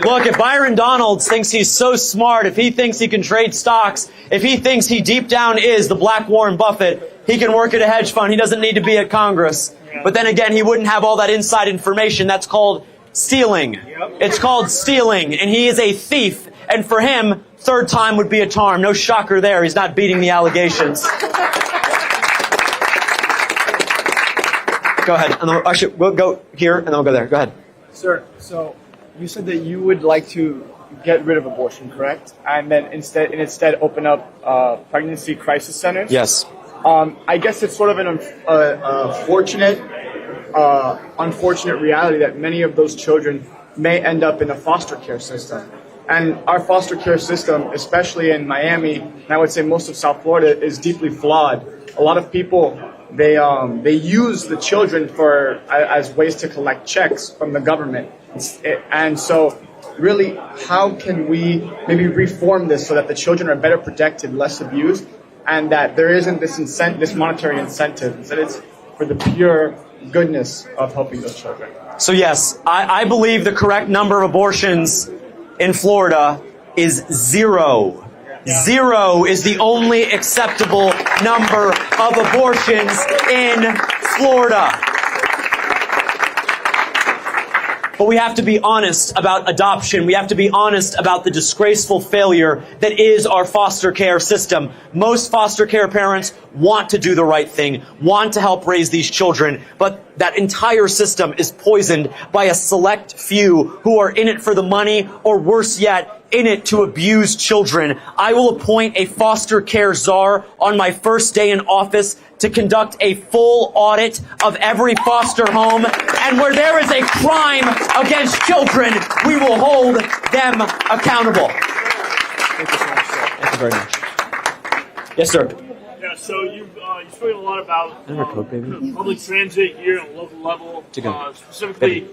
Look, if Byron Donalds thinks he's so smart, if he thinks he can trade stocks, if he thinks he deep down is the Black Warren Buffett, he can work at a hedge fund. He doesn't need to be at Congress. But then again, he wouldn't have all that inside information. That's called stealing. It's called stealing, and he is a thief. And for him, third time would be a charm. No shocker there. He's not beating the allegations. Go ahead. And then, actually, we'll go here, and then we'll go there. Go ahead. Sir, so you said that you would like to get rid of abortion, correct? And then instead open up pregnancy crisis centers? Yes. I guess it's sort of an unfortunate reality that many of those children may end up in a foster care system. And our foster care system, especially in Miami, and I would say most of South Florida, is deeply flawed. A lot of people, they use the children as ways to collect checks from the government. And so really, how can we maybe reform this so that the children are better protected, less abused, and that there isn't this monetary incentive, instead it's for the pure goodness of helping those children? So yes, I believe the correct number of abortions in Florida is 0. 0 is the only acceptable number of abortions in Florida. But we have to be honest about adoption. We have to be honest about the disgraceful failure that is our foster care system. Most foster care parents want to do the right thing, want to help raise these children, but that entire system is poisoned by a select few who are in it for the money, or worse yet, in it to abuse children. I will appoint a foster care czar on my first day in office to conduct a full audit of every foster home, and where there is a crime against children, we will hold them accountable. Thank you so much, sir. Thank you very much. Yes, sir. Yeah, so you've spoken a lot about public transit here on a local level, specifically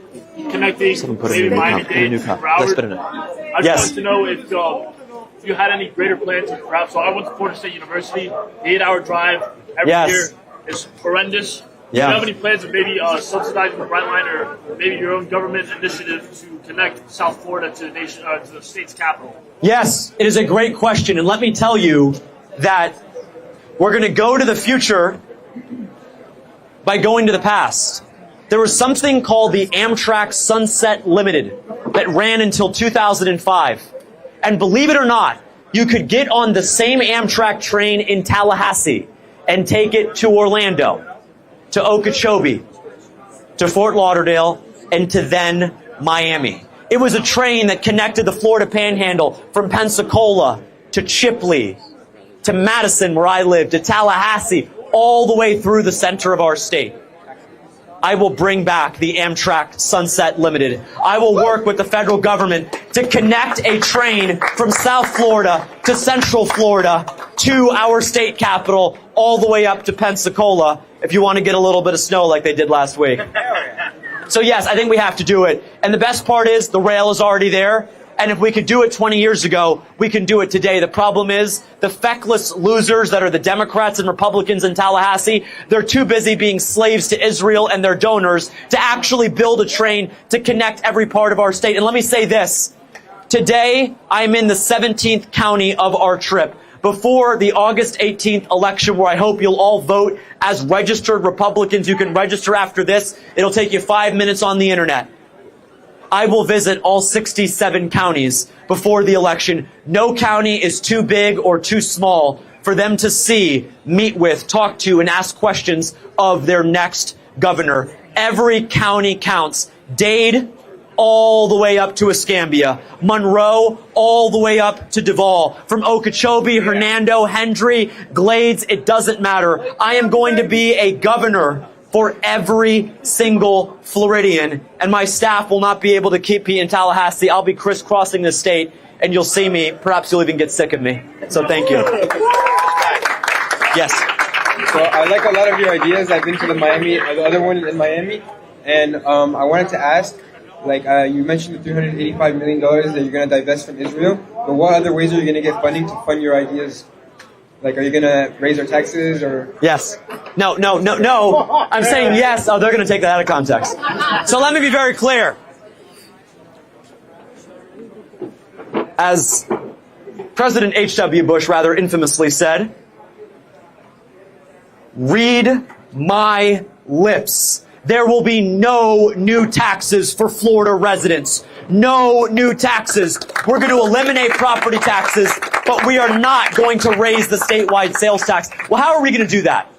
connecting maybe Miami-Dade to Broward. I just wanted to know if you had any greater plans with Broward. So I went to Florida State University. The 8-hour drive every year is horrendous. Do you have any plans of maybe subsidizing the Brightline or maybe your own government initiative to connect South Florida to the state's capital? Yes, it is a great question. And let me tell you that we're going to go to the future by going to the past. There was something called the Amtrak Sunset Limited that ran until 2005. And believe it or not, you could get on the same Amtrak train in Tallahassee and take it to Orlando, to Okeechobee, to Fort Lauderdale, and to then Miami. It was a train that connected the Florida Panhandle from Pensacola to Chipley, to Madison, where I live, to Tallahassee, all the way through the center of our state. I will bring back the Amtrak Sunset Limited. I will work with the federal government to connect a train from South Florida to Central Florida to our state capital, all the way up to Pensacola, if you want to get a little bit of snow like they did last week. So yes, I think we have to do it. And the best part is the rail is already there. And if we could do it 20 years ago, we can do it today. The problem is the feckless losers that are the Democrats and Republicans in Tallahassee, they're too busy being slaves to Israel and their donors to actually build a train to connect every part of our state. And let me say this. Today, I'm in the 17th county of our trip. Before the August 18th election, where I hope you'll all vote as registered Republicans, you can register after this. It'll take you 5 minutes on the internet. I will visit all 67 counties before the election. No county is too big or too small for them to see, meet with, talk to, and ask questions of their next governor. Every county counts. Dade, all the way up to Escambia, Monroe all the way up to Duval, from Okeechobee, Hernando, Hendry, Glades, it doesn't matter. I am going to be a governor for every single Floridian, and my staff will not be able to keep me in Tallahassee. I'll be crisscrossing the state, and you'll see me. Perhaps you'll even get sick of me. So thank you. Yes. So I like a lot of your ideas. I've been to the other one in Miami, and I wanted to ask, like you mentioned the $385 million that you're going to divest from Israel, but what other ways are you going to get funding to fund your ideas? Like, are you going to raise our taxes or? Yes. No. I'm saying yes. Oh, they're going to take that out of context. So let me be very clear. As President H.W. Bush rather infamously said, read my lips. There will be no new taxes for Florida residents. No new taxes. We're going to eliminate property taxes, but we are not going to raise the statewide sales tax. Well, how are we going to do that?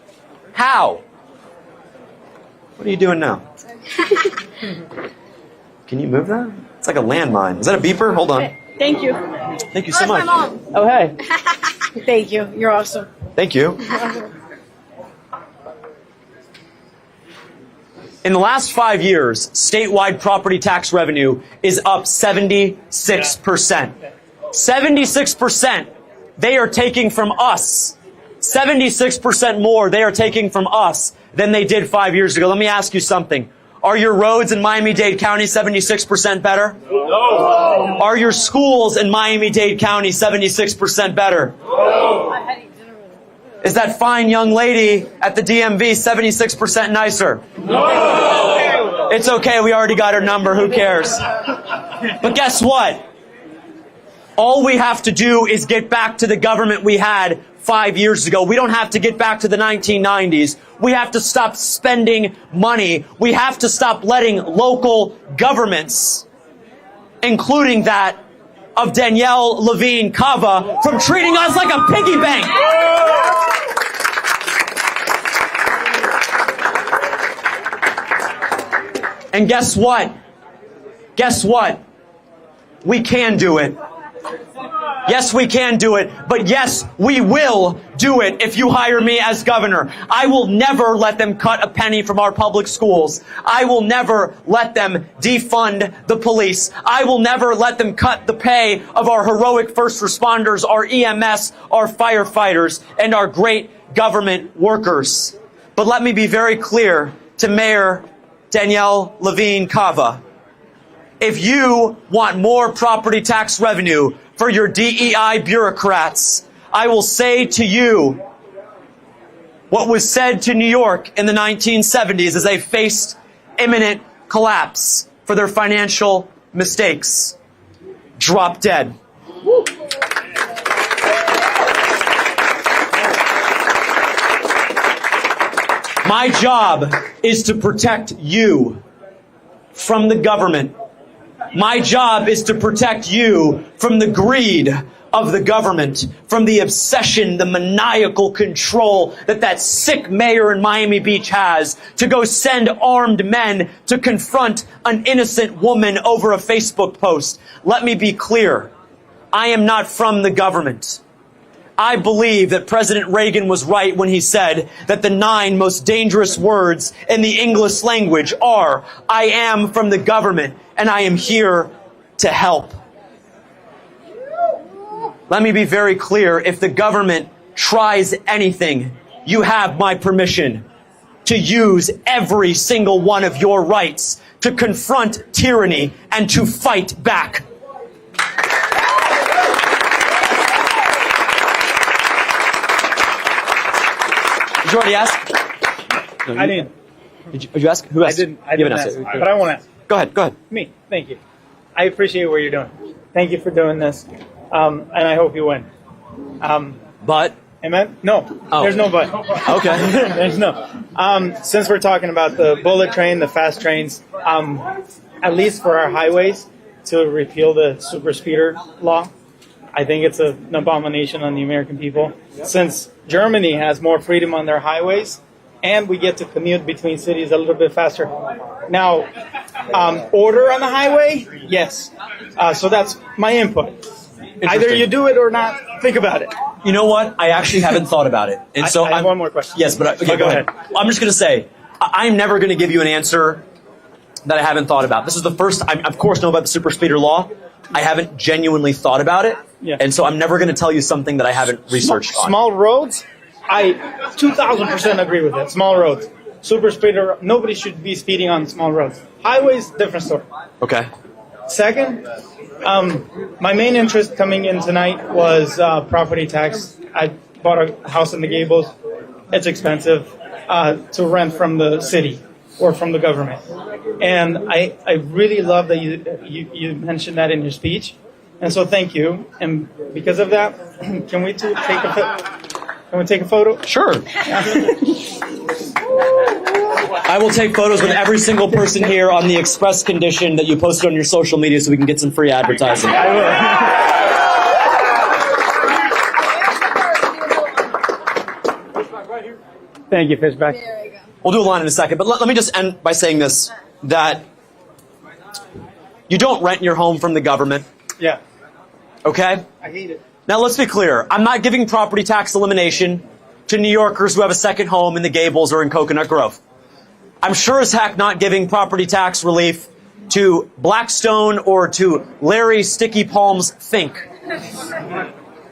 How? What are you doing now? Can you move that? It's like a landmine. Is that a beeper? Hold on. Thank you. Thank you so much. My mom. Oh, hey. Thank you. You're awesome. Thank you. In the last 5 years, statewide property tax revenue is up 76%. 76% they are taking from us. 76% more they are taking from us than they did 5 years ago. Let me ask you something. Are your roads in Miami-Dade County 76% better? No. Are your schools in Miami-Dade County 76% better? No. Is that fine young lady at the DMV 76% nicer? No! It's okay, we already got her number, who cares? But guess what? All we have to do is get back to the government we had 5 years ago. We don't have to get back to the 1990s. We have to stop spending money. We have to stop letting local governments, including that of Danielle Levine Cava, from treating us like a piggy bank. And guess what? Guess what? We can do it. Yes, we can do it. But yes, we will do it if you hire me as governor. I will never let them cut a penny from our public schools. I will never let them defund the police. I will never let them cut the pay of our heroic first responders, our EMS, our firefighters, and our great government workers. But let me be very clear to Mayor Danielle Levine Cava. If you want more property tax revenue for your DEI bureaucrats, I will say to you what was said to New York in the 1970s as they faced imminent collapse for their financial mistakes. Drop dead. My job is to protect you from the government. My job is to protect you from the greed of the government, from the obsession, the maniacal control that sick mayor in Miami Beach has to go send armed men to confront an innocent woman over a Facebook post. Let me be clear. I am not from the government. I believe that President Reagan was right when he said that the 9 most dangerous words in the English language are, I am from the government and I am here to help. Let me be very clear. If the government tries anything, you have my permission to use every single one of your rights to confront tyranny and to fight back. Did you already ask? No, I didn't. Did you ask? Who asked? I didn't ask, but I want to ask. Go ahead. Me. Thank you. I appreciate what you're doing. Thank you for doing this, and I hope you win. But? Amen? No. Oh. There's no but. Okay. There's no. Since we're talking about the bullet train, the fast trains, at least for our highways, to repeal the super speeder law, I think it's an abomination on the American people. Since Germany has more freedom on their highways, and we get to commute between cities a little bit faster. Now, order on the highway, yes. So that's my input. Either you do it or not. Think about it. You know what? I actually haven't thought about it. And so I have one more question. Yes, but okay, go ahead. I'm just going to say, I'm never going to give you an answer that I haven't thought about. This is the first, I of course know about the super speeder law. I haven't genuinely thought about it. Yeah. And so I'm never going to tell you something that I haven't researched on. Small roads, I 2,000% agree with it. Small roads. Super speeder, nobody should be speeding on small roads. Highways, different story. Okay. Second, my main interest coming in tonight was property tax. I bought a house in the Gables. It's expensive to rent from the city or from the government. And I really love that you mentioned that in your speech. And so thank you. And because of that, can we take a photo? Sure. I will take photos with every single person here on the express condition that you posted on your social media so we can get some free advertising. I will. Thank you, Fishback. We'll do a line in a second, but let me just end by saying this, that you don't rent your home from the government. Yeah. Okay? I hate it. Now let's be clear. I'm not giving property tax elimination to New Yorkers who have a second home in the Gables or in Coconut Grove. I'm sure as heck not giving property tax relief to Blackstone or to Larry Sticky Palms Fink.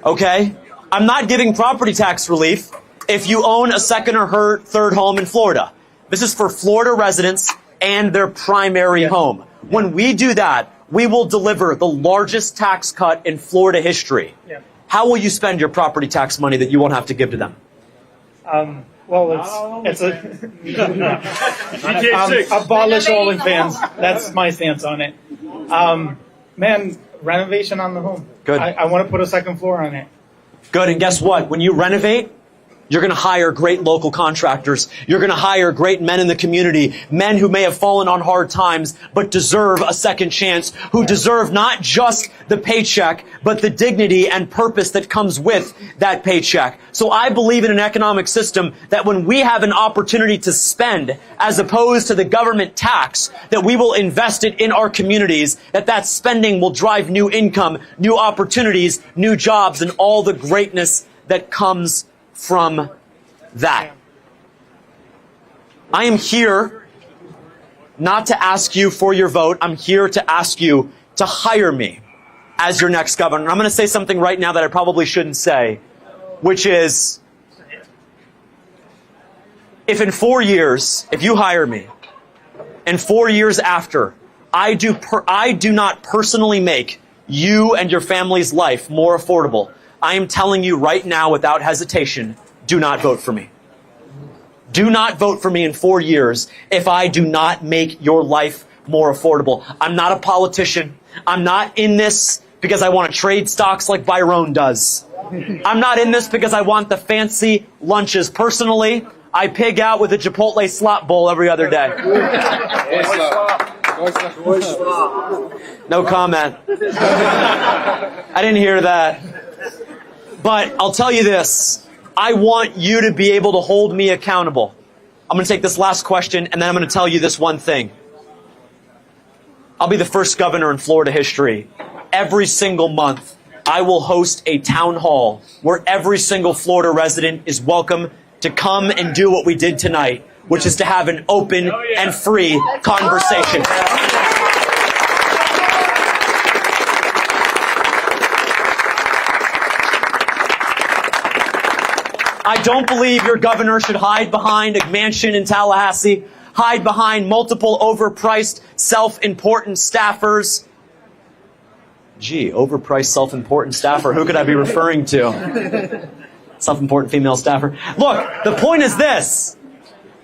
Okay? I'm not giving property tax relief if you own a second or third home in Florida. This is for Florida residents and their primary home. When we do that, we will deliver the largest tax cut in Florida history. Yeah. How will you spend your property tax money that you won't have to give to them? Well, it's a abolish OnlyFans. That's my stance on it. Man, renovation on the home. Good. I want to put a second floor on it. Good, and guess what? When you renovate, you're going to hire great local contractors. You're going to hire great men in the community, men who may have fallen on hard times, but deserve a second chance, who deserve not just the paycheck, but the dignity and purpose that comes with that paycheck. So I believe in an economic system that when we have an opportunity to spend, as opposed to the government tax, that we will invest it in our communities, that spending will drive new income, new opportunities, new jobs, and all the greatness that comes from that. I am here not to ask you for your vote. I'm here to ask you to hire me as your next governor. And I'm going to say something right now that I probably shouldn't say, which is, if in 4 years, if you hire me, and 4 years after, I do not personally make you and your family's life more affordable, I am telling you right now without hesitation, do not vote for me. Do not vote for me in 4 years if I do not make your life more affordable. I'm not a politician. I'm not in this because I want to trade stocks like Byron does. I'm not in this because I want the fancy lunches. Personally, I pig out with a Chipotle slop bowl every other day. No comment. I didn't hear that. But I'll tell you this, I want you to be able to hold me accountable. I'm going to take this last question and then I'm going to tell you this one thing. I'll be the first governor in Florida history. Every single month, I will host a town hall where every single Florida resident is welcome to come and do what we did tonight, which is to have an open and free conversation. I don't believe your governor should hide behind a mansion in Tallahassee, hide behind multiple overpriced, self-important staffers. Gee, overpriced, self-important staffer. Who could I be referring to? Self-important female staffer. Look, the point is this.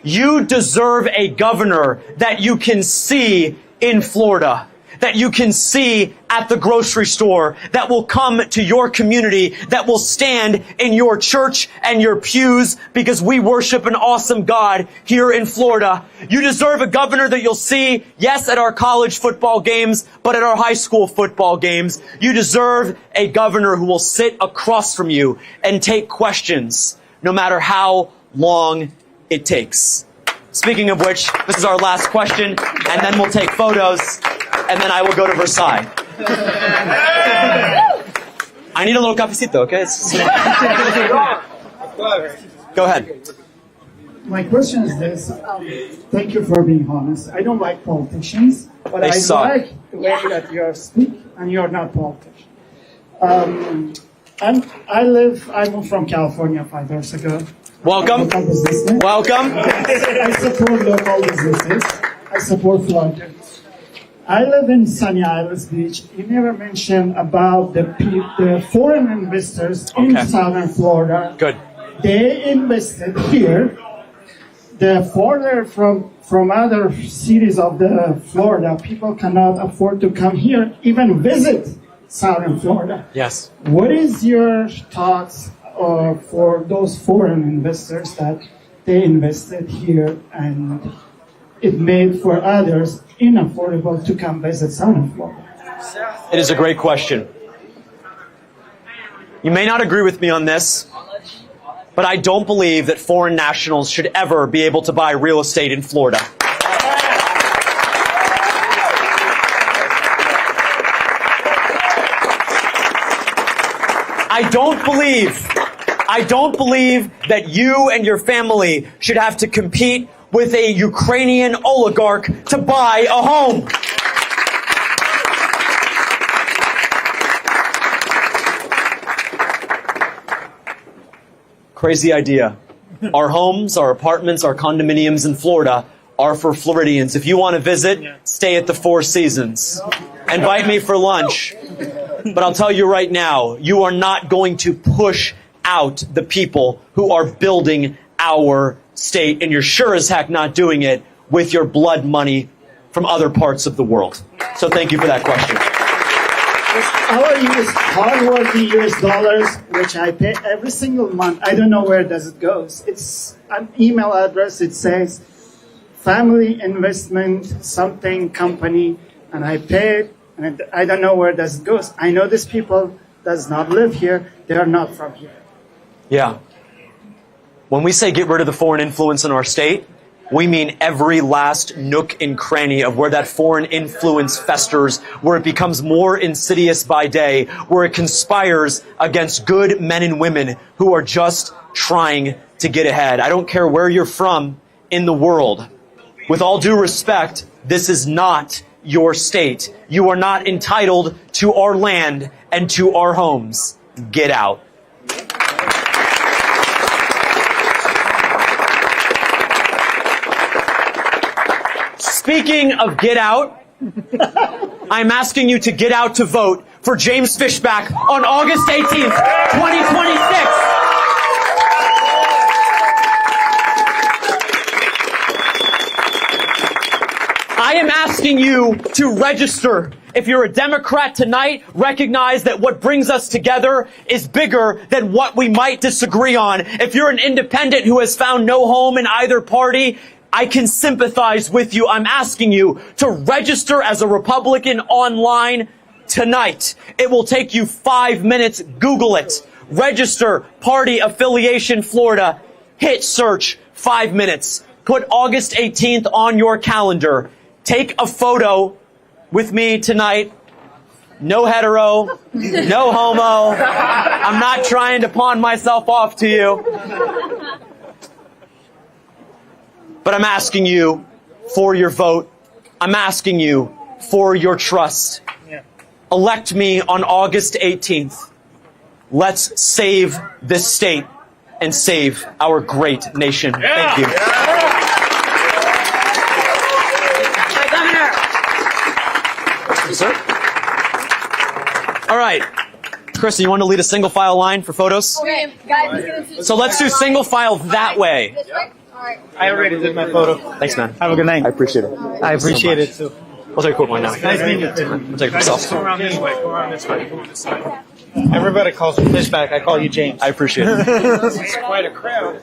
You deserve a governor that you can see in Florida, that you can see at the grocery store, that will come to your community, that will stand in your church and your pews because we worship an awesome God here in Florida. You deserve a governor that you'll see, yes, at our college football games, but at our high school football games. You deserve a governor who will sit across from you and take questions, no matter how long it takes. Speaking of which, this is our last question, and then we'll take photos, and then I will go to Versailles. I need a little cafecito, okay? Go ahead. My question is this. Thank you for being honest. I don't like politicians, but They I suck. like the way that you speak, and you're not politician. I moved from California 5 years ago. Welcome. Welcome. I support local businesses. I support Florida. I live in Sunny Isles Beach. You never mentioned about the foreign investors in southern Florida. Good. They invested here. The further from other cities of the Florida, people cannot afford to come here, even visit southern Florida. Yes. What is your thoughts for those foreign investors that they invested here and it made for others unaffordable to come visit southern Florida? It is a great question. You may not agree with me on this, but I don't believe that foreign nationals should ever be able to buy real estate in Florida. I don't believe that you and your family should have to compete with a Ukrainian oligarch to buy a home. Crazy idea. Our homes, our apartments, our condominiums in Florida are for Floridians. If you want to visit, stay at the Four Seasons. Invite me for lunch. But I'll tell you right now, you are not going to push out the people who are building our state, and you're sure as heck not doing it with your blood money from other parts of the world. So thank you for that question. Our hard-working US dollars, which I pay every single month, I don't know where does it goes. It's an email address. It says family investment something company, and I pay it, and I don't know where does it goes. I know these people does not live here. They are not from here. Yeah. When we say get rid of the foreign influence in our state, we mean every last nook and cranny of where that foreign influence festers, where it becomes more insidious by day, where it conspires against good men and women who are just trying to get ahead. I don't care where you're from in the world. With all due respect, this is not your state. You are not entitled to our land and to our homes. Get out. Speaking of get out, I'm asking you to get out to vote for James Fishback on August 18th, 2026. I am asking you to register. If you're a Democrat tonight, recognize that what brings us together is bigger than what we might disagree on. If you're an independent who has found no home in either party, I can sympathize with you. I'm asking you to register as a Republican online tonight. It will take you 5 minutes. Google it. Register party affiliation Florida. Hit search. 5 minutes. Put August 18th on your calendar. Take a photo with me tonight. No hetero, no homo. I'm not trying to pawn myself off to you. But I'm asking you for your vote. I'm asking you for your trust. Elect me on August 18th. Let's save this state and save our great nation. Thank you. Sir? All right. Krista, you want to lead a single file line for photos? Okay, guys, So let's do single file that way. I already did my photo. Thanks, man. Have a good night. I appreciate it. I appreciate it too. I'll take a quick one now. Nice meeting you. I'll take it myself. Go around this way. Go around this way. Go on this side. Everybody calls me Fishback. I call you James. I appreciate it. It's quite a crowd.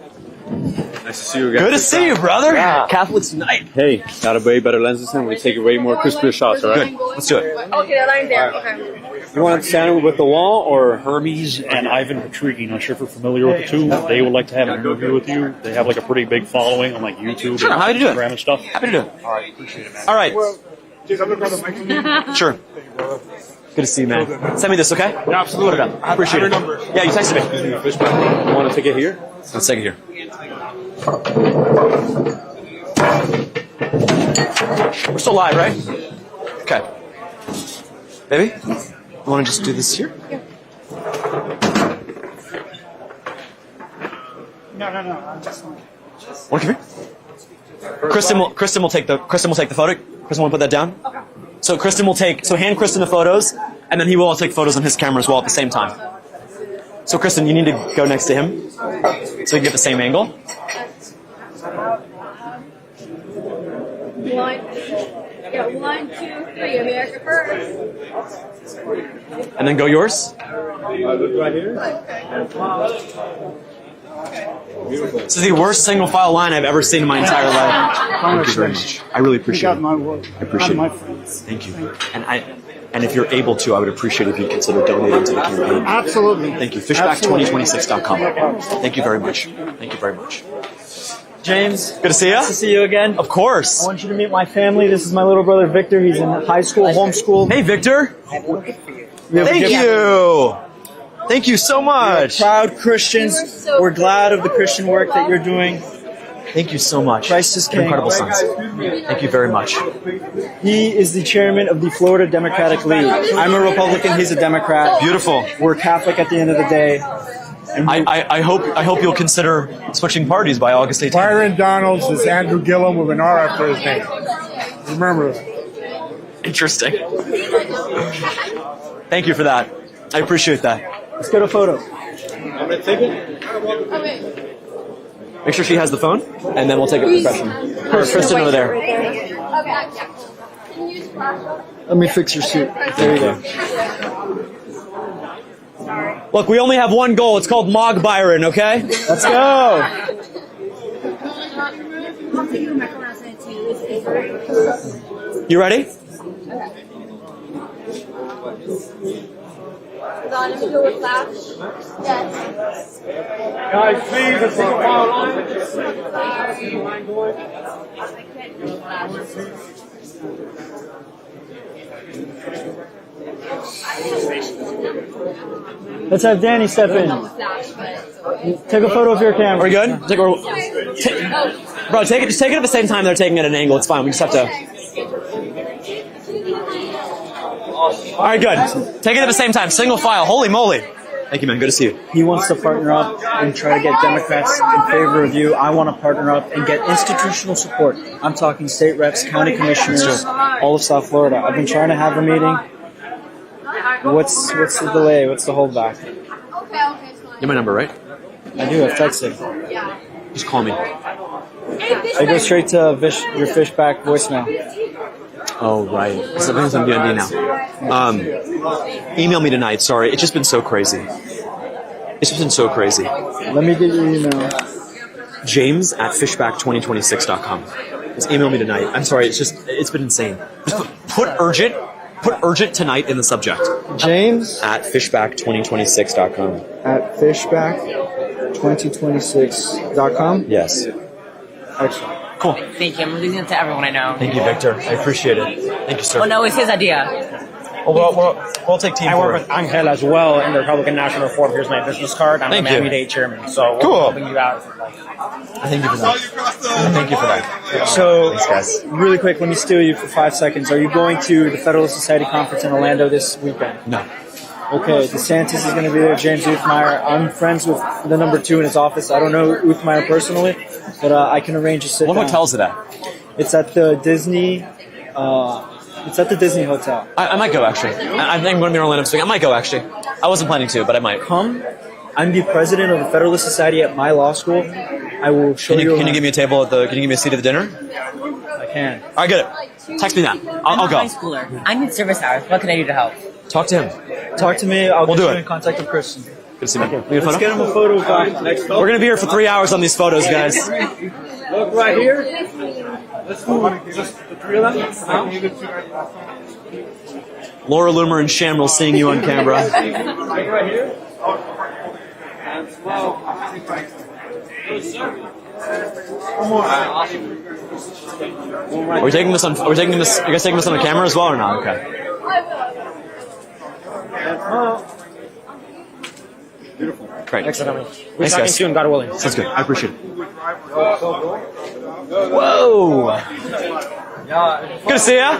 Nice to see you again. Good to see you, brother. Yeah. Catholics unite. Hey, got a way better lenses and we take way more crispier shots, all right? Good. Let's do it. Okay, the line's there. Okay. You want to stand with the wall or Hermes and Ivan Patricki? Not sure if you're familiar with the two. They would like to have an interview with you. They have like a pretty big following on like YouTube Sure, and happy to do it. Instagram and stuff. Happy to do it. All right, appreciate it, man. All right. Sure. Sure. Good to see you, man. Send me this, okay? Yeah, absolutely. Put it up. I appreciate it. Yeah, you texted me. You want to take it here? Let's take it here. We're still live, right? Okay. Baby, you want to just do this here? No. I'm just Want to come here? Kristen will take the photo. Kristen, want to put that down? Okay. So Kristen will take. So hand Kristen the photos, and then he will all take photos on his camera as well at the same time. So Kristen, you need to go next to him, so you can get the same angle. One, 2, 3. America first. And then go yours. This is the worst single file line I've ever seen in my entire life. Thank you very much. I really appreciate it. my work. I appreciate my it. friends. Thank you. And if you're able to, I would appreciate if you consider donating to the campaign. Absolutely. Thank you. Fishback2026.com. Thank you very much. Thank you very much. James, good to see you. Nice to see you again. Of course. I want you to meet my family. This is my little brother Victor. He's in high school, homeschooled. Hey, Victor. Thank you. Thank you so much. We're proud Christians. We're glad of the Christian work that you're doing. Thank you so much. Christ is King. Incredible sons. Thank you very much. He is the chairman of the Florida Democratic League. I'm a Republican. He's a Democrat. Beautiful. We're Catholic at the end of the day. I hope you'll consider switching parties by August 18th. Byron Donalds is Andrew Gillum with an R after his name. Remember that. Interesting. Thank you for that. I appreciate that. Let's get a photo. I'm going to take it. Make sure she has the phone, and then we'll take a profession. Kristen over there. Let me fix your suit. There you go. Look, we only have one goal. It's called Mog Byron, okay? Let's go. You ready? Guys, please, let's take a file line. Let's have Danny step in. Take a photo of your camera. Are we good? Bro, just take it at the same time they're taking it at an angle. It's fine. We just have to. All right, good. Take it at the same time. Single file. Holy moly. Thank you, man. Good to see you. He wants to partner up and try to get Democrats in favor of you. I want to partner up and get institutional support. I'm talking state reps, county commissioners, all of South Florida. I've been trying to have a meeting. What's the delay? What's the holdback? You have my number, right? I do. I've texted. Just call me. I go straight to your Fishback voicemail. Oh, right. So things I'm doing now. Email me tonight. Sorry. It's just been so crazy. It's just been so crazy. Let me get your email. James@fishback2026.com. Just email me tonight. I'm sorry. It's been insane. Just put urgent tonight in the subject. James@fishback2026.com. @fishback2026.com? Yes. Excellent. Cool. Thank you. I'm releasing it to everyone I know. Thank you, Victor. I appreciate it. Thank you, sir. Well, no, it's his idea. We'll take team I for work it. with Angel as well in the Republican National Forum. Here's my business card. I'm Thank the you. Miami-Dade chairman. So we're Cool. helping you out. Thank you for that. Thank you for that. So, Thanks, guys. really quick, let me steal you for 5 seconds. Are you going to the Federalist Society Conference in Orlando this weekend? No. Okay, DeSantis is going to be there, James Uthmeyer. I'm friends with the number 2 in his office. I don't know Uthmeyer personally, but I can arrange a sit What down. hotel is it at? It's at the Disney. It's at the Disney Hotel. I might go, actually. I think I'm going to be in Orlando this week. I might go, actually. I wasn't planning to, but I might. Come. I'm the president of the Federalist Society at my law school. I will show you. Can you give me a table can you give me a seat at the dinner? I can. All right, get it. Text me that. I'll I'm a go. high schooler. I need service hours. What can I do to help? Talk to him. Talk to me. I'll We'll get do you it. in contact with Kristen. Good to see you. Man. Let's get him a photo. Next We're going to be here for 3 hours on these photos, guys. Look right here. Let's do just the three of them. Laura Loomer and Shamroll seeing you on camera. Look right here. And smile. One more. Are we taking this on? Are we taking this? Are you guys taking this on a camera as well or not? Okay. Beautiful. Great. Thanks for coming. We're Thanks, talking guys. soon, God willing. Sounds good. I appreciate it. Whoa! Good to see ya.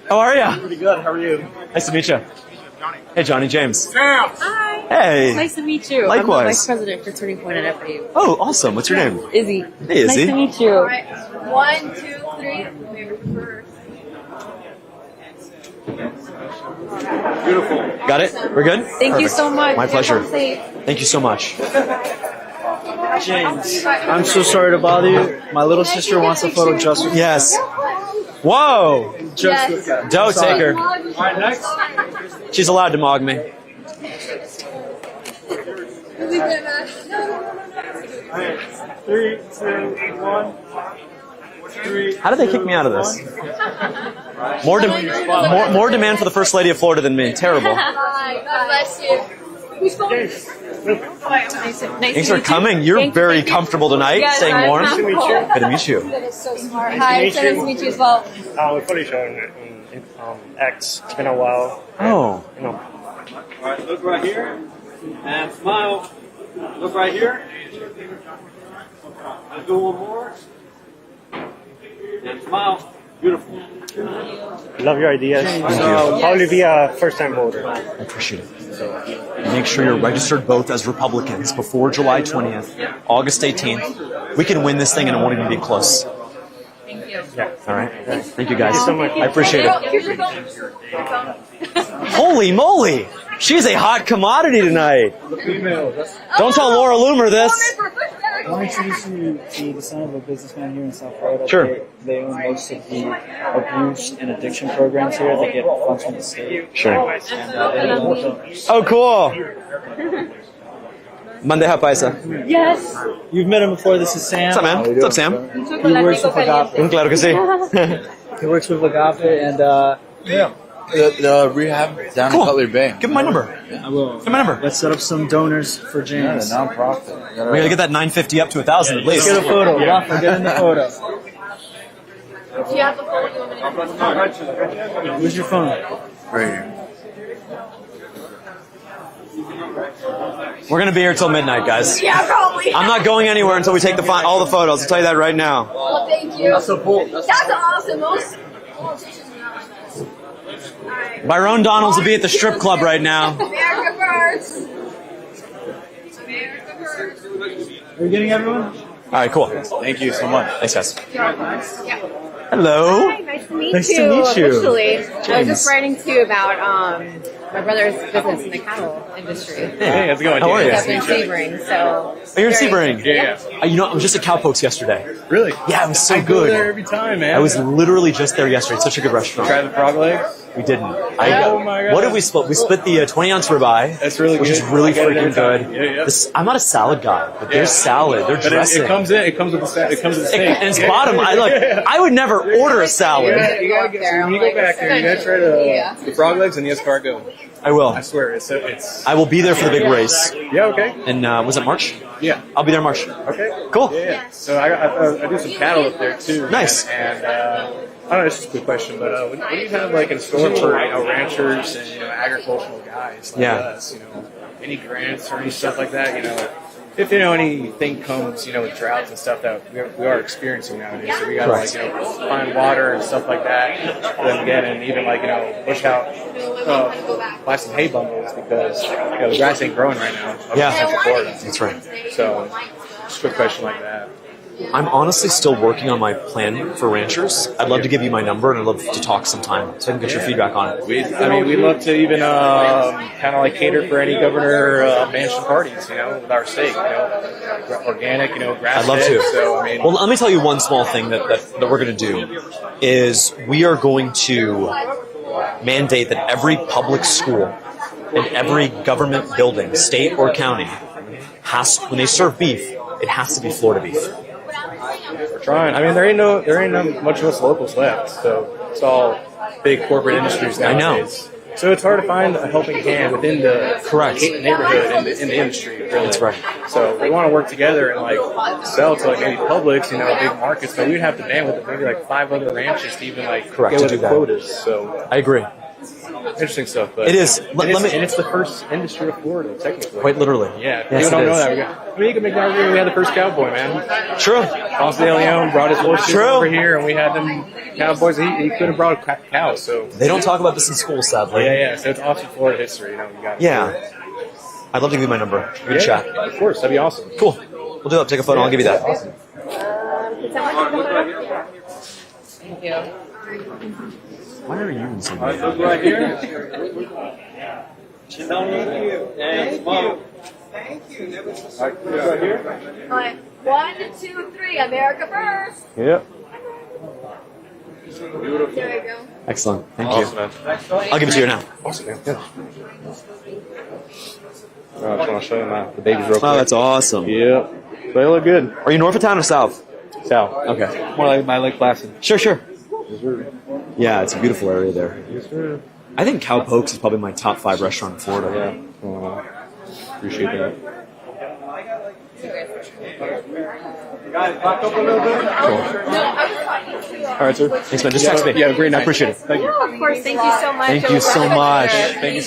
How are ya? Pretty good. How are you? Nice to meet you. Hey, Johnny James. Hi. Hey. Nice to meet you. Likewise. I'm the Vice President for Turning Point at FAU. Oh, awesome. What's your name? Izzy. Hey, Izzy. Nice to meet you. All right. 1, 2, 3. First. Beautiful. Got it? We're good? Thank you Perfect. so much. My pleasure. Have safe. Thank you so much. James, I'm so sorry to bother you. My little sister wants a photo just with you. Yes. Whoa. Just with you. Don't take her. All right, next. She's allowed to mog me. Alright, 3, 2, 1. 3. How did they kick me out of this? More demand for the First Lady of Florida than me. Terrible. God bless you. Who's phone? Thanks for coming. You're very comfortable tonight, staying warm. Good to meet you. That is so smart. Hi, it's nice to meet you as well. We're fully showing X. It's been a while. Oh. You know. All right, look right here. And smile. Look right here. Let's do one more. And smile. Beautiful. Love your ideas. So probably be a first-time voter. I appreciate it. Make sure you're registered both as Republicans before July 20th, August 18th. We can win this thing and it won't even be close. Thank you. Yeah. All right. Thank you guys. Thank you so much. I appreciate it. Here's your phone. Holy moly! She's a hot commodity tonight. Don't tell Laura Loomer this. I want to introduce you to the son of a businessman here in South Florida. Sure. They own most of the abuse and addiction programs here. They get funds from the state. Sure. And they need more donors. Oh, cool. Bandeja paisa. Yes. You've met him before. This is Sam. What's up, man? What's up, Sam? He works with Agape. Claro que sí. He works with Agape and yeah. The rehab down in Cutler Bay. Give him my number. I will. Give him my number. Let's set up some donors for James. Yeah, non-profit. We gotta get that 950 up to 1,000 at least. Let's get a photo. Rafa, get in the photo. Do you have the phone? You want me to Where's your phone? Right here. We're gonna be here till midnight, guys. Yeah, probably. I'm not going anywhere until we take all the photos. I'll tell you that right now. Well, thank you. That's so cool. That's awesome. Most Byron Donalds will be at the strip club right now. America first. America first. Are you getting everyone? All right, cool. Thank you so much. Thanks, guys. Yeah. Hello. Hi, nice to meet Nice you. to meet you. Officially. I was James. just writing to you about my brother's business in the cattle industry. Hey, how's it going? How are you? Up in Sebring, so. Oh, you're in Sebring? Yeah. You know, I was just at Cowpokes yesterday. Really? Yeah, it was so I good. go there every time, man. I was literally just there yesterday. It's such a good restaurant. Try the frog legs? We didn't. Oh my God. What did we split? We split the 20-ounce ribeye. That's really which good. is really I get it freaking every time. good. Yeah, yeah. I'm not a salad guy, but there's salad. They're But dressing. it comes with the steak. And it's Yeah. bottom. I would never order a salad. You gotta get when you go back there, you gotta try the frog legs and the escargot. I will. I swear, it's. I will be there for the big race. Yeah. Okay. And was it March? Yeah. I'll be there in March. Okay. Cool. Yeah. So I do some cattle up there too. Nice. And I don't know. It's just a quick question, but what do you have like in store for ranchers and agricultural guys like us? Any grants or any stuff like that? If anything comes, with droughts and stuff that we are experiencing nowadays, so we got to find water and stuff like that for them to get, and even push out, buy some hay bundles because the grass ain't growing right now. Up in Central Florida. That's right. So, just a quick question like that. I'm honestly still working on my plan for ranchers. I'd love to give you my number and I'd love to talk sometime so I can get your feedback on it. We'd love to even kind of cater for any governor mansion parties, with our steak, organic, grass. I'd love to. So, well, let me tell you one small thing that we're going to do is we are going to mandate that every public school in every government building, state or county, when they serve beef, it has to be Florida beef. We're trying. I mean, there ain't no much of us locals left, so it's all big corporate industries nowadays. I know. So it's hard to find a helping hand within the neighborhood in the industry. Really. That's right. So we want to work together and like sell to like maybe Publix, big markets, but we'd have the bandwidth of maybe like 5 other ranches to even like get with the quotas. So I agree. Interesting stuff. But it is. And it's the first industry of Florida, technically. Quite literally. Yeah. Yes, People don't it know is. that. You can make an argument we had the first cowboy, man. True. Ponce de Leon brought his horses over here, and we had them cowboys. He could have brought a cow. So they don't talk about this in school, sadly. Yeah. So it's awesome Florida history. You got I'd love to give you my number. We can chat. Of course, that'd be awesome. Cool. We'll do that. Take a photo. I'll give you that. Awesome. Thank you. Why are you in some Look right here. Thank you. Right here. All right. 1, 2, 3. America first. Yep. There we go. Excellent. Thank Awesome, you. man. I'll give it to you now. Awesome, man. Good. I just want to show you the babies real quick. Oh, that's awesome. Yep. They look good. Are you north of town or south? South. Okay. More like my Lake Placid. Sure. Yeah, it's a beautiful area there. Yes, sir. I think Cow Pokes is probably my top 5 restaurant in Florida. Yeah. Appreciate that. Guys, back up a little bit. All right, sir. Thanks, man. Just text me. Yeah, great night. I appreciate it. Thank you. Of course. Thank you so much. Thank you so much. Hey.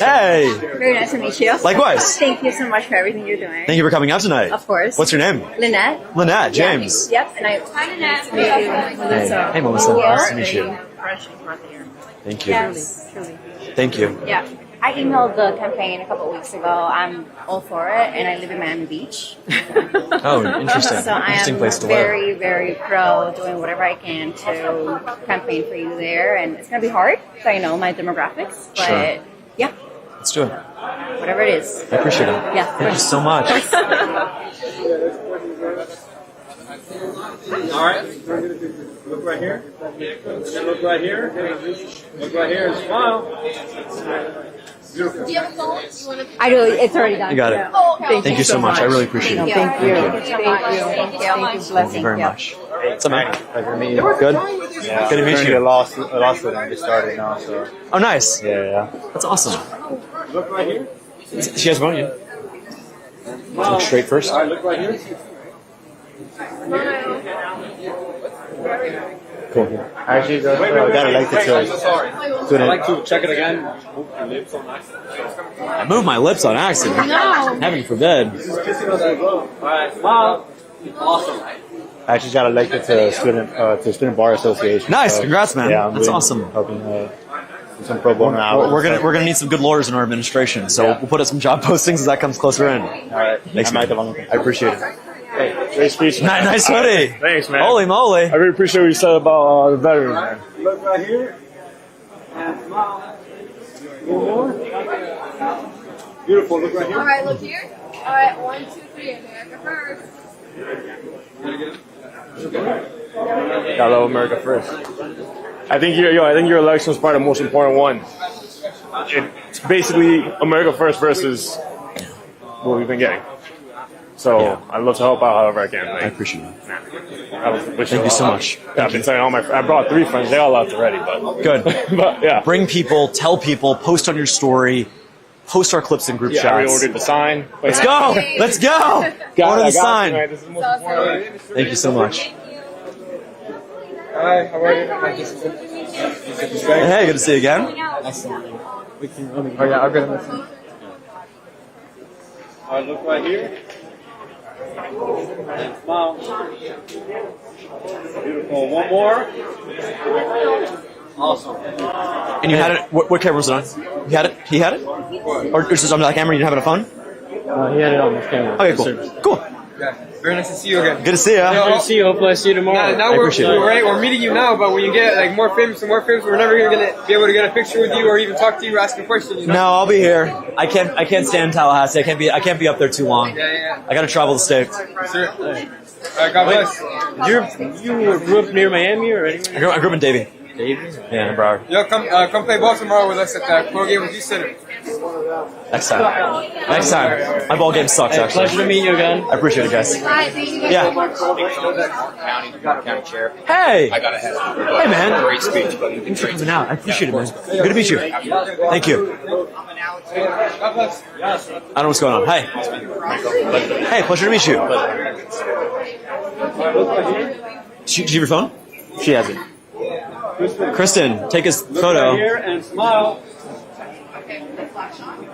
Very nice to meet you. Likewise. Thank you so much for everything you're doing. Thank you for coming out tonight. Of course. What's your name? Lynette. Lynette. James. Yep. And I. Hi, Lynette. Meet you, Melissa. Hey, Melissa. Nice to meet you. Refreshing right here. Thank you. Yes. Truly. Thank you. Yeah. I emailed the campaign a couple of weeks ago. I'm all for it, and I live in Miami Beach. Oh, interesting. So I Interesting am place to live. very, very pro doing whatever I can to campaign for you there. And it's going to be hard, because I know my demographics. But Sure. yeah, Let's do it. whatever it is. I appreciate it. Yeah. Thank you so much. All right. Look right here. Look right here. Look right here and smile. Beautiful. Do you have a phone? You want to? I do. It's already done. You got it. Oh, okay. Thank you so much. I really appreciate it. Thank you. Thank you so much. Thank you. Thank you very much. What's up, man? Pleasure to meet you. Good? Yeah, Good to meet you. A law student. I just started now, so. Oh, nice. Yeah. That's awesome. Look right here. She has one, yeah. Look straight first. All right, look right here. Cool. Actually, got elected to I'd like to check it again. I moved my lips on accident. No. Heaven forbid. All right, smile. Awesome. I actually got elected to student bar association. Nice, so, congrats, man. Yeah, I'm That's doing- awesome. Helping do some pro bono hours. We're gonna need some good lawyers in our administration, so we'll put up some job postings as that comes closer in. All right, Thanks, man. I appreciate it. Hey, great speech. Nice hoodie. Thanks, man. Holy moly! I really appreciate what you said about the veterans, man. Look right here. And smile. One more. Beautiful. Look right All here. right, look here. All right, 1, 2, 3. America first. I love America first. I think your election was probably the most important one. It's basically America first versus what we've been getting. So I'd love to help out however I can. I appreciate it. Thank you so much. Yeah, I've been telling all I brought 3 friends. They all left already, but Good. but yeah. Bring people, tell people, post on your story, post our clips in group Yeah, I already chats. ordered the sign. Let's go! Let's go! Order the sign. This is the most important. Thank you so much. Hi, how are you? Hey, good to see you again. Oh yeah, I'll get him. All right, look right here. And smile. Beautiful. One more. Awesome. And you had it. What camera was it on? You had it. He had it. Or just on that camera? You didn't have it on phone? He had it on this camera. Okay, cool. Cool. Yeah. Very nice to see you again. Good to see you. Good to see you. Hopefully I see you tomorrow. Now I appreciate it. we're meeting you now, but when you get like more famous, we're never gonna be able to get a picture with you or even talk to you or ask a question. You know? No, I'll be here. I can't stay in Tallahassee. I can't be up there too long. Yeah. I got to travel the state. Sure. All right, God bless. You grew up near Miami or anywhere? I grew up in Davie. Yeah, in Broward. Yo, come play ball tomorrow with us at the Pro Game with You Center. Next time. Next time. My ball game sucks, actually. Pleasure to meet you again. I appreciate it, guys. Yeah. County chair. Hey! I got ahead. Hey, man. Great speech, buddy. Thanks for coming out. I appreciate it, man. Good to meet you. Thank you. I don't know what's going on. Hi. Hey, pleasure to meet you. Did you have your phone? She has it. Kristen, take his photo. Here and smile.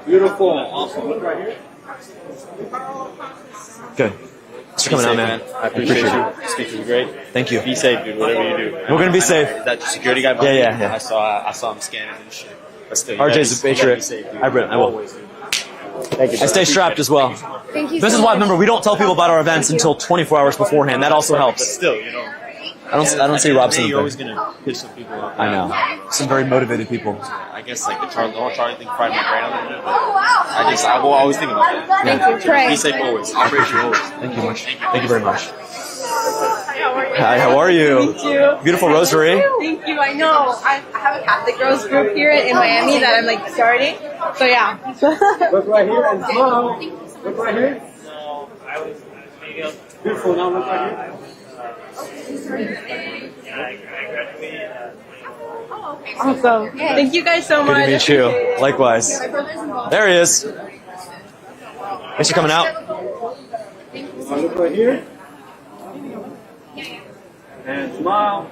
Beautiful. Awesome. Look right here. Good. Thanks for coming out, man. I appreciate you. Speaking great. Thank you. Be safe, dude. Whatever you do. We're gonna be safe. That security guy. Yeah. I saw him scanning and shit. But still, RJ's a patriot. I will. Thank you. I stay strapped as well. Thank you This so is why, much. remember, we don't tell people about our events until 24 hours beforehand. That also helps. But still, you know. I don't see Rob You're always something. gonna piss some people off. I know. Some very motivated people. I guess like the whole Charlie thing fried my brain a little bit. But I will always think about that. Yeah. Be safe always. I appreciate you always. Thank you much. Thank you very much. Hi, how are you? Thank you. Beautiful rosary. Thank you. I know. I have a Catholic girls group here in Miami that I'm like starting. So yeah. Look right here and smile. Look right here. Beautiful. Now look right here. Awesome. Thank you guys so Good much. to meet you. Likewise. There he is. Thanks for coming out. Now look right here. And smile.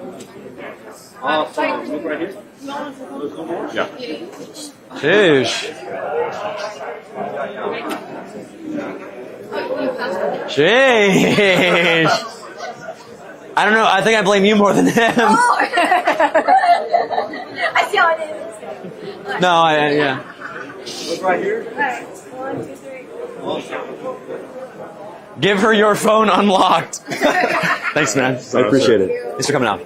Awesome. Look right here. There's no more. Yeah. Sheesh. Sheesh. I don't know. I think I blame you more than him. I see how it is. No, yeah. Look right here. Alright. 1, 2, 3. Awesome. Give her your phone unlocked. Thanks, man. I appreciate it. Thanks for coming out.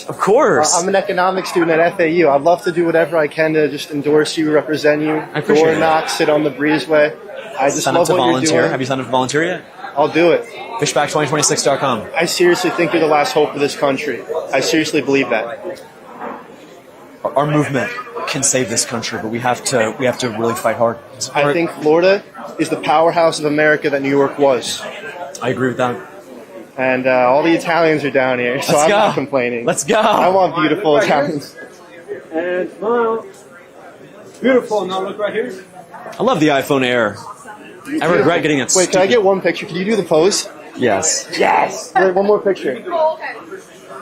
Of course. I'm an economics student at FAU. I'd love to do whatever I can to just endorse you, represent you. I appreciate Door knock, sit on the breezeway. I just Sign up love to what volunteer. you're doing. Have you signed up to volunteer yet? I'll do it. Fishback2026.com. I seriously think you're the last hope of this country. I seriously believe that. Our movement can save this country, but we have to really fight hard. I think Florida is the powerhouse of America that New York was. I agree with that. And all the Italians are down here, so Let's I'm go. not complaining. Let's go. I want beautiful Italians. And smile. Beautiful. Now look right here. I love the iPhone Air. I regret getting it. Wait, can I get one picture? Can you do the pose? Yes. Yes. Wait, one more picture.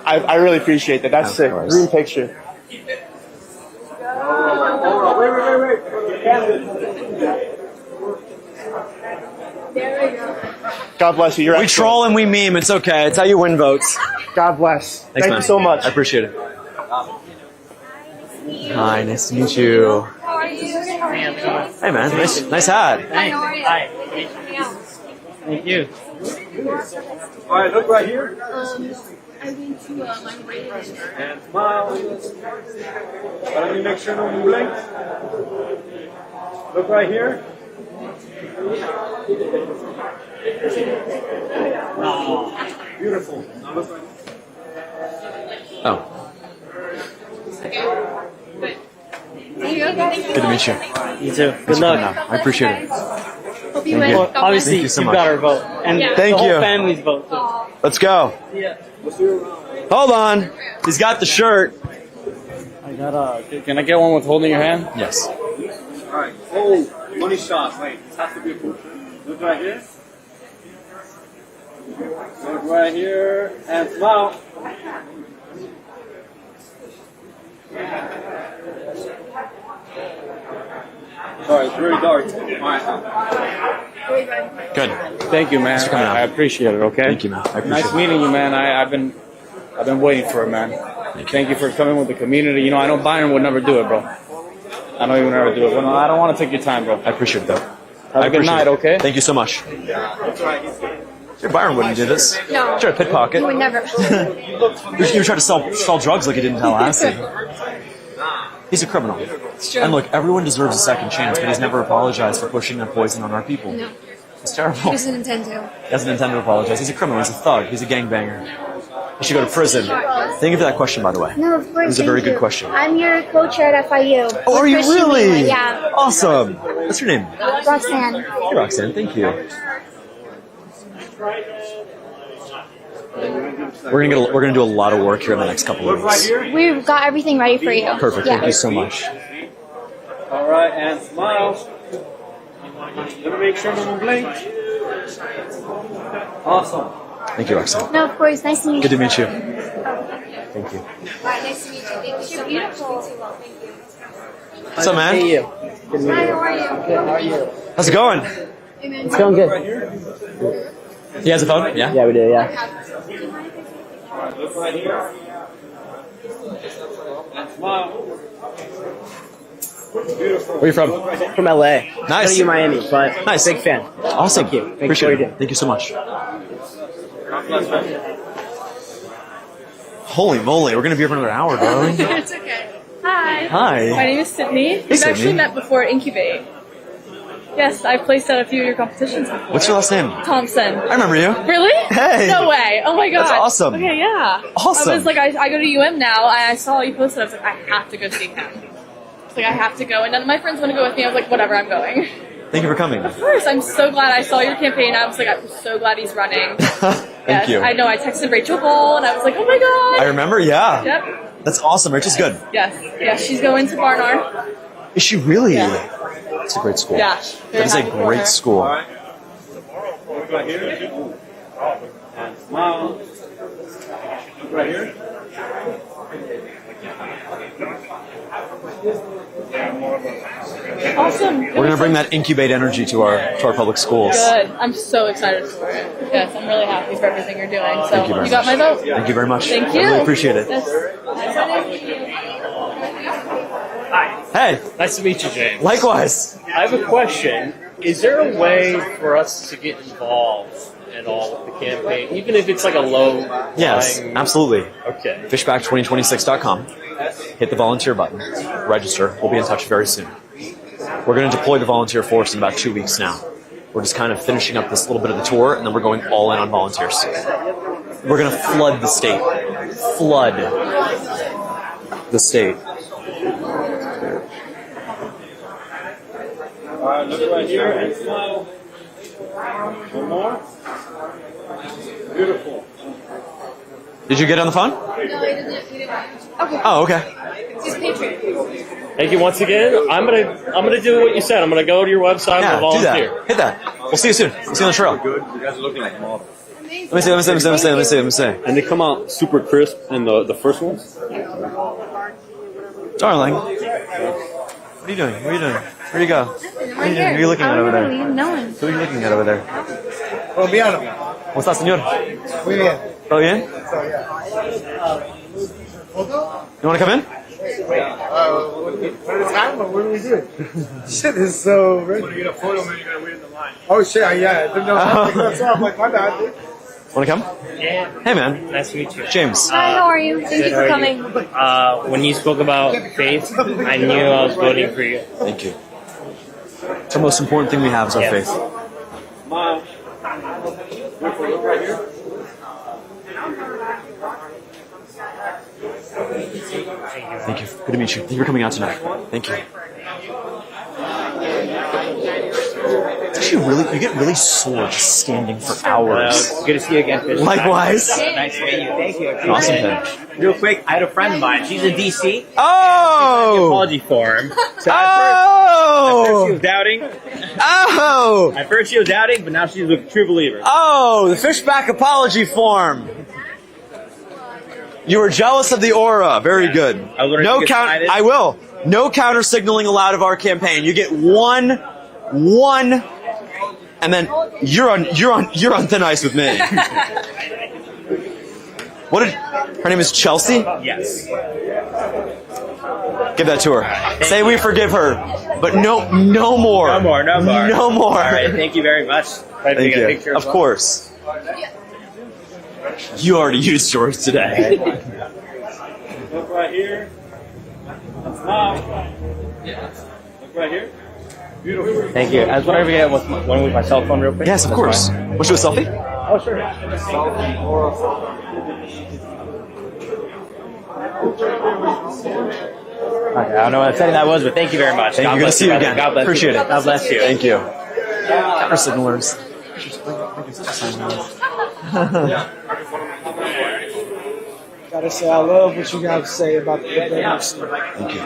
I really appreciate that. That's sick. Green picture. God bless you. You're We troll and we meme. It's okay. It's how you win votes. God bless. Thanks, Thank man. you so much. I appreciate it. Hi, nice to meet you. How are you? Hey, man. Nice hat. Hi. Thank you. All right, look right here. I went to my radio. And smile. But let me make sure no one blinks. Look right here. Beautiful. Now look right here. Oh, Good good to meet you. You too. Thanks Good for coming luck. out. I appreciate it. Hope you Thank win. you. Well, obviously, Thank you so you've much. got our vote. And Thank the whole you. family's vote. So. Let's go. Yeah. Hold on. He's got the shirt. I got can I get one with holding your hand? Yes. All right. Oh, money shot. Wait, this has to be a picture. Look right here. Look right here. And smile. Sorry, it's very dark. All right. Good. Thank you, man. Thanks for coming out. I appreciate it. Okay. Thank you, man. I appreciate Nice it. meeting you, man. I've been waiting for it, man. Thank you for coming with the community. You know, I know Byron would never do it, bro. I know he would never do it. But no, I don't want to take your time, bro. I appreciate that. Have a good night, okay? Thank you so much. Sure, Byron wouldn't do this. No. Sure, pickpocket. You would never. You tried to sell drugs like you did in Tallahassee. He's a criminal. It's true. And look, everyone deserves a second chance, but he's never apologized for pushing that poison on our people. No. It's terrible. He doesn't intend to. He doesn't intend to apologize. He's a criminal. He's a thug. He's a gangbanger. You should go to prison. Thank you for that question, by the way. No, of course. It was a very good question. I'm your co-chair at FIU. Oh, are you Christian really? Lima, yeah. Awesome. What's your name? Roxanne. Hey, Roxanne. Thank you. We're gonna do a lot of work here in the next couple of weeks. We've got everything ready for you. Perfect. Yeah. Thank you so much. All right, and smile. Let me make sure no one blinks. Awesome. Thank you, Roxanne. No, of course. Nice to meet you. Good to meet you. Thank you. Nice to meet you. Thank you. You're beautiful. What's up, man? Hi, how are you? Good, how are you? How's it going? It's going good. He has a phone? Yeah? Yeah, we do, yeah. Look right here. And smile. Beautiful. Where are you from? From LA. Nice. Go to Miami, but Nice. big fan. Awesome. Thank you. Appreciate it. Thank you so much. Holy moly, we're gonna be here for another hour, darling. It's okay. Hi. Hi. My name is Sydney. We've Sydney. actually met before at Incubate. Yes, I've placed at a few of your competitions before. What's your last name? Thompson. I remember you. Really? Hey. No way. Oh my god. That's awesome. Okay, yeah. Awesome. I was like, I go to UM now. I saw you posted. I was like, I have to go see him. It's like, I have to go. And none of my friends want to go with me. I was like, whatever, I'm going. Thank you for coming. Of course. I'm so glad I saw your campaign. I was like, I'm so glad he's running. Thank you. I know. I texted Rachel Ball and I was like, oh my god. I remember, yeah. Yep. That's awesome. Rachel's good. Yes. Yeah, she's going to Barnard. Is she really? Yeah. It's a great school. Yeah. That is a Very happy for great her. school. Look right here. And smile. Look right here. Awesome. We're gonna bring that incubate energy to our public schools. Good. I'm so excited for it. Yes, I'm really happy for everything you're doing. So Thank you very got much. my vote. Thank you very much. Thank you. I really appreciate it. Yes. Hey, nice to meet you, James. Likewise. I have a question. Is there a way for us to get involved at all with the campaign, even if it's like a low? Yes, absolutely. Okay. Fishback2026.com. Hit the volunteer button. Register. We'll be in touch very soon. We're going to deploy the volunteer force in about 2 weeks now. We're just kind of finishing up this little bit of the tour, and then we're going all in on volunteers. We're going to flood the state. Flood the state. All right, look right here and smile. One more. Beautiful. Did you get on the phone? No, we didn't. Okay. Oh, okay. Just Patriot. Thank you once again. I'm gonna do what you said. I'm gonna go to your website Yeah, and do volunteer. that. Hit that. We'll see you soon. We'll see you on the trail. Good. You guys are looking like models. Let me see. And they come out super crisp in the first ones? Darling. What are you doing? Where do you go? What are you doing? Who are you looking at over there? No one. Who are you looking at over there? Colombiano. ¿Cómo está, señor? Muy bien. ¿Todo bien? You want to come in? What is happening? What are we doing? Shit is so rich. When you get a photo, man, you gotta wait in the line. Oh shit, yeah. I didn't know that's off. Like, my bad, dude. Want to come? Yeah. Hey, man. Nice to meet you. James. Hi, how are you? Thank you Good, for how are you? coming. When you spoke about faith, I knew I was voting for you. Thank you. It's the most important thing we have is our faith. Smile. Beautiful. Look right here. Thank you. Good to meet you. Thank you for coming out tonight. Thank you. It's actually really, you get really sore just standing for hours. Good to see you again, Fish. Likewise. Nice to meet you. Thank you. Awesome, Ben. Real quick, I had a friend of mine. She's in DC. Oh! Apology form. So Oh! at first she was doubting. Oh! At first she was doubting, but now she's a true believer. Oh, the Fishback apology form. You were jealous of the aura. Very good. I was wondering No if you could count. slide it. I will. No counter signaling allowed of our campaign. You get one, and then you're on thin ice with me. What did her name is Chelsea? Yes. Give that to her. Say we forgive her, but no more. No more. No more. All right. Thank you very much. Thank Take a you. picture as Of well. course. You already used yours today. Look right here. Smile. Look right here. Beautiful. Thank you. I was wondering if I could get one with my cell phone real quick. Yes, of That's course. fine. Want to do a selfie? Oh, sure. Okay, I don't know what setting that was, but thank you very much. Thank you. Good to see you again. God bless Appreciate you. it. God bless you. Thank you. Counter signalers. Gotta say, I love what you guys say about the Bears. Thank you.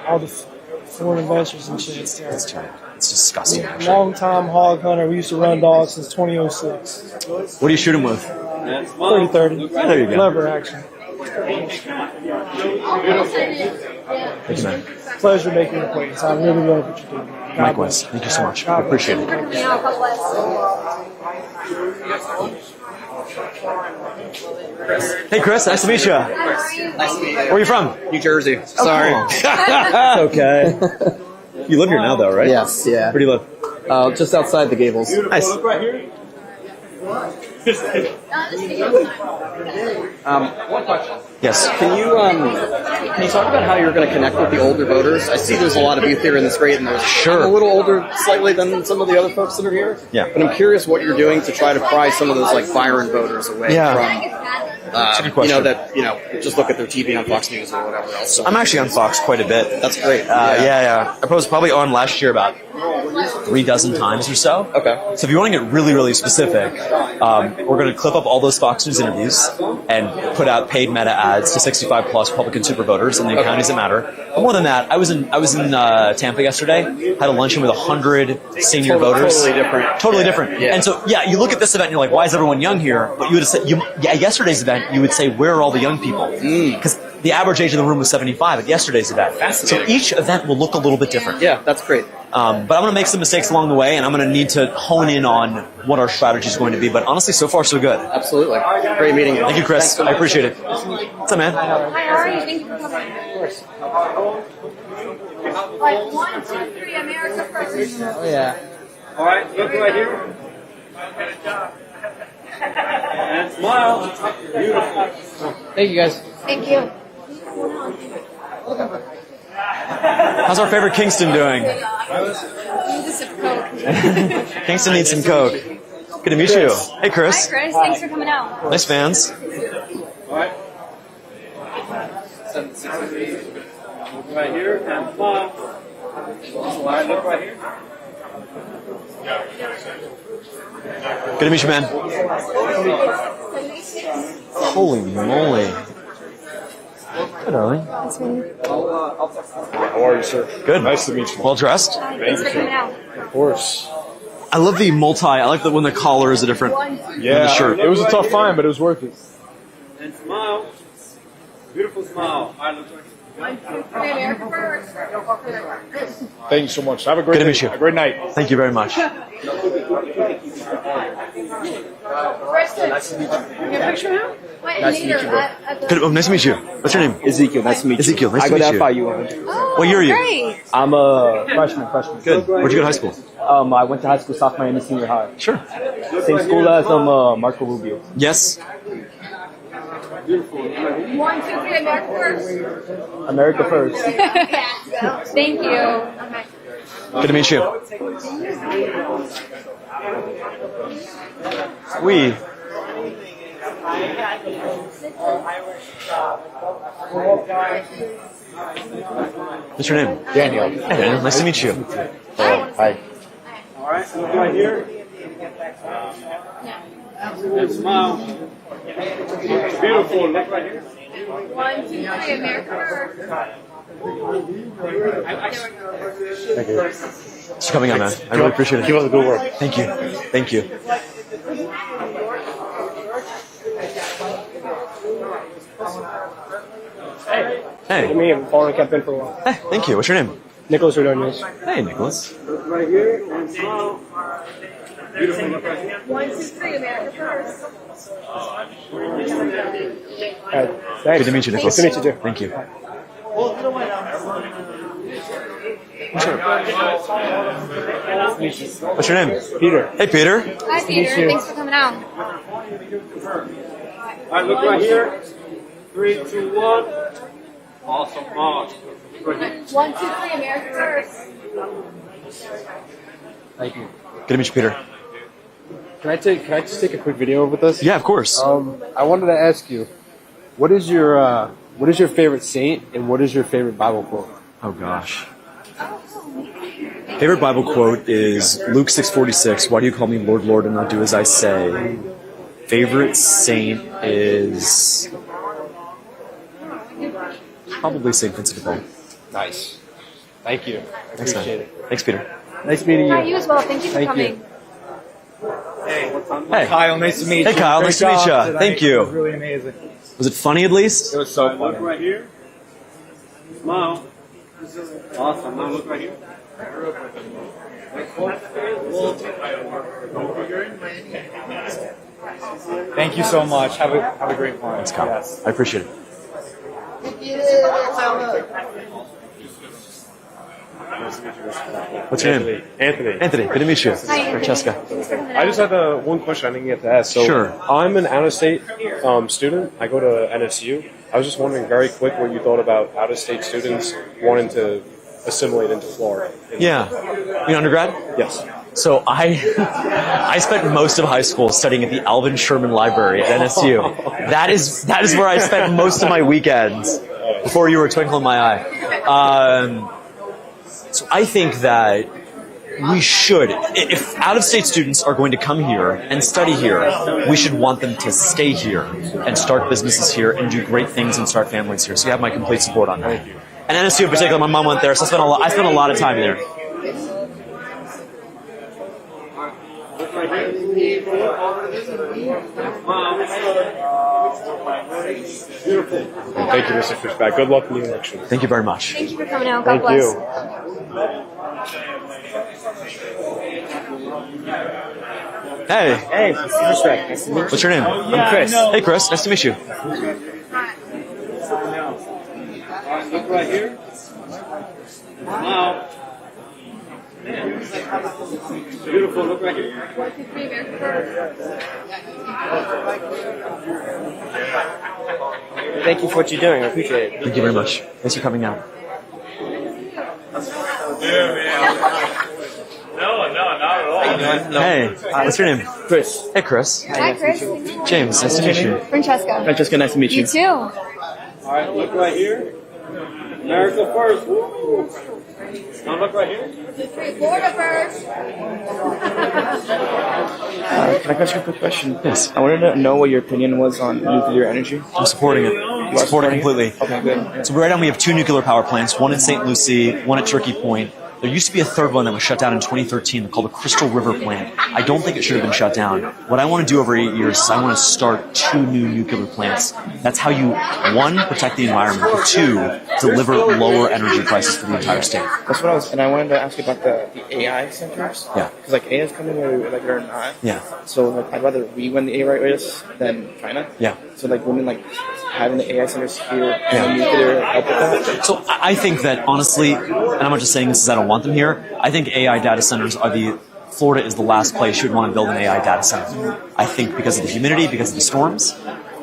All the foreign investors and shit. It's terrible. It's terrible. It's disgusting. Actually. Long time hog hunter. We used to run dogs since 2006. What do you shoot him with? 30-30. There you go. Lever action. Thank you, man. Pleasure making your acquaintance. I really love what you do. Likewise. Thank you so much. I appreciate it. Hey, Chris. Nice to meet you. Nice to meet you. Where are you from? New Jersey. Sorry. Oh, okay. You live here now, though, right? Yes, yeah. Where do you live? Just outside the Gables. Nice. One question. Yes. Can you talk about how you're going to connect with the older voters? I see there's a lot of youth here in this grade, and there's Sure. I'm a little older slightly than some of the other folks that are here. Yeah. But I'm curious what you're doing to try to pry some of those like Byron voters away Yeah. from. That's a good question. Just look at their TV on Fox News or whatever else. So I'm actually on Fox quite a bit. that's great. Yeah. I was probably on last year about 3 dozen times or so. Okay. So if you want to get really, really specific, we're going to clip up all those Fox News interviews and put out paid meta ads to 65 plus Republican super voters in the counties that matter. But more than that, I was in Tampa yesterday, had a luncheon with 100 senior voters. Totally different. Yeah. And so, you look at this event and you're like, why is everyone young here? But you would have said, at yesterday's event, you would say, where are all the young people? Because the average age of the room was 75 at yesterday's event. Fascinating. So each event will look a little bit different. Yeah, that's great. But I'm going to make some mistakes along the way, and I'm going to need to hone in on what our strategy is going to be. But honestly, so far, so good. Absolutely. Great meeting you. Thank you, Chris. I appreciate it. What's up, man? Hi, how are you? Thank you for coming. Like 1, 2, 3, America first. Oh, yeah. All right, look right here. And smile. Beautiful. Thank you, guys. Thank you. How's our favorite Kingston doing? Kingston needs some Coke. Good to meet you. Hey, Chris. Hi, Chris. Thanks for coming out. Nice fans. All right. Look right here and smile. Smile. Look right here. Good to meet you, man. Holy moly. Good, darling. Nice meeting you. How are you, sir? Good. Nice to meet you. Well dressed. Thanks for coming out. Of course. I love the I like that when the collar is a different than the shirt. It was a tough find, but it was worth it. And smile. Beautiful smile. I look like 1, 2, 3, America first. Thank you so much. Have a great Good to day. meet you. A great night. Thank you very much. Preston. Nice to meet you. Get a picture now? Nice to meet you, bro. Good, nice to meet you. What's your name? Ezekiel, nice to meet you. Ezekiel, nice I to go meet to you. FIU. Oh, What year are you? Great. I'm a freshman. Good. Where'd you go to high school? I went to high school, South Miami Senior High. Sure. Same school as Marco Rubio. Yes. 1, 2, 3, America first. America first. Thank you. Okay. Good to meet you. We. What's your name? Daniel. Hey, Daniel. Nice to meet you. Hi. all right. Look right here. And smile. Beautiful. Look right here. 1, 2, 3, America first. Thank you. Thanks for coming on, man. I really appreciate it. Keep up the good work. Thank you. Thank you. Hey. Me, I've been following the campaign for a while. Hey, thank you. What's your name? Nicholas Ordonez. Hey, Nicholas. Look right here. And smile. Beautiful. Look right here. 1, 2, 3, America first. Thanks. Good to meet you, Nicholas. Nice to meet you, too. Thank you. What's your name? Peter. Hey, Peter. Hi, Peter. Thanks for coming out. All right, look right here. 3, 2, 1. Awesome. Awesome. Right here. 1, 2, 3, America first. Thank you. Good to meet you, Peter. Can I just take a quick video with us? Yeah, of course. I wanted to ask you, what is your favorite saint and what is your favorite Bible quote? Oh gosh. Favorite Bible quote is Luke 6:46. Why do you call me Lord, Lord, and not do as I say? Favorite saint is probably Saint Vincent de Paul. Nice. Thank you. Thanks, Appreciate man. it. Thanks, Peter. Nice meeting you. Hi, you as well. Thank you for coming. Hey, Kyle, nice to meet you. Hey, Kyle, Great nice to meet job you. tonight. Thank you. It was really amazing. Was it funny at least? It was so Look fun. right here. Smile. Awesome. Now look right here. Thank you so much. Have a great one. Thanks, Kyle. Yes. I appreciate it. What's your name? Anthony. Anthony, good to meet you. Hi, Anthony. Francesca. I just had one question I didn't get to ask. So Sure. I'm an out-of-state student. I go to NSU. I was just wondering very quick what you thought about out-of-state students wanting to assimilate into Florida. Yeah. You undergrad? Yes. So I spent most of high school studying at the Alvin Sherman Library at NSU. That is where I spent most of my weekends before you were a twinkle in my eye. So I think that we should, if out-of-state students are going to come here and study here, we should want them to stay here and start businesses here and do great things and start families here. So you have my complete support on that. And NSU in particular, my mom went there, so I spent a lot of time there. Thank you, Mr. Fishback. Good luck in the election. Thank you very much. Thank you for coming out. God Thank bless. you. Hey. Hey, Mr. Fishback. Nice to meet you. What's your name? I'm Chris. Hey, Chris. Nice to meet you. Look right here. Smile. Beautiful. Look right here. Thank you for what you're doing. I appreciate it. Thank you very much. Thanks for coming out. No, not at all. Hey, what's your name? Chris. Hey, Chris. Hi, Chris. James, nice to meet you. Francesca. Francesca, nice to meet you. You too. All right, look right here. America first. Woo. Now look right here. Florida first. Can I ask you a quick question? Yes. I wanted to know what your opinion was on nuclear energy. I'm supporting it. I'm supporting it completely. Okay, good. So right now we have 2 nuclear power plants, one in St. Lucie, one at Turkey Point. There used to be a third one that was shut down in 2013 called the Crystal River plant. I don't think it should have been shut down. What I want to do over 8 years is I want to start 2 new nuclear plants. That's how you, 1, protect the environment, but 2, deliver lower energy prices for the entire state. That's what I wanted to ask you about the AI centers. Yeah. Because like AI is coming whether we like it or not. Yeah. So like I'd rather we win the AI race than China. Yeah. So like women like having the AI centers here and nuclear help with that. So I think that honestly, and I'm not just saying this because I don't want them here, I think AI data centers are Florida is the last place you would want to build an AI data center. I think because of the humidity, because of the storms,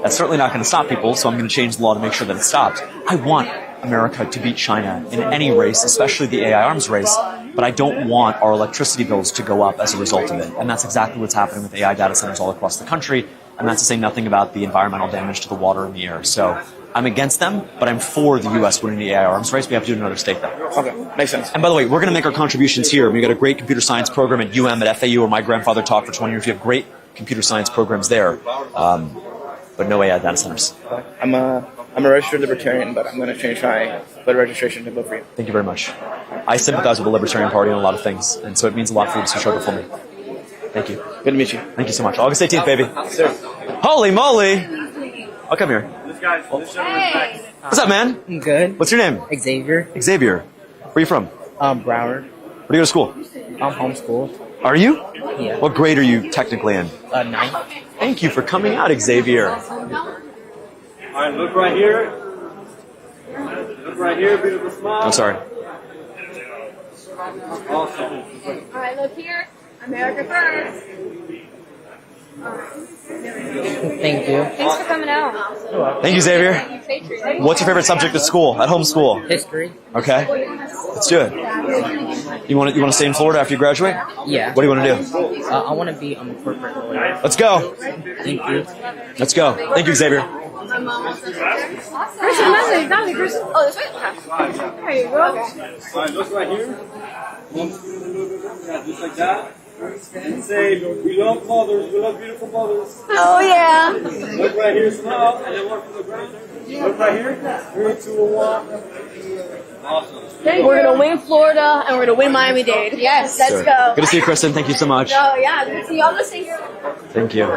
that's certainly not going to stop people, so I'm going to change the law to make sure that it stops. I want America to beat China in any race, especially the AI arms race, but I don't want our electricity bills to go up as a result of it. And that's exactly what's happening with AI data centers all across the country, and that's to say nothing about the environmental damage to the water and the air. So I'm against them, but I'm for the U.S. winning the AI arms race. We have to do it in another state, though. Okay, makes sense. And by the way, we're going to make our contributions here. We've got a great computer science program at UM, at FAU, where my grandfather taught for 20 years. We have great computer science programs there, but no AI data centers. I'm a registered libertarian, but I'm going to change my voter registration to vote for you. Thank you very much. I sympathize with the Libertarian Party on a lot of things, and so it means a lot for you to struggle for me. Thank you. Good to meet you. Thank you so much. August 18th, baby. Sir. Holy moly! I'll come here. Hey. What's up, man? I'm good. What's your name? Xavier. Xavier. Where are you from? Broward. Where do you go to school? I'm homeschooled. Are you? Yeah. What grade are you technically in? 9th. Thank you for coming out, Xavier. All right, look right here. Look right here, beautiful smile. I'm sorry. Awesome. All right, look here. America first. Thank you. Thanks for coming out. Thank you, Xavier. What's your favorite subject at school, at home school? History. Okay. Let's do it. You want to stay in Florida after you graduate? Yeah. What do you want to do? I want to be a corporate lawyer. Let's go. Thank you. Let's go. Thank you, Xavier. Christian, Natalie, Christian. Oh, this way? Okay. There you go. Alright, look right here. Just like that. And say, we love mothers, we love beautiful mothers. Oh, yeah. Look right here, smile, and then walk from the ground. Look right here. 3, 2, 1. Awesome. We're going to win Florida, and we're going to win Miami-Dade. Yes, let's go. Good to see you, Kristen. Thank you so much. Oh, yeah. Good to see you. I'm listening. Thank you.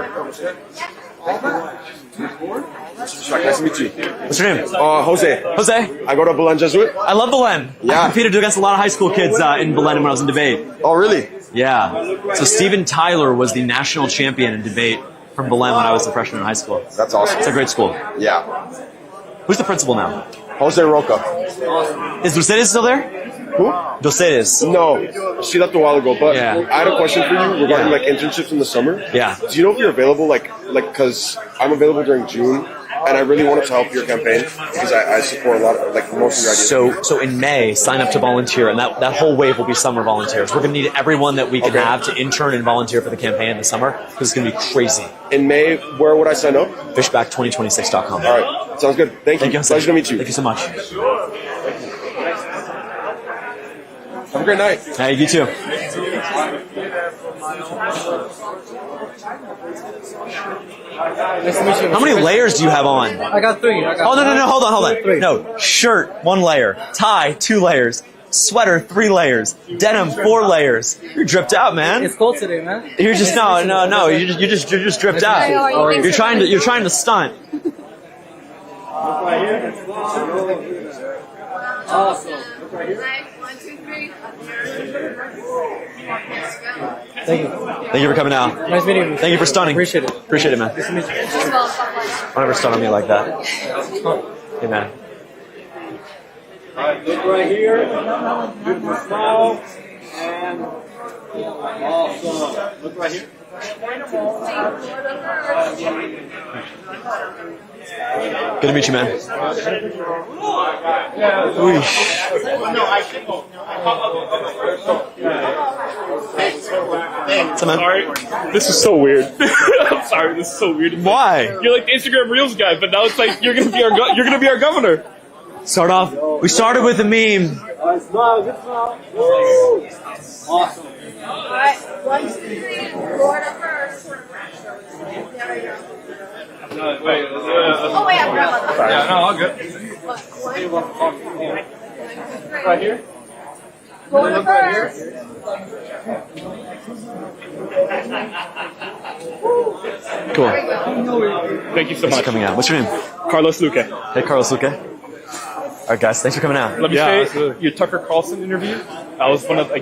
Nice to meet you. What's your name? Jose. Jose. I go to Belen Jesuit. I love Belen. Yeah. I competed against a lot of high school kids in Belen when I was in debate. Oh, really? Yeah. So Steven Tyler was the national champion in debate from Belen when I was a freshman in high school. That's awesome. It's a great school. Yeah. Who's the principal now? Jose Roca. Is Mercedes still there? Who? Mercedes. No, she left a while ago. But I had a question for you regarding like internships in the summer. Yeah. Do you know if you're available? Like, because I'm available during June, and I really wanted to help your campaign because I support a lot of like most of your ideas. So in May, sign up to volunteer, and that whole wave will be summer volunteers. We're going to need everyone that we can have to intern and volunteer for the campaign in the summer because it's going to be crazy. In May, where would I sign up? Fishback2026.com. All right, sounds good. Thank you. Pleasure to meet you. Thank you so much. Have a great night. Hey, you too. How many layers do you have on? I got 3. Oh, no, hold on. No, shirt, 1 layer. Tie, 2 layers. Sweater, 3 layers. Denim, 4 layers. You're dripped out, man. It's cold today, man. You're just no. You're just dripped out. You're trying to stunt. Awesome. Look right here. 1, 2, 3. Thank you. Thank you for coming out. Nice meeting you. Thank you for stunning. Appreciate it. Appreciate it, man. Nice to meet you. Don't ever stun on me like that. Hey, man. Alright, look right here. Beautiful smile. And awesome. Look right here. Good to meet you, man. What's up, man? Sorry. This is so weird. I'm sorry, this is so weird. Why? You're like the Instagram Reels guy, but now it's like you're gonna be our governor. Start off. We started with a meme. Smile, good smile. Woo. Awesome. Alright, 1, 2, 3. Florida first. No, wait. Oh, wait, I'm not. Yeah, no, all good. Right here. Florida first. Cool. Thank you so Thanks much. for coming out. What's your name? Carlos Luque. Hey, Carlos Luque. All right, guys. Thanks for coming out. Let me say, your Tucker Carlson interview. That was one of the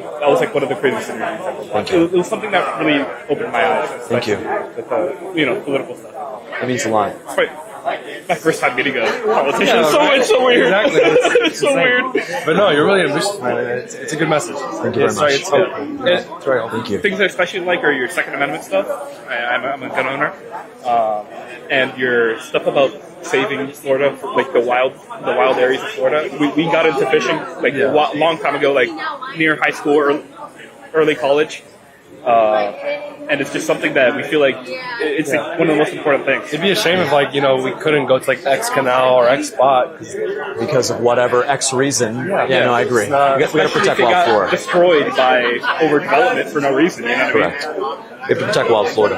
craziest interviews ever. Thank you. It was something that really opened my eyes. Thank you. With political stuff. That means a lot. It's my first time meeting a politician. It's so weird. Exactly. It's so weird. But no, you're really ambitious, man. It's a good message. Thank you very much. It's helpful. It's very helpful. Thank you. Things I especially like are your Second Amendment stuff. I'm a gun owner, and your stuff about saving Florida, like the wild areas of Florida. We got into fishing like a long time ago, like near high school or early college. And it's just something that we feel like it's like one of the most important things. It'd be a shame if we couldn't go to like X canal or X spot because of whatever X reason. Yeah, no, I agree. We got to protect Wild Florida. Destroyed by overdevelopment for no reason. You know what Correct. I mean? We have to protect Wild Florida.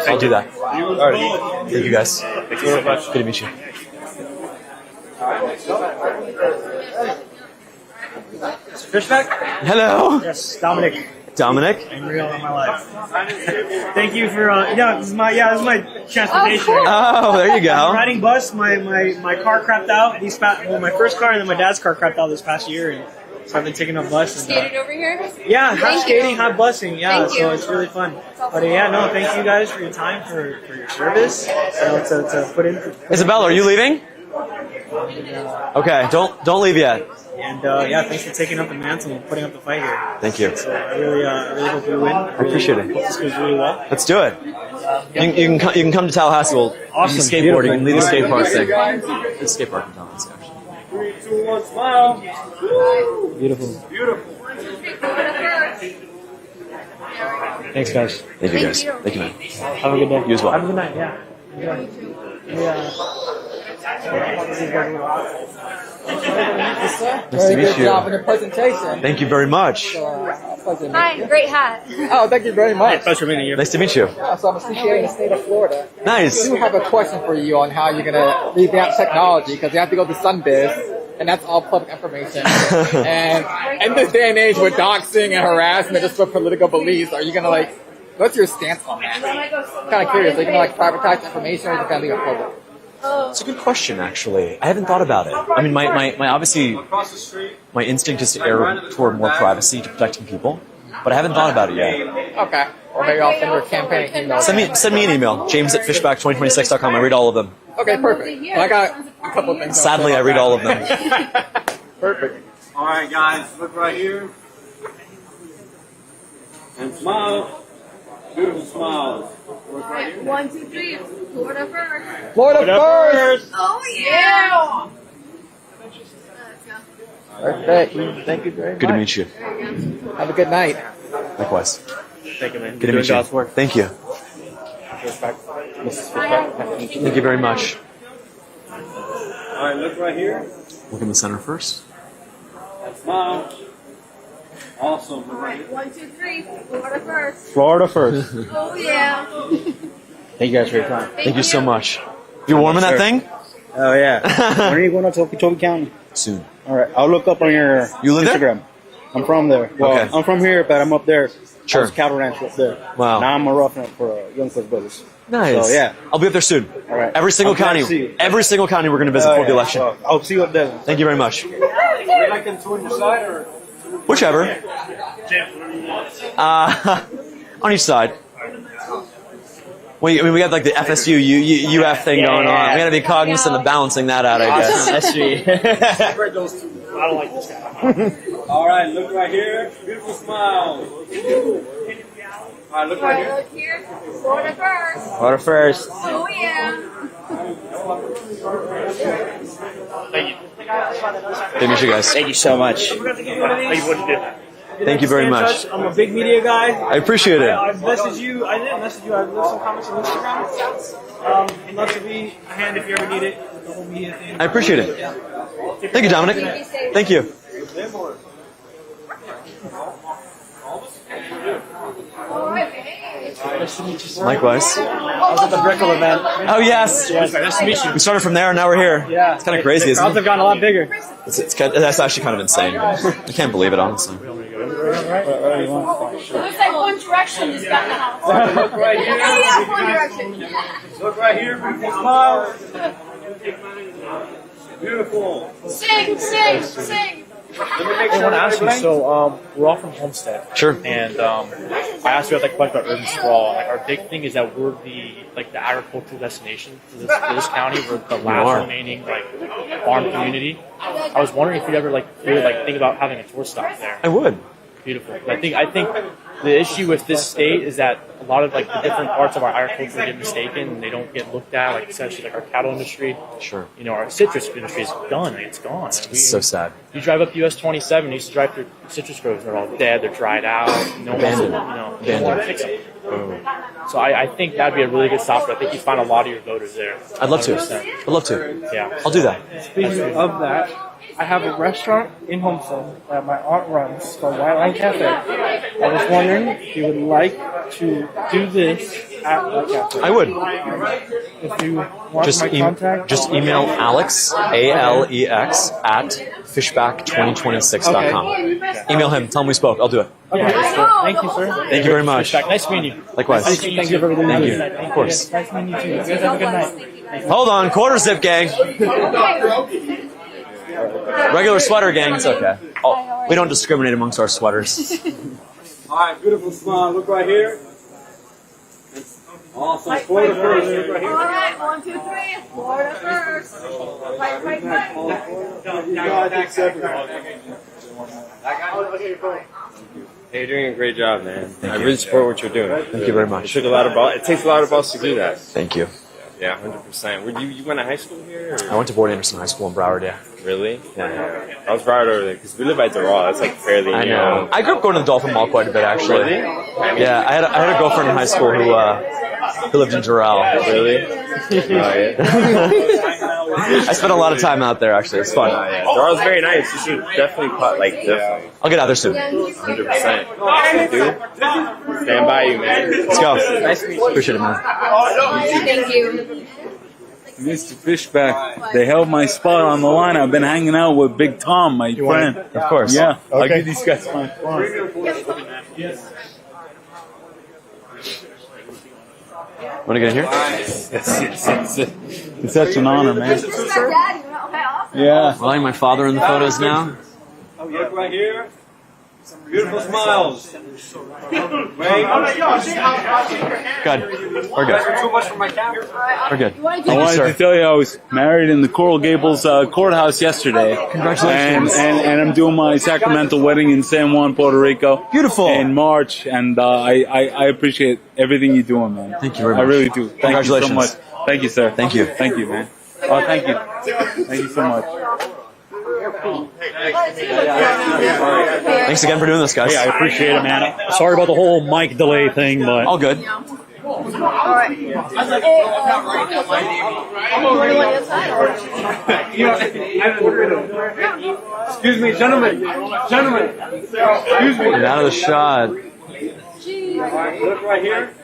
I'll do that. All right. Thank you, guys. Thank you so much. Good to meet you. Fishback? Hello. Yes, Dominic. Dominic. I'm real in my life. Thank you for this is my transportation. Oh, there you go. I'm riding bus. My car crapped out. My first car and then my dad's car crapped out this past year, and so I've been taking a bus. Skated over here? Yeah, half skating, half busing. Yeah, Thank you. so it's really fun. But thank you guys for your time, for your service. To put in. Isabella, are you leaving? Okay, don't leave yet. And thanks for taking up the mantle and putting up the fight here. Thank you. So I really hope you win. I appreciate it. Hope this goes really well. Let's do it. You can come to Tallahassee. We'll Awesome. skateboarding. You can lead the skate park thing. Beautiful. It's a skate park in Tallahassee, actually. 3, 2, 1, smile. Woo. Beautiful. Beautiful. Thanks, guys. Thank you, guys. Thank you, man. Have a good day. You as well. Have a good night. Yeah. Nice to meet you. job in the presentation. Thank you very much. Hi, great hat. Oh, thank you very much. Pleasure meeting you. Nice to meet you. So I'm a CPA in the state of Florida. Nice. I do have a question for you on how you're going to revamp technology because you have to go to SunBiz, and that's all public information. And in this day and age with doxing and harassment just for political beliefs, are you going to what's your stance on that? I'm kind of curious. Are you going to privatize information or are you going to leave it public? It's a good question, actually. I haven't thought about it. I mean, my obviously, my instinct is to err toward more privacy to protecting people, but I haven't thought about it yet. Okay. Or maybe I'll send you a campaign email. Send me an email, james@fishback2026.com. I read all of them. Okay, perfect. Well, I got a couple of things. Sadly, I read all of them. Perfect. All right, guys, look right here. And smile. Beautiful smiles. Look right here. 1, 2, 3. Florida first. Florida first. Oh yeah. Perfect. Thank you very much. Good to meet you. Have a good night. Likewise. Thank you, man. Good to meet you. Thank you. Thank you very much. All right, look right here. Look in the center first. Smile. Awesome. Look right here. 1, 2, 3. Florida first. Florida first. Oh yeah. Thank you guys for your time. Thank you so much. You warming that thing? Oh yeah. When are you going to Okeechobee County? Soon. All right. I'll look up on your You live there? Instagram. I'm from there. Well, Okay. I'm from here, but I'm up there. Sure. I was cattle ranch up there. Wow. Now I'm a roughneck for Young Cliff Brothers. Nice. So yeah. I'll be up there soon. All right. Every single I'm glad to see county. you. Every single county we're going to visit before the election. Well, I'll see you up there. Thank you very much. Would you like them two on your side or? Whichever. On each side. We got like the FSU UF thing going on. We got to be cognizant of balancing that out, I guess. That's sweet. I don't like this guy. All right, look right here. Beautiful smile. All right, look right here. Look here. Florida first. Florida first. Oh yeah. Thank you. Good to meet you guys. Thank you so much. Thank you very much. I'm a big media guy. I appreciate it. I've messaged you. I didn't message you. I've left some comments on Instagram. I'd love to be a hand if you ever need it. The whole media thing. I appreciate it. Thank you, Dominic. Thank you. Likewise. I was at the Brickle event. Oh, yes. Nice to meet you. We started from there, and now we're here. Yeah. It's kind of crazy, The isn't crowds it? have gotten a lot bigger. That's actually kind of insane. I can't believe it, honestly. It looks like One Direction just got in the house. Look right here. Oh yeah, One Direction. Look right here. Beautiful smile. Beautiful. Sing. I want to ask you, so we're all from Homestead. Sure. And I asked you about the question about urban sprawl. Like, our big thing is that we're the agricultural destination for this county. We're the last remaining farm community. I was wondering if you'd ever think about having a tour stop there. I would. Beautiful. I think the issue with this state is that a lot of the different parts of our agriculture get mistaken and they don't get looked at, essentially our cattle industry. Sure. Our citrus industry is done. It's gone. It's so sad. You drive up US 27, you used to drive through citrus groves, they're all dead, they're dried out, no one wants to, want to fix them. So I think that'd be a really good stop. I think you'd find a lot of your voters there. I'd love to. 100%. I'd love to. Yeah. I'll do that. Speaking of that, I have a restaurant in Homestead that my aunt runs called White Line Cafe. I was wondering if you would like to do this at my cafe. I would. If you want my contact, just email Alex, ALEX, at fishback2026.com. Okay. Email him. Tell him we spoke. I'll do it. Okay. Thank you, sir. Thank you very much. Nice meeting you. Likewise. Thank you for everything. Thank you. Of course. Nice meeting you too. You guys have a good night. Hold on. Quarter zip gang. Regular sweater gang. It's okay. Oh, we don't discriminate amongst our sweaters. All right, beautiful smile. Look right here. Awesome. Florida first. Look right here. All right, 1, 2, 3. Florida first. Right. You guys accept it. Hey, you're doing a great job, man. I really support what you're doing. Thank you very much. It takes a lot of balls to do that. Thank you. Yeah, 100%. You went to high school here? Or? I went to Boyd Anderson High School in Broward, yeah. Really? Yeah. I was Broward over there because we live by Doral. It's like fairly I near. know. I grew up going to the Dolphin Mall quite a bit, actually. Really? Yeah, I had a girlfriend in high school who lived in Doral. Really? Oh, yeah. I spent a lot of time out there, actually. It's fun. Yeah. Doral's very nice. You should definitely definitely. I'll get out there soon. 100%. Dude, stand by you, man. Let's go. Nice to meet you. Appreciate it, man. Thank you. Mr. Fishback, they held my spot on the line. I've been hanging out with Big Tom, my friend. Of course. Yeah, I'll Okay. give these guys my phone. Want to get in here? It's such an honor, man. Yeah. Allowing my father in the photos now. Oh, look right here. Some beautiful smiles. Good. We're good. Too much for my camera. We're good. I wanted to tell you I was married in the Coral Gables courthouse yesterday. Congratulations. And I'm doing my sacramental wedding in San Juan, Puerto Rico. Beautiful. In March, and I appreciate everything you're doing, man. Thank you very much. I really do. Thank you so Congratulations. much. Thank you, sir. Thank you. Thank you, man. Oh, thank you. Thank you so much. Thanks again for doing this, guys. Yeah, I appreciate it, man. Sorry about the whole mic delay thing, but all good. Excuse me, gentlemen. Gentlemen. Excuse me. Get out of the shot. Look right here.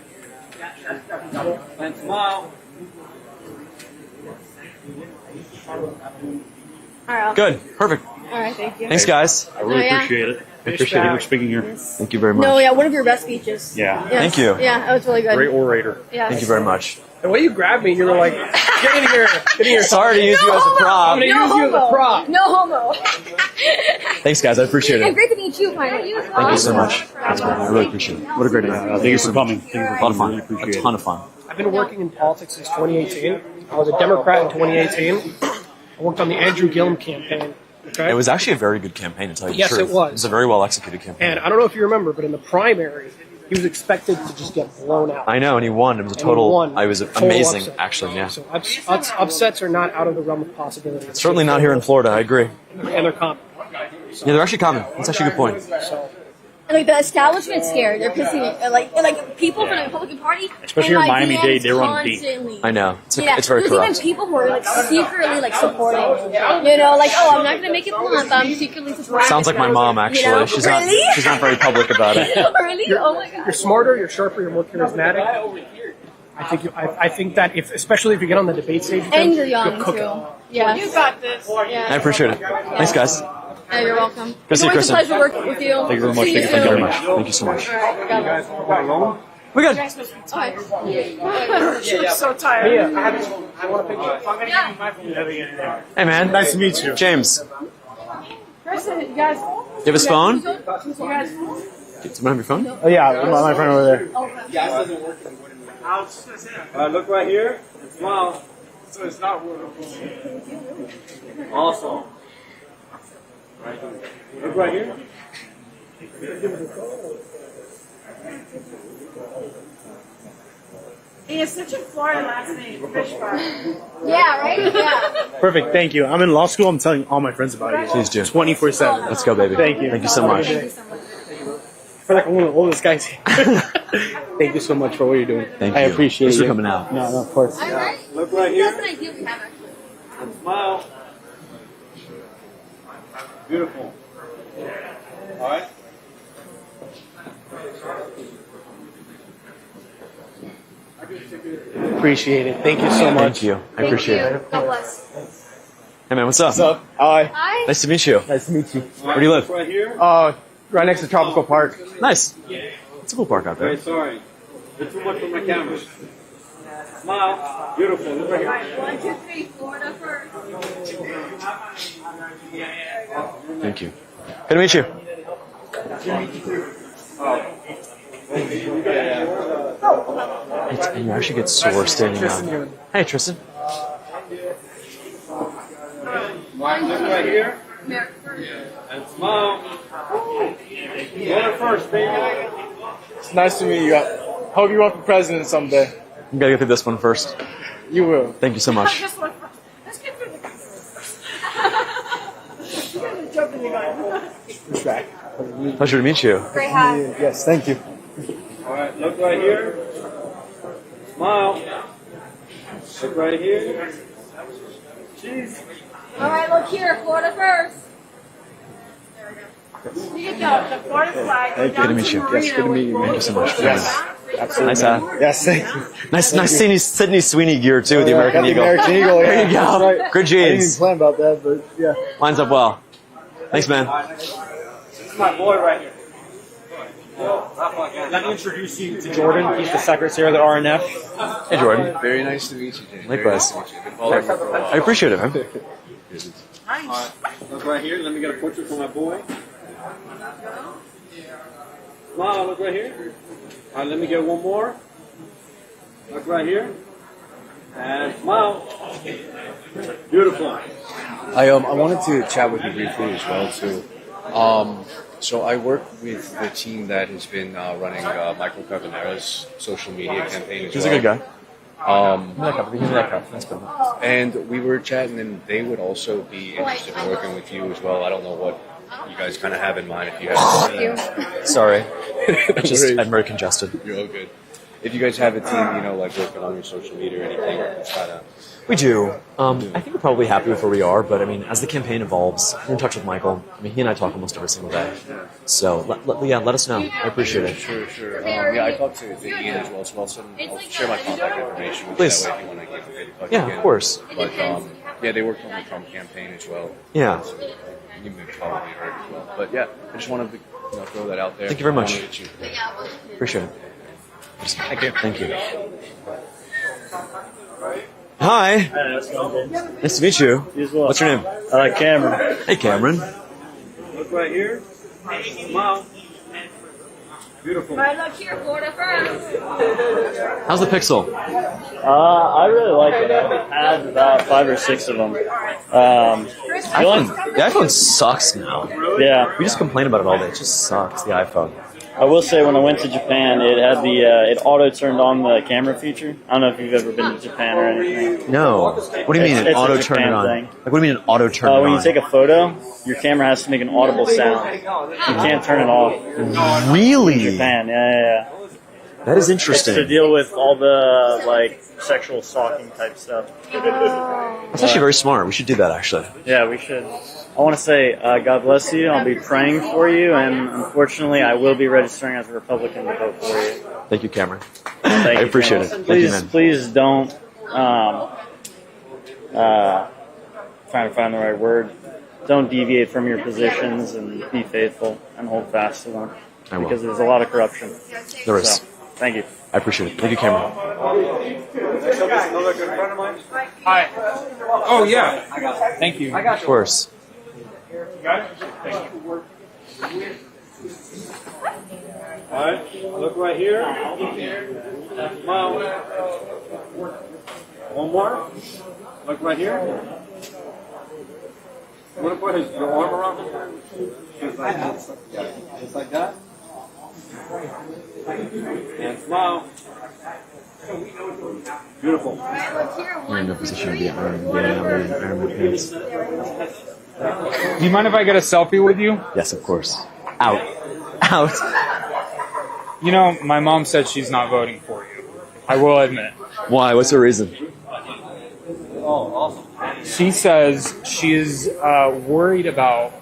And smile. Good. Perfect. All right, thank you. Thanks, guys. I really yeah. appreciate it. I appreciate you speaking here. Thank you very much. No, yeah, one of your best speeches. Yeah. Yes. Thank you. Yeah, that was really good. Great orator. Yeah. Thank you very much. The way you grabbed me, you were like, get in here. Get in here. Sorry to use you as a prop. I'm going to use you as a prop. No homo. Thanks, guys. I appreciate Yeah, it. great to meet you, finally. Thank you so much. That's great. I really appreciate it. What a great event. Thank you for coming. Thank you for A lot of coming. fun. Really appreciate A ton of fun. I've been working in politics since 2018. I was a Democrat in 2018. I worked on the Andrew Gillum campaign. Okay? It was actually a very good campaign, to tell you Yes, the truth. it was. It was a very well executed campaign. And I don't know if you remember, but in the primary, he was expected to just get blown out. I know, and he won. It was a And he total. won. I was Total amazing, upset. actually. Yeah. So upsets are not out of the realm of possibility. Certainly not here in Florida. I agree. And they're common. Yeah, they're actually common. That's actually a good point. So, And, like the establishment's scared. They're pissing me. Like people from the Republican Party. Especially in in my Miami-Dade, DMs they run deep. constantly. I know. It's very There's corrupt. even people who are like secretly like supporting. You know, like oh, I'm not gonna make it blunt, but I'm secretly supporting. Sounds like my mom, actually. You know? She's Really? not. She's not very public about it. Really? Oh my god. you're smarter, you're sharper, you're more charismatic. I think that especially if you get on the debate stage, with And them, you're young you'll cook too. it. Yeah. You got this. Yeah. I appreciate it. Thanks, guys. Yeah, you're welcome. Good to see you, It's always a Kristen. pleasure working with you. Thank you very much. See Thank you soon. very much. Thank you so much. All right. God bless. We're good. She looks so tired. Mia, I want a picture. So I'm going to give you my phone. Hey, man. Nice to meet you. James. Kristen, you guys. You have his phone? You guys. Someone have your phone? Oh yeah, my friend over there. Look right here and smile. So it's not working. Awesome. Look right here. He has such a Florida last name, Fishback. Yeah, right? Yeah. Perfect. Thank you. I'm in law school. I'm telling all my friends about you. Please do. 24/7. Let's go, baby. Thank you. Thank you so much. I feel like I'm one of the oldest guys here. Thank you so much for what you're doing. Thank you. I appreciate Thanks you. for coming out. No, of course. All right. Look right here. That's an idea we have actually. And smile. Beautiful. All right. Appreciate it. Thank you so much. Thank you. I appreciate it. God bless. Hey, man. What's up? What's up? Hi. Hi. Nice to meet you. Nice to meet you. Where do you live? Right here. Right next to Tropical Park. Nice. It's a cool park out there. Very sorry. You're too much for my camera. Smile. Beautiful. Look right here. 1, 2, 3, Florida first. Thank you. Good to meet you. You actually get sore standing up. Hey, Tristan. Look right here. And smile. Water first, baby. It's nice to meet you. Hope you run for president someday. I'm gonna get through this one first. You will. Thank you so much. Let's get through the You guys are jumping the gun. Pleasure to meet you. Great hat. Yes, thank you. All right, look right here. Smile. Look right here. Cheese. All right, look here. Florida first. You can go. The Florida flag. Good to meet you. Yes, good to meet you. Thank you so much. Yes, absolutely. Nice hat. Yes, thank you. Nice seeing Sydney Sweeney gear too with the American got Eagle. The American Eagle. Yeah, There you that's go. right. Good I didn't even jeans. plan about that, but yeah. Lines up well. Thanks, man. This is my boy right here. Let me introduce you to Jordan. He's the secretary of the RNF. Hey, Jordan. Very nice to meet you, Jay. Likewise. I appreciate it, man. Alright, look right here. Let me get a portrait for my boy. Smile, look right here. Alright, let me get one more. Look right here. And smile. Beautiful. I wanted to chat with you briefly as well too. So I work with the team that has been running Michael Carbonera's social media campaign as He's well. a good guy. Give me that cup. That's good. And we were chatting, and they would also be interested in working with you as well. I don't know what you guys kind of have in mind if you have. Sorry. I'm very congested. You're all good. If you guys have a team, like working on your social media or anything, it's kind of. We do. I think we're probably happy with where we are, but I mean, as the campaign evolves, we're in touch with Michael. I mean, he and I talk almost every single day. So, let us know. I appreciate it. Sure. Yeah, I talked to Ian as well, so I'll share my contact information with Please. you that way if you want to give a feedback. Yeah, of course. But, they worked on the Trump campaign as well. Yeah. So, you may probably heard as well. But yeah, I just wanted to throw that out there. Thank you very much. Wanted to- Appreciate it. Thank you. Thank you. Hi. Nice to meet you. You as well. What's your name? Cameron. Hey, Cameron. Look right here. Smile. Beautiful. All right, look here. Florida first. How's the Pixel? I really like it. I've had about 5 or 6 of them. The iPhone sucks now. Yeah. We just complain about it all day. It just sucks, the iPhone. I will say when I went to Japan, it had it auto turned on the camera feature. I don't know if you've ever been to Japan or anything. No. What do you mean, It's an a auto Japan turn it on? thing. Like, what do you mean, an auto turn it on? When you take a photo, your camera has to make an audible sound. You can't turn it off. Really? In Japan, yeah. That is interesting. It's to deal with all the sexual stalking type stuff. That's actually very smart. We should do that, actually. Yeah, we should. I want to say, God bless you. I'll be praying for you, and unfortunately, I will be registering as a Republican to vote for you. Thank you, Cameron. Thank I you, appreciate it. Cameron. Thank you, man. Please don't. Trying to find the right word. Don't deviate from your positions and be faithful and hold fast to them. I will. Because there's a lot of corruption. There is. So, thank you. I appreciate it. Thank you, Cameron. Hi. Oh, yeah. Thank you. Of course. Alright, look right here. Smile. One more. Look right here. You want to put your arm around him? Just like that. Just like that. And smile. Beautiful. You're in no position to be Iron Man pants. Do you mind if I get a selfie with you? Yes, of course. Out. My mom said she's not voting for you. I will admit. Why? What's the reason? She says she's worried about,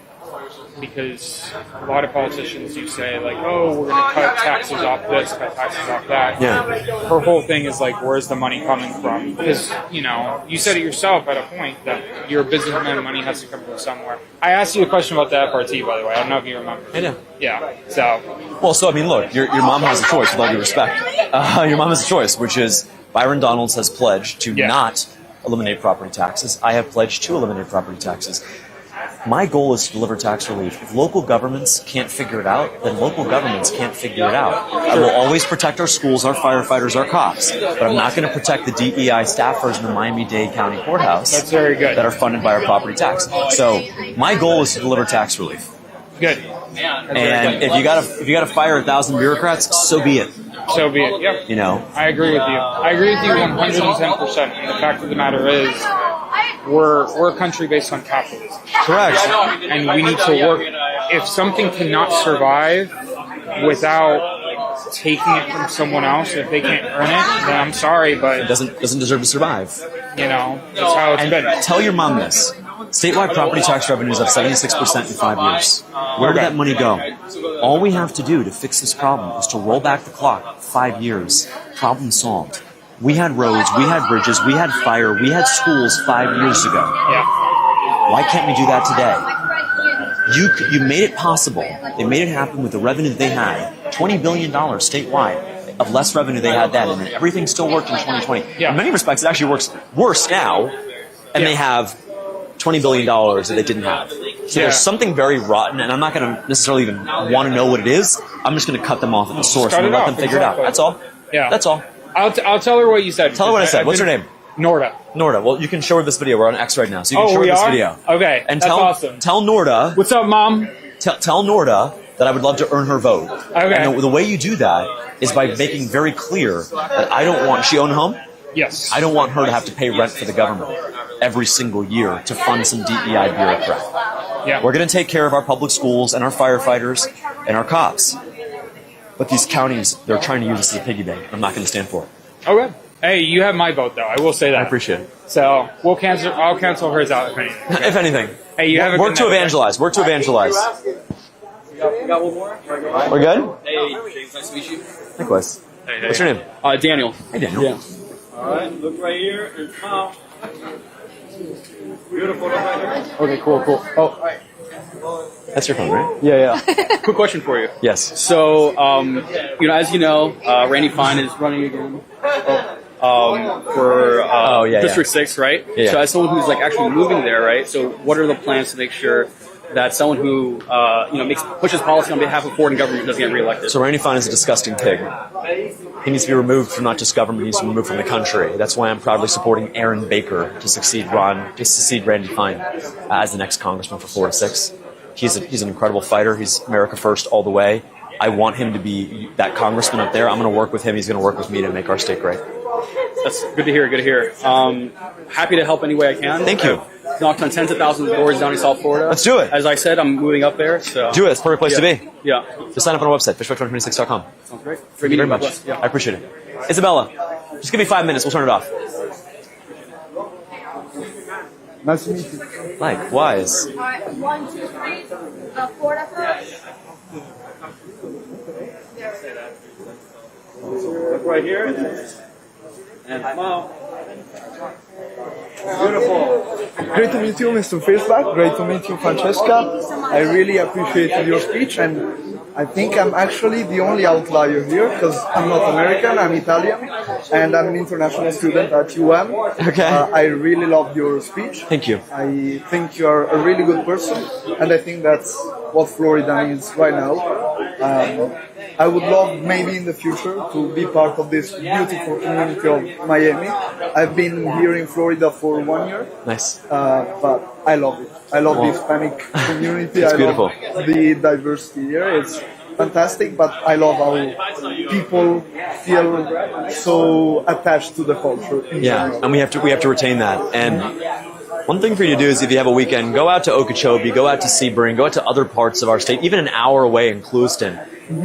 because a lot of politicians do say, we're going to cut taxes off this, cut taxes off that. Yeah. Her whole thing is where's the money coming from? Because, you said it yourself at a point that you're a businessman, money has to come from somewhere. I asked you a question about the FRT, by the way. I don't know if you remember. I know. Yeah. So. Well, I mean, look, your mom has a choice, with all due respect. Your mom has a choice, which is Byron Donalds has pledged to not eliminate property taxes. I have pledged to eliminate property taxes. My goal is to deliver tax relief. If local governments can't figure it out, then local governments can't figure it out. I will always protect our schools, our firefighters, our cops, but I'm not going to protect the DEI staffers in the Miami-Dade County Courthouse. That's very good. That are funded by our property tax. So my goal is to deliver tax relief. Good. And if you gotta fire 1,000 bureaucrats, so be it. So be it. Yeah. You know, I agree with you. I agree with you 110%. And the fact of the matter is, we're a country based on capitalism. Correct. And we need to work. If something cannot survive without taking it from someone else, if they can't earn it, then I'm sorry, but it doesn't deserve to survive. You know, that's how it's been. Tell your mom this. Statewide property tax revenue is up 76% in 5 years. Where did that money go? All we have to do to fix this problem is to roll back the clock 5 years. Problem solved. We had roads, we had bridges, we had fire, we had schools 5 years ago. Yeah. Why can't we do that today? You made it possible. They made it happen with the revenue that they had. $20 billion statewide of less revenue they had then, and everything still worked in 2020. Yeah. In many respects, it actually works worse now, and they have $20 billion that they didn't have. So there's something very rotten, and I'm not going to necessarily even want to know what it is. I'm just going to cut them off at the source and let them figure it out. That's all. Yeah. That's all. I'll tell her what you said. Tell her what I said. What's her name? Norda. Norda. Well, you can show her this video. We're on X right now, so you can show her we this are? video. Okay, and that's tell, awesome. Tell Norda. What's up, Mom? Tell Norda that I would love to earn her vote. Okay. And the way you do that is by making very clear that I don't want... She own a home? Yes. I don't want her to have to pay rent for the government every single year to fund some DEI bureaucrat. Yeah. We're going to take care of our public schools and our firefighters and our cops. But these counties, they're trying to use this as a piggy bank. I'm not going to stand for it. Okay. Hey, you have my vote, though. I will say that. I appreciate it. So I'll cancel hers out if anything. Okay. If anything. Hey, you have a work good to night. evangelize. Work to evangelize. You got one more? We're good? Hey, James, nice to meet you. Likewise. Hey. What's your name? Daniel. Hey, Daniel. Yeah. All right, look right here and smile. Beautiful. Look right here. Okay, cool. Oh, That's your phone, right? yeah. Quick question for you. Yes. So, as you know, Randy Fine is running again for District 6, right? Yeah. So, as someone who's actually moving there, right? So, what are the plans to make sure that someone who pushes policy on behalf of Ford and government doesn't get reelected? So Randy Fine is a disgusting pig. He needs to be removed from not just government, he needs to be removed from the country. That's why I'm proudly supporting Aaron Baker to succeed Randy Fine as the next congressman for Florida 6. He's an incredible fighter. He's America first all the way. I want him to be that congressman up there. I'm going to work with him. He's going to work with me to make our state great. That's good to hear. Happy to help any way I can. Thank you. I've knocked on tens of thousands of doors down in South Florida. Let's do it. As I said, I'm moving up there. So do it. It's a perfect place to be. Yeah. Just sign up on our website, fishback2026.com. Sounds great. Thank you very much. I appreciate it. Isabella, just give me 5 minutes. We'll turn it off. Nice to meet you. Likewise. All right, 1, 2, 3. Florida first. Look right here and smile. Beautiful. Great to meet you, Mr. Fishback. Great to meet you, Francesca. I really appreciated your speech, and I think I'm actually the only outlier here because I'm not American, I'm Italian, and I'm an international student at UM. Okay. I really loved your speech. Thank you. I think you're a really good person, and I think that's what Florida needs right now. I would love maybe in the future to be part of this beautiful community of Miami. I've been here in Florida for 1 year. Nice. But I love it. I love the Hispanic community. It's I beautiful. love the diversity here. It's fantastic, but I love how people feel so attached to the culture. in general. And we have to retain that. And one thing for you to do is if you have a weekend, go out to Okeechobee, go out to Sebring, go out to other parts of our state, even an hour away in Clewiston.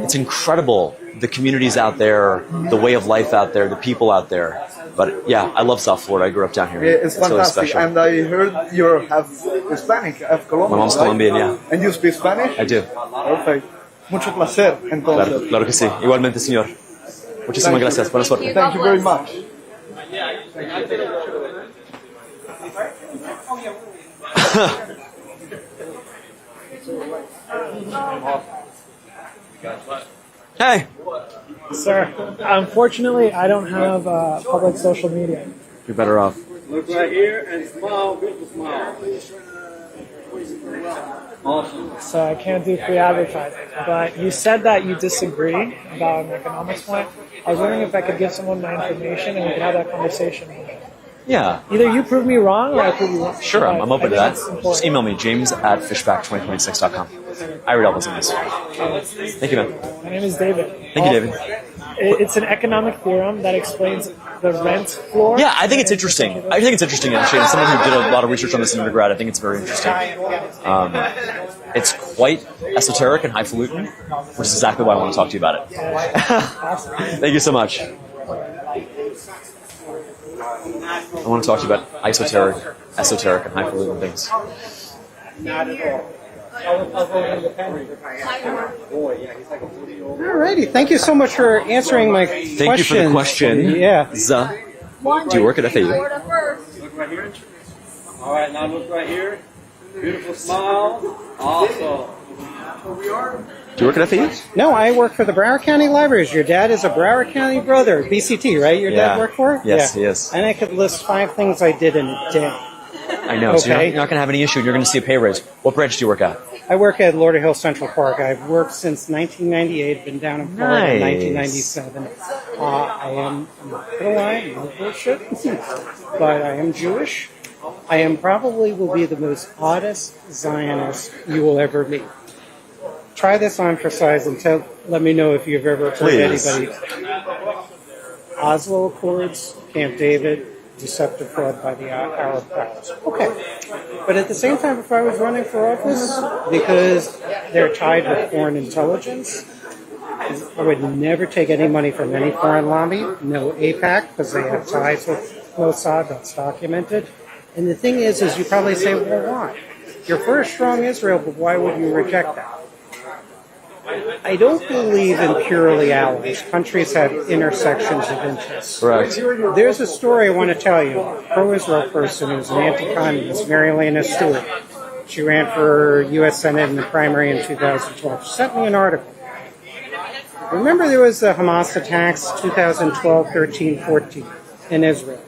It's incredible, the communities out there, the way of life out there, the people out there. But yeah, I love South Florida. I grew up down here. Yeah, it's really fantastic. special. And I heard you're half Hispanic, half Colombian. My mom's right? Colombian, yeah. And you speak Spanish? I do. Perfect. Mucho placer, entonces. Claro que sí. Igualmente, señor. Muchísimas gracias. Buena suerte. Thank you very much. Hey. Sir, unfortunately, I don't have public social media. You're better off. Look right here and smile. Beautiful smile. Awesome. So I can't do free advertising. But you said that you disagree about an economics point. I was wondering if I could give someone my information and we could have that conversation. Yeah. Either you prove me wrong or I prove you wrong. Sure, I'm open to I that. think that's important. Just email me, james@fishback2026.com. I read all those emails. Thank you, man. My name is David. Thank you, David. It's an economic theorem that explains the rent floor. Yeah, I think it's interesting. I think it's interesting, actually. As someone who did a lot of research on this in undergrad, I think it's very interesting. It's quite esoteric and highfalutin, which is exactly why I want to talk to you about it. Thank you so much. I want to talk to you about esoteric, and highfalutin things. Not at all. Alrighty, thank you so much for answering my questions. Thank you for the question. Yeah. Do you work at FAU? Look right here. All right, now look right here. Beautiful smile. Awesome. Do you work at FAU? No, I work for the Broward County Libraries. Your dad is a Broward County brother, BCT, right? Your dad worked for? Yes, he is. And I could list 5 things I did in a day. I know, so you're not going to have any issue, and you're going to see a pay raise. What branch do you work at? I work at Lauderhill Central Park. I've worked since 1998, been down in Florida in 1997. I am, I'm not going to lie, no bullshit, but I am Jewish. I am probably will be the most oddest Zionist you will ever meet. Try this on for size and let me know if you've ever heard anybody. Oslo Accords, Camp David, deceptive fraud by the Arab powers. Okay. But at the same time, if I was running for office, because they're tied with foreign intelligence, I would never take any money from any foreign lobby, no AIPAC, because they have ties with Mossad, that's documented. And the thing is you probably say, well, why? You're for a strong Israel, but why would you reject that? I don't believe in purely allies. Countries have intersections of interest. Correct. There's a story I want to tell you. A pro-Israel person who's an anti-communist, Mary Elena Stewart. She ran for U.S. Senate in the primary in 2012. She sent me an article. Remember there was the Hamas attacks 2012, 13, 14 in Israel.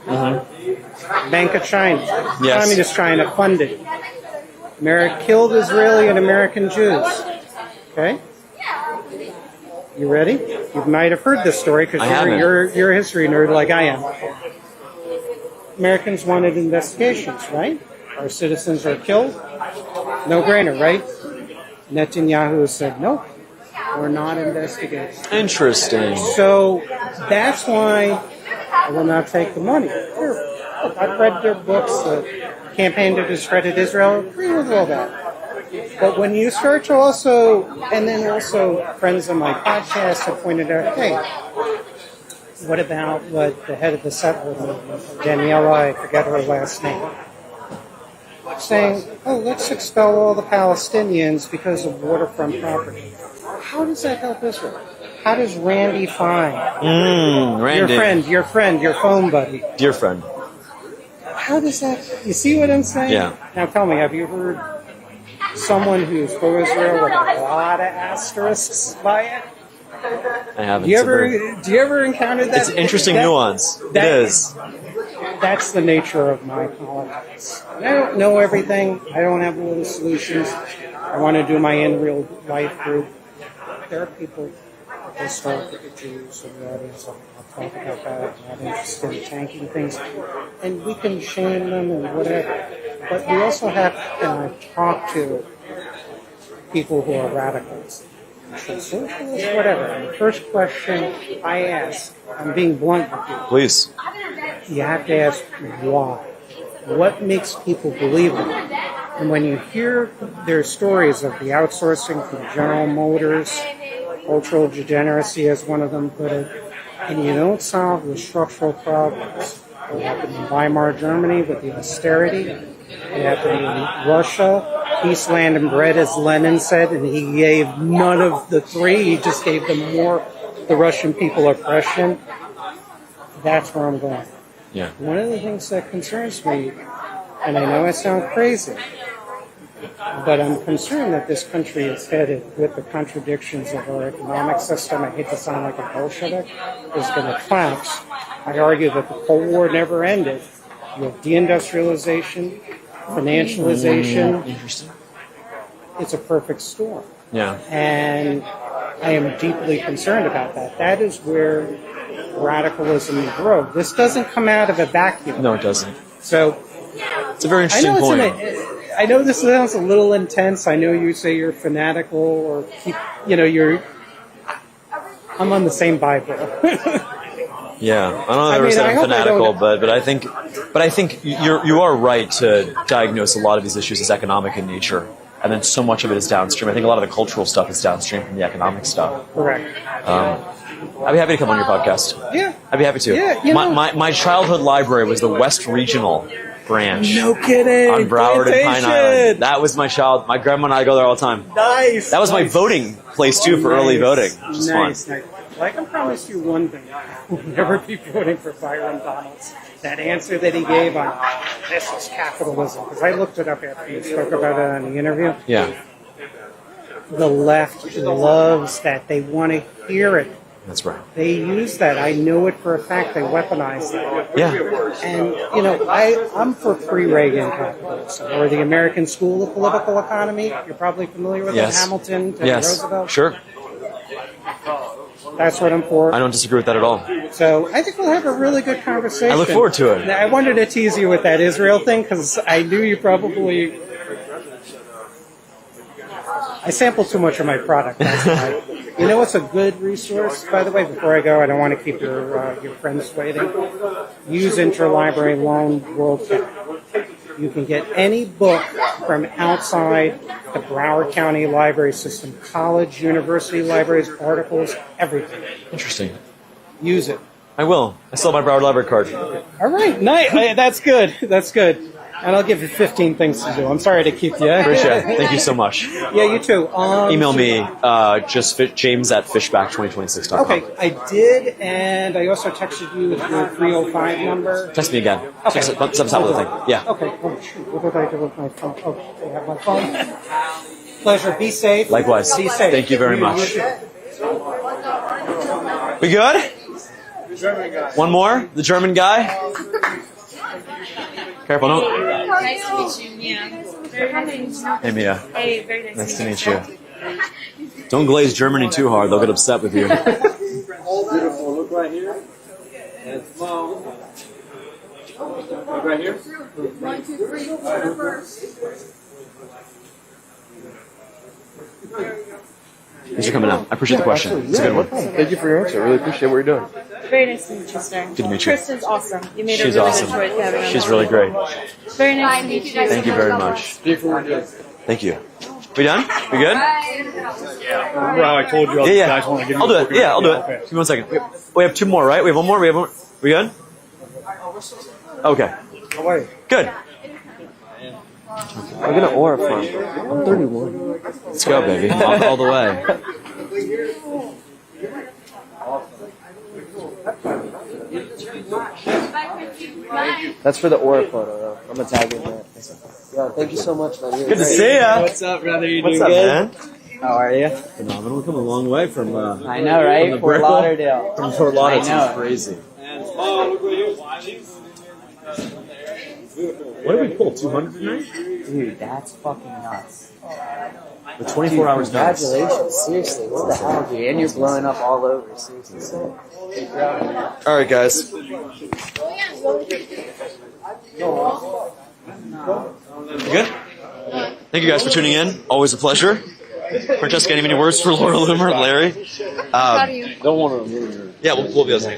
Bank of China. Yes. Communist China funded. Killed Israeli and American Jews. Okay? You ready? You might have heard this story because you're a history nerd like I am. Americans wanted investigations, right? Our citizens are killed. No brainer, right? Netanyahu said, nope, we're not investigating. Interesting. So that's why I will not take the money. I've read their books, Campaign to Discredit Israel. I agree with all that. But when you start to also, and then also friends on my podcast have pointed out, hey, what about what the head of the settler movement, Daniela, I forget her last name, saying, oh, let's expel all the Palestinians because of waterfront property. How does that help Israel? How does Randy Fine, Randy. your friend, your phone buddy, Dear friend. how does that, you see what I'm saying? Yeah. Now tell me, have you heard someone who's pro-Israel with a lot of asterisks by it? I haven't. Do you ever encounter that? It's an interesting nuance. It is. That's the nature of my politics. I don't know everything. I don't have all the solutions. I want to do my in real life group. There are people who start with the Jews in the audience. I'll talk about that. I'm not interested in tanking things. And we can shame them and whatever. But we also have to talk to people who are radicals. Socialists, whatever. And the first question I ask, I'm being blunt with you. Please. You have to ask why. What makes people believe it? And when you hear their stories of the outsourcing from General Motors, cultural degeneracy as one of them put it, and you don't solve the structural problems. What happened in Weimar, Germany with the austerity. It happened in Russia. Peace, land, and bread, as Lenin said, and he gave none of the three. He just gave them more, the Russian people oppression. That's where I'm going. Yeah. One of the things that concerns me, and I know I sound crazy, but I'm concerned that this country is headed with the contradictions of our economic system. I hate to sound like a Bolshevik. Is going to collapse. I argue that the Cold War never ended. You have deindustrialization, financialization. Interesting. It's a perfect storm. Yeah. And I am deeply concerned about that. That is where radicalism will grow. This doesn't come out of a vacuum. No, it doesn't. So it's a very interesting point. I know this sounds a little intense. I know you say you're fanatical or keep, you're. I'm on the same Bible. Yeah, I don't know if I've ever said I'm fanatical, but I think you are right to diagnose a lot of these issues as economic in nature, and then so much of it is downstream. I think a lot of the cultural stuff is downstream from the economic stuff. Correct. I'd be happy to come on your podcast. Yeah, I'd be happy to. Yeah, my childhood library was the West Regional branch. No kidding. On Broward and Pine Plantation. Island. That was my grandma and I go there all the time. Nice. That was my voting place too for early voting, which is fun. Nice. Well, I can promise you one thing. I will never be voting for Byron Donalds. That answer that he gave on this is capitalism, because I looked it up after you spoke about it on the interview. Yeah. The left loves that. They want to hear it. That's right. They use that. I know it for a fact. They weaponize that. Yeah. And, you know, I'm for pre-Reagan capitalism, or the American School of Political Economy. You're probably familiar with it, Hamilton, Teddy Roosevelt. Sure. That's what I'm for. I don't disagree with that at all. So I think we'll have a really good conversation. I look forward to it. I wanted to tease you with that Israel thing because I knew you probably... I sampled too much of my product last night. You know what's a good resource, by the way, before I go? I don't want to keep your friends waiting. Use Interlibrary Loan WorldCat. You can get any book from outside the Broward County library system, college, university libraries, articles, everything. Interesting. Use it. I will. I still have my Broward Library card. All right, nice. That's good. That's good. And I'll give you 15 things to do. I'm sorry to keep you. Appreciate it. Thank you so much. Yeah, you too. Email me, james@fishback2026.com. Okay, I did, and I also texted you with your 305 number. Text me again. Okay. Some top of the thing. Yeah. Okay. Oh, shoot. What did I do with my phone? Oh, I have my phone. Pleasure. Be safe. Likewise. Be safe. Thank you very much. We good? One more? The German guy? Careful, no. Nice to meet you. Yeah. Very nice. Hey, Mia. Hey, very nice to meet you. Don't glaze Germany too hard. They'll get upset with you. Beautiful. Look right here. And smile. Look right here. 1, 2, 3, order first. Thanks for coming out. I appreciate the question. It's a good one. Thank you for your answer. I really appreciate what you're doing. Very nice to meet you, sir. Good to meet you. Kristen's awesome. You made She's a really awesome. good choice having her. She's really great. Very nice to meet you. Thank you very much. Thank you. We done? We good? Well, I told you all Yeah. guys want to give me I'll do a it. Yeah, I'll do it. Okay. Give me 1 second. We have 2 more, right? We have 1 more? We good? Okay. How are you? Good. I'm gonna aura from. I'm 31. Let's go, baby. All the way. That's for the aura photo, though. I'm gonna tag it in there. Yo, thank you so much, man. Good to see ya. What's up, brother? You What's doing up, good? man? How are you? Phenomenal. We've come a long way from. I know, right? From the Fort Brickell. Lauderdale. From Fort Lauderdale. I know. It's crazy. And smile. Look right here. What did we pull? 200 tonight? Dude, that's fucking nuts. With 24 hours notice. Congratulations. Seriously, what the hell, dude? And you're blowing up all over. Seriously. So, big proud of you. All right, guys. You good? Thank you guys for tuning in. Always a pleasure. Francesca, any words for Laura Loomer, Larry? Don't want to. Yeah, we'll be able to.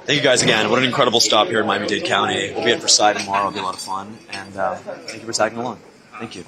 Thank you guys again. What an incredible stop here in Miami-Dade County. We'll be at Versailles tomorrow. It'll be a lot of fun. And thank you for tagging along. Thank you.